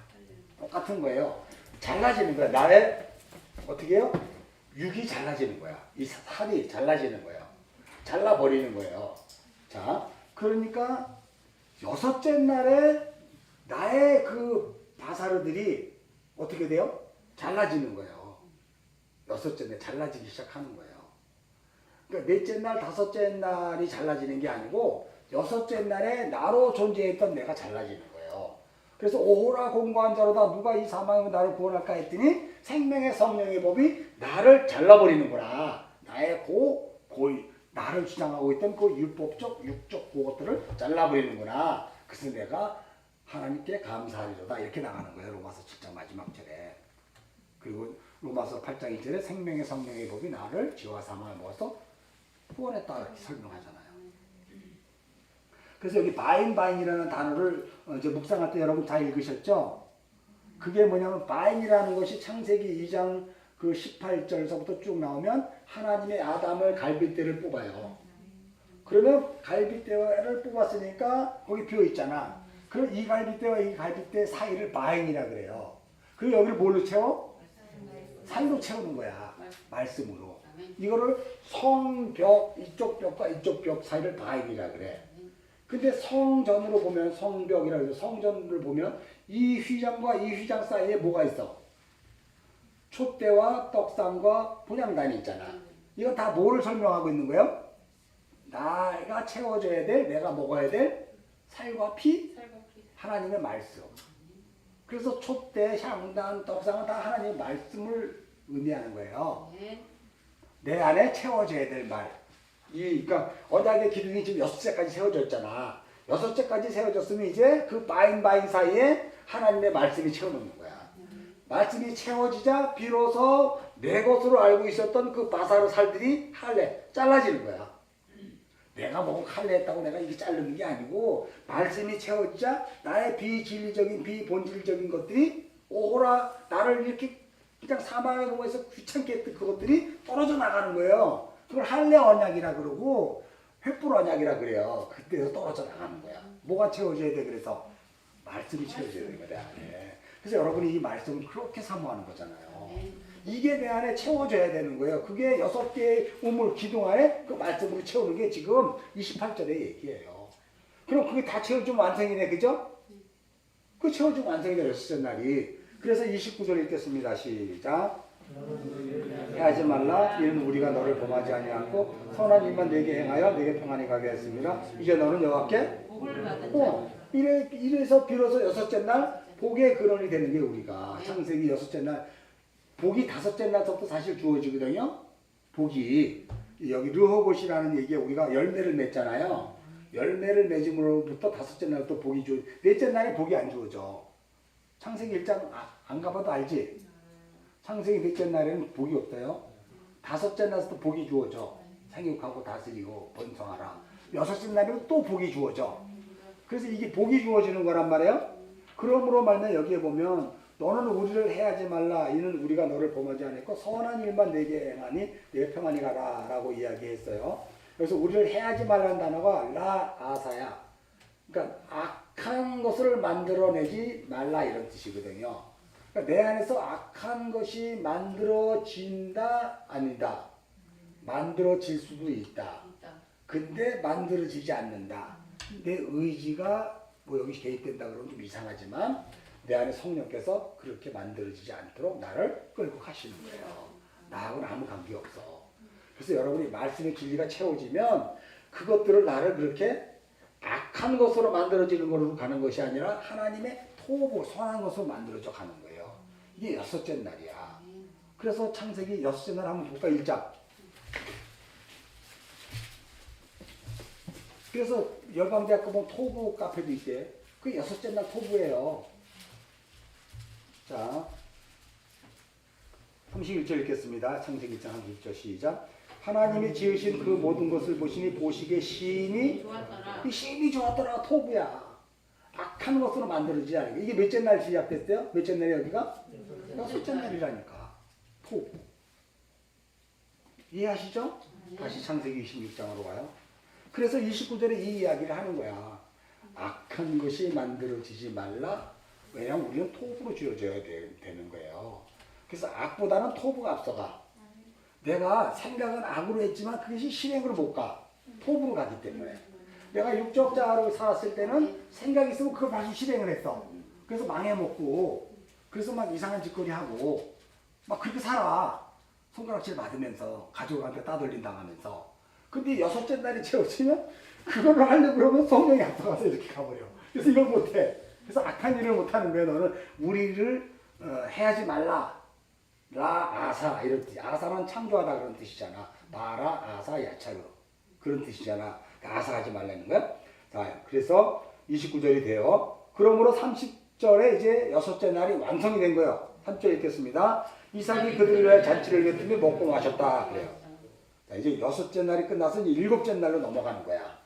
똑같은 거예요. 잘라지는 거야. 나의 어떻게 해요? 육이 잘라지는 거야. 이 살이 잘라지는 거예요. 잘라버리는 거예요. 자, 그러니까 여섯째 날에 나의 그 바사르들이 어떻게 돼요? 잘라지는 거예요. 여섯째 날 잘라지기 시작하는 거예요. 그러니까 넷째 날, 다섯째 날이 잘라지는 게 아니고 여섯째 날에 나로 존재했던 내가 잘라지는 거예요. 그래서 오호라 공고한 자로다 누가 이 사망의 나를 구원할까 했더니 생명의 성령의 법이 나를 잘라버리는구나. 나의 나를 주장하고 있던 그 율법적, 육적 그것들을 잘라버리는구나. 그래서 내가 하나님께 감사하리로다. 이렇게 나가는 거예요. 로마서 7장 마지막 절에. 그리고 로마서 8장 1절에 생명의 성령의 법이 나를 지와 사망을 먹어서 구원했다. 이렇게 설명하잖아요. 그래서 여기 바인이라는 단어를 이제 묵상할 때 여러분 다 읽으셨죠? 그게 뭐냐면 바인이라는 것이 창세기 2장 그 18절서부터 쭉 나오면 하나님의 아담을 갈빗대를 뽑아요. 그러면 갈빗대를 뽑았으니까 거기 비어 있잖아. 그럼 이 갈빗대와 이 갈빗대 사이를 바인이라 그래요. 그리고 여기를 뭘로 채워? 살로 채우는 거야. 말씀으로. 이거를 성벽, 이쪽 벽과 이쪽 벽 사이를 바인이라 그래. 근데 성전으로 보면 성벽이라고 해서 성전을 보면 이 휘장과 이 휘장 사이에 뭐가 있어? 촛대와 떡상과 분향단이 있잖아. 이건 다 뭐를 설명하고 있는 거예요? 내가 채워줘야 될, 내가 먹어야 될 살과 피, 하나님의 말씀. 그래서 촛대, 향단, 떡상은 다 하나님의 말씀을 의미하는 거예요. 내 안에 채워져야 될 말. 그러니까 언약의 기둥이 지금 6째까지 세워졌잖아. 6째까지 세워졌으면 이제 그 바인 사이에 하나님의 말씀이 채워놓는 거야. 말씀이 채워지자 비로소 내 것으로 알고 있었던 그 바사르 살들이 할례 잘라지는 거야. 내가 뭐 할례했다고 내가 이게 자르는 게 아니고 말씀이 채워지자 나의 비진리적인 비본질적인 것들이 오호라 나를 이렇게 그냥 사망의 공에서 귀찮게 했던 그것들이 떨어져 나가는 거예요. 그걸 할례 언약이라 그러고 횃불 언약이라 그래요. 그때서 떨어져 나가는 거야. 뭐가 채워져야 돼? 그래서 말씀이 채워져야 되는 거야. 그래서 여러분이 이 말씀을 그렇게 사모하는 거잖아요. 이게 내 안에 채워져야 되는 거예요. 그게 6개의 우물 기둥 안에 그 말씀으로 채우는 게 지금 28절의 얘기예요. 그럼 그게 다 채워주면 완성이네, 그죠? 그 채워주면 완성이네, 6째 날이. 그래서 29절 읽겠습니다. 시작. 해하지 말라. 이는 우리가 너를 범하지 아니하고 선한 일만 내게 행하여 내게 평안히 가게 했습니다. 이제 너는 여호와께 복을 받은 이래서 비로소 6째 날 복의 근원이 되는 게 우리가 창세기 6째 날 복이 5째 날부터 사실 주어지거든요. 복이 여기 르호봇이라는 얘기에 우리가 열매를 맺잖아요. 열매를 맺음으로부터 5째 날부터 복이 주어. 넷째 날에 복이 안 주어져. 창세기 1장 안 가봐도 알지? 창세기 넷째 날에는 복이 없어요. 5째 날부터 복이 주어져. 생육하고 다스리고 번성하라. 6째 날에는 또 복이 주어져. 그래서 이게 복이 주어지는 거란 말이에요. 그러므로 말면 여기에 보면 너는 우리를 해하지 말라. 이는 우리가 너를 범하지 않았고 선한 일만 내게 행하니 내게 평안히 가라 라고 이야기했어요. 그래서 우리를 해하지 말라는 단어가 라아사야. 그러니까 악한 것을 만들어내지 말라 이런 뜻이거든요. 그러니까 내 안에서 악한 것이 만들어진다 아니다. 만들어질 수도 있다. 근데 만들어지지 않는다. 내 의지가 뭐 여기 개입된다 그러면 좀 이상하지만 내 안에 성령께서 그렇게 만들어지지 않도록 나를 끌고 가시는 거예요. 나하고는 아무 관계 없어. 그래서 여러분이 말씀의 진리가 채워지면 그것들을 나를 그렇게 악한 것으로 만들어지는 것으로 가는 것이 아니라 하나님의 토부 선한 것으로 만들어져 가는 거예요. 이게 6째 날이야. 그래서 창세기 6째 날 한번 볼까 1장. 그래서 열방대학교 보면 토부 카페도 있대. 그 6째 날 토부예요. 자, 31절 읽겠습니다. 창세기 1장 31절 시작. 하나님이 지으신 그 모든 것을 보시니 보시기에 시인이 좋았더라. 토부야. 악한 것으로 만들어지지 않은 이게 몇째 날 시작됐어요? 몇째 날이 여기가? 6째 날이라니까. 토부. 이해하시죠? 다시 창세기 26장으로 가요. 그래서 29절에 이 이야기를 하는 거야. 악한 것이 만들어지지 말라. 왜냐하면 우리는 토부로 지어져야 되는 거예요. 그래서 악보다는 토부가 앞서가. 내가 생각은 악으로 했지만 그것이 실행으로 못 가. 토부로 가기 때문에. 내가 육적자로 살았을 때는 생각이 있으면 그걸 다시 실행을 했어. 그래서 망해먹고 그래서 막 이상한 짓거리 하고 막 그렇게 살아. 손가락질 받으면서 가족한테 따돌림 당하면서. 근데 6째 날이 채워지면 그걸로 하려고 그러면 성령이 앞서가서 이렇게 가버려. 그래서 이걸 못해. 그래서 악한 일을 못하는 거야. 너는 우리를 해하지 말라. 라아사 이런 뜻. 아사는 창조하다 그런 뜻이잖아. 바라 아사 야차로 그런 뜻이잖아. 아사하지 말라는 거야. 자, 그래서 29절이 돼요. 그러므로 30절에 이제 6째 날이 완성이 된 거예요. 3절 읽겠습니다. 이삭이 그들을 위하여 잔치를 베풀며 먹고 마셨다 그래요. 자, 이제 6째 날이 끝나서 이제 7째 날로 넘어가는 거야.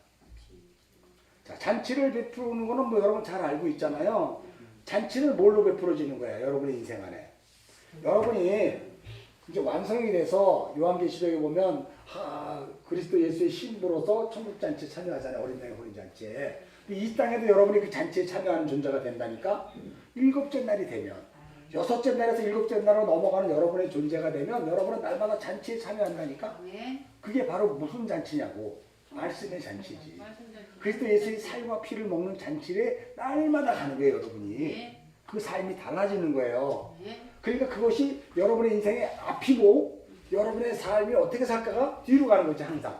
자, 잔치를 베푸는 거는 뭐 여러분 잘 알고 있잖아요. 잔치를 뭘로 베풀어지는 거야, 여러분의 인생 안에. 여러분이 이제 완성이 돼서 요한계시록에 보면 그리스도 예수의 신부로서 천국잔치에 참여하잖아요. 어린양의 혼인잔치에. 이 땅에도 여러분이 그 잔치에 참여하는 존재가 된다니까. 7째 날이 되면 6째 날에서 7째 날로 넘어가는 여러분의 존재가 되면 여러분은 날마다 잔치에 참여한다니까. 그게 바로 무슨 잔치냐고. 말씀의 잔치지. 그리스도 예수의 살과 피를 먹는 잔치에 날마다 가는 거예요, 여러분이. 그 삶이 달라지는 거예요. 그러니까 그것이 여러분의 인생의 앞이고 여러분의 삶이 어떻게 살까가 뒤로 가는 거지 항상.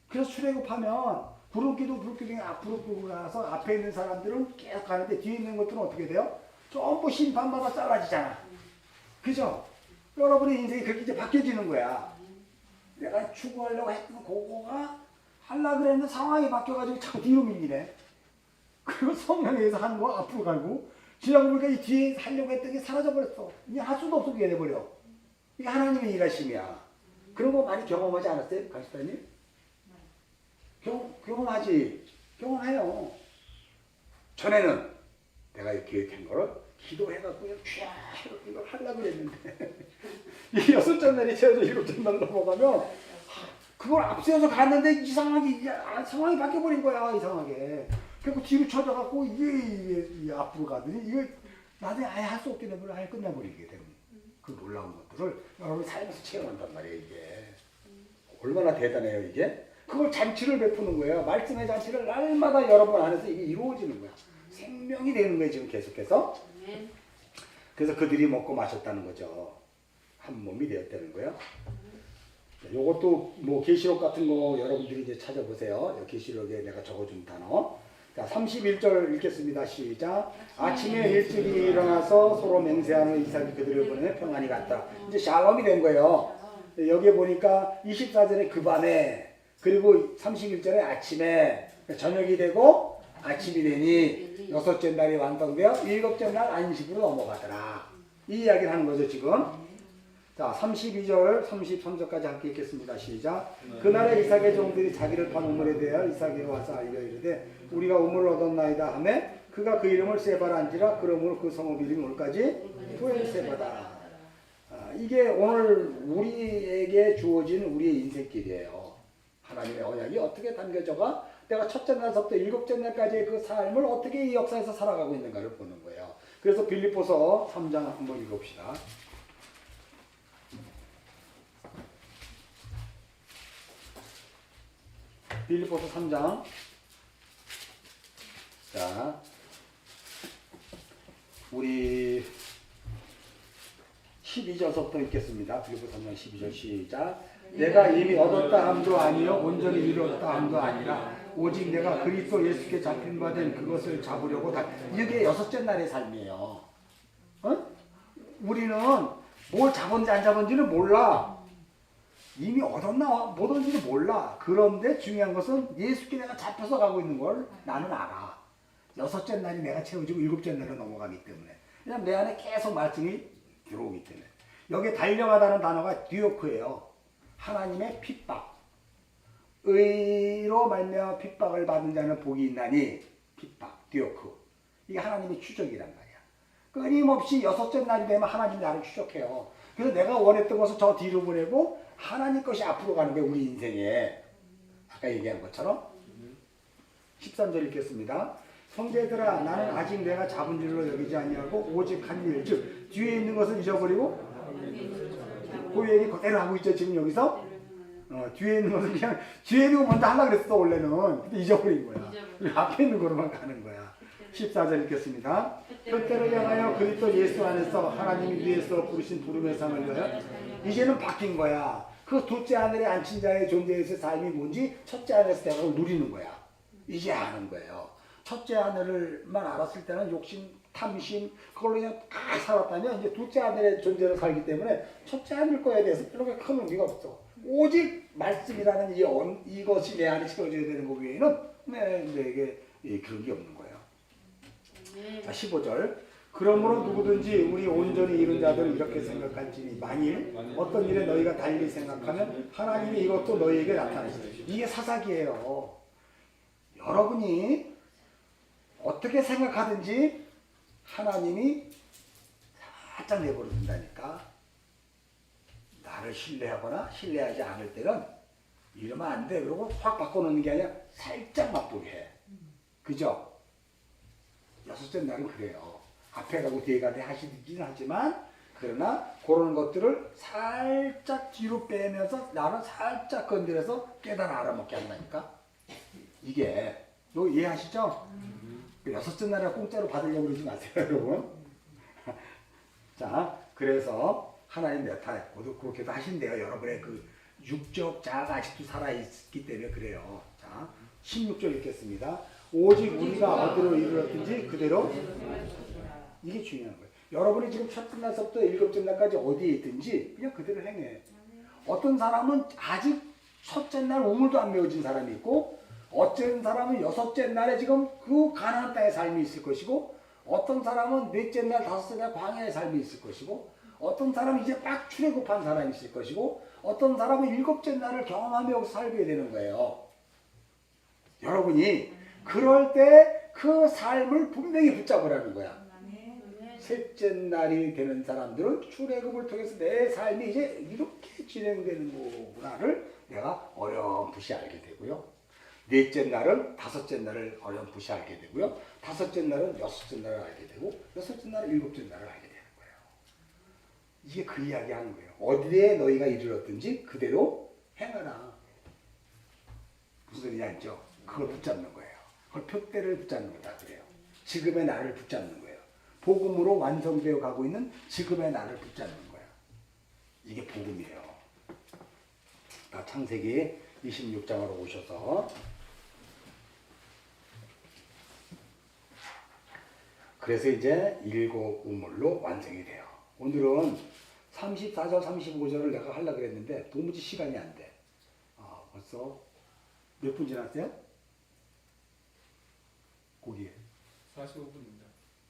그래서 출애굽하면 부름기둥 앞으로 끌고 가서 앞에 있는 사람들은 계속 가는데 뒤에 있는 것들은 어떻게 돼요? 전부 심판마다 잘라지잖아. 그죠? 여러분의 인생이 그렇게 이제 바뀌어지는 거야. 내가 추구하려고 했던 그거가 하려고 그랬는데 상황이 바뀌어가지고 자꾸 뒤로 밀리네. 그리고 성령에 의해서 하는 거 앞으로 가고 지나고 보니까 이 뒤에 하려고 했던 게 사라져버렸어. 이제 할 수도 없게 돼버려. 이게 하나님의 일하심이야. 그런 거 많이 경험하지 않았어요? 강식사님? 경험하지. 경험해요. 전에는 내가 이 계획한 거를 기도해갖고 그냥 쫙 이걸 하려고 했는데 이 6장날이 채워져 7장날 넘어가면 그걸 앞세워서 갔는데 이상하게 상황이 바뀌어버린 거야. 이상하게. 그리고 뒤로 쳐져갖고 이게 앞으로 가더니 이거 나중에 아예 할 수 없게 되면 아예 끝나버리게 되는 그 놀라운 것들을 여러분이 살면서 체험한단 말이에요. 이게 얼마나 대단해요. 이게 그걸 잔치를 베푸는 거예요. 말씀의 잔치를 날마다 여러분 안에서 이게 이루어지는 거야. 생명이 되는 거예요. 지금 계속해서. 그래서 그들이 먹고 마셨다는 거죠. 한 몸이 되었다는 거예요. 요것도 뭐 계시록 같은 거 여러분들이 이제 찾아보세요. 계시록에 내가 적어준 단어. 자, 31절 읽겠습니다. 시작. 아침에 일찍 일어나서 서로 맹세하는 이삭이 그들을 보내 평안이 갔다. 이제 샬롬이 된 거예요. 여기에 보니까 24절에 그 밤에 그리고 31절에 아침에 저녁이 되고 아침이 되니 6째 날이 완성되어 7째 날 안식으로 넘어가더라. 이 이야기를 하는 거죠 지금. 자, 32절, 33절까지 함께 읽겠습니다. 시작. 그날에 이삭의 종들이 자기를 판 우물에 대하여 이삭에게 와서 알려 이르되 우리가 우물을 얻었나이다 하며 그가 그 이름을 세바란지라. 그러므로 그 성읍 이름이 오늘까지 부엘세바다. 이게 오늘 우리에게 주어진 우리의 인생길이에요. 하나님의 언약이 어떻게 담겨져가 내가 첫째 날부터 7째 날까지의 그 삶을 어떻게 이 역사에서 살아가고 있는가를 보는 거예요. 그래서 빌립보서 3장 한번 읽어봅시다. 빌립보서 3장. 자, 우리 12절서부터 읽겠습니다. 빌립보서 3장 12절 시작. 내가 이미 얻었다 함도 아니요 온전히 이루었다 함도 아니라 오직 내가 그리스도 예수께 잡힌 바 된 그것을 잡으려고 다. 이게 6째 날의 삶이에요. 어? 우리는 뭘 잡은지 안 잡은지는 몰라. 이미 얻었나 못 얻은지는 몰라. 그런데 중요한 것은 예수께 내가 잡혀서 가고 있는 걸 나는 알아. 6째 날이 내가 채워지고 7째 날로 넘어가기 때문에. 그냥 내 안에 계속 말씀이 들어오기 때문에. 여기에 달려가다는 단어가 디오크예요. 하나님의 핍박. 의로 말미암아 핍박을 받는 자는 복이 있나니. 핍박, 디오크. 이게 하나님의 추적이란 말이야. 끊임없이 6째 날이 되면 하나님이 나를 추적해요. 그래서 내가 원했던 것을 저 뒤로 보내고 하나님 것이 앞으로 가는 게 우리 인생에. 아까 얘기한 것처럼. 13절 읽겠습니다. 형제들아 나는 아직 내가 잡은 줄로 여기지 아니하고 오직 한 일 즉 뒤에 있는 것을 잊어버리고 그 얘기 그대로 하고 있죠 지금 여기서. 뒤에 있는 것은 그냥 뒤에 있는 거 먼저 하려고 그랬어 원래는. 근데 잊어버린 거야. 앞에 있는 거로만 가는 거야. 14절 읽겠습니다. 그때를 향하여 그리스도 예수 안에서 하나님이 위에서 부르신 부름의 상을 위하여 이제는 바뀐 거야. 그 둘째 하늘에 앉힌 자의 존재에서 삶이 뭔지 첫째 하늘에서 내가 누리는 거야. 이제 아는 거예요. 첫째 하늘을만 알았을 때는 욕심, 탐심 그걸로 그냥 다 살았다면 이제 둘째 하늘의 존재로 살기 때문에 첫째 하늘 거에 대해서 그렇게 큰 의미가 없어. 오직 말씀이라는 이것이 내 안에 채워져야 되는 것 외에는 내게 그런 게 없는 거예요. 자, 15절. 그러므로 누구든지 우리 온전히 이룬 자들은 이렇게 생각할지니 만일 어떤 일에 너희가 달리 생각하면 하나님이 이것도 너희에게 나타내시다. 이게 사사기예요. 여러분이 어떻게 생각하든지 하나님이 살짝 내버려 둔다니까. 나를 신뢰하거나 신뢰하지 않을 때는 이러면 안 돼. 그러고 확 바꿔놓는 게 아니라 살짝 맛보게 해. 그죠? 6째 날은 그래요. 앞에 가고 뒤에 가고 하시긴 하지만 그러나 그런 것들을 살짝 뒤로 빼면서 나는 살짝 건드려서 깨달아 알아먹게 한다니까. 이게 이거 이해하시죠? 6째 날에 공짜로 받으려고 그러지 마세요 여러분. 자, 그래서 하나님 나타냈고 그렇게도 하신대요. 여러분의 그 육적 자아가 아직도 살아있기 때문에 그래요. 자, 16절 읽겠습니다. 오직 우리가 어디로 이르렀든지 그대로. 이게 중요한 거예요. 여러분이 지금 첫째 날서부터 7째 날까지 어디에 있든지 그냥 그대로 행해. 어떤 사람은 아직 첫째 날 우물도 안 메워진 사람이 있고 어떤 사람은 6째 날에 지금 그 가나안 땅의 삶이 있을 것이고 어떤 사람은 넷째 날 다섯째 날 광야의 삶이 있을 것이고 어떤 사람은 이제 막 출애굽한 사람이 있을 것이고 어떤 사람은 일곱째 날을 경험하며 여기서 살게 되는 거예요. 여러분이 그럴 때 그 삶을 분명히 붙잡으라는 거야. 셋째 날이 되는 사람들은 출애굽을 통해서 내 삶이 이제 이렇게 진행되는 거구나를 내가 어렴풋이 알게 되고요. 넷째 날은 다섯째 날을 어렴풋이 알게 되고요. 다섯째 날은 여섯째 날을 알게 되고 여섯째 날은 일곱째 날을 알게 되는 거예요. 이게 그 이야기 하는 거예요. 어디에 너희가 이르렀든지 그대로 행하라. 무슨 소리인지 알죠? 그걸 붙잡는 거예요. 그걸 표대를 붙잡는 거다 그래요. 지금의 나를 붙잡는 거예요. 복음으로 완성되어 가고 있는 지금의 나를 붙잡는 거야. 이게 복음이에요. 창세기 26장으로 오셔서 그래서 이제 일곱 우물로 완성이 돼요. 오늘은 34절 35절을 내가 하려고 그랬는데 도무지 시간이 안 돼. 벌써 몇 분 지났어요? 거기에 45분입니다.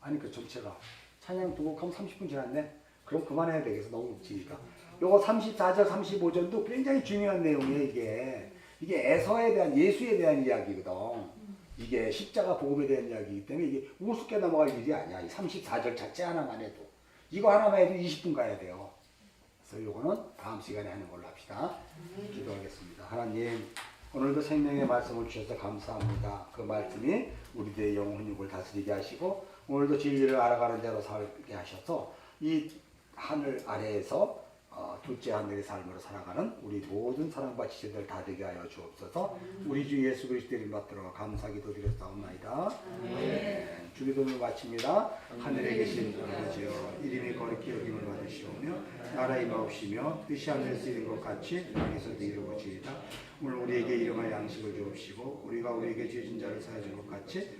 아니 그 전체가 찬양 두 곡 하면 30분 지났네. 그럼 그만해야 되겠어. 너무 길니까. 요거 34절 35절도 굉장히 중요한 내용이에요. 이게 에서에 대한 예수에 대한 이야기거든. 이게 십자가 복음에 대한 이야기이기 때문에 이게 우습게 넘어갈 일이 아니야. 이 34절 자체 하나만 해도 이거 하나만 해도 20분 가야 돼요. 그래서 요거는 다음 시간에 하는 걸로 합시다. 기도하겠습니다. 하나님 오늘도 생명의 말씀을 주셔서 감사합니다. 그 말씀이 우리들의 영혼 육을 다스리게 하시고 오늘도 진리를 알아가는 대로 살게 하셔서 이 하늘 아래에서 둘째 하늘의 삶으로 살아가는 우리 모든 사랑과 지체들 다 되게 하여 주옵소서. 우리 주 예수 그리스도 이름 받들어 감사기도 드렸사옵나이다. 아멘. 주기도를 마칩니다. 하늘에 계신 아버지여 이름이 거룩히 여김을 받으시오며 나라의 마옵시며 뜻이 하늘에서 이룬 것 같이 땅에서도 이루어지이다. 오늘 우리에게 일용할 양식을 주옵시고 우리가 우리에게 죄진 자를 사하여 준 것 같이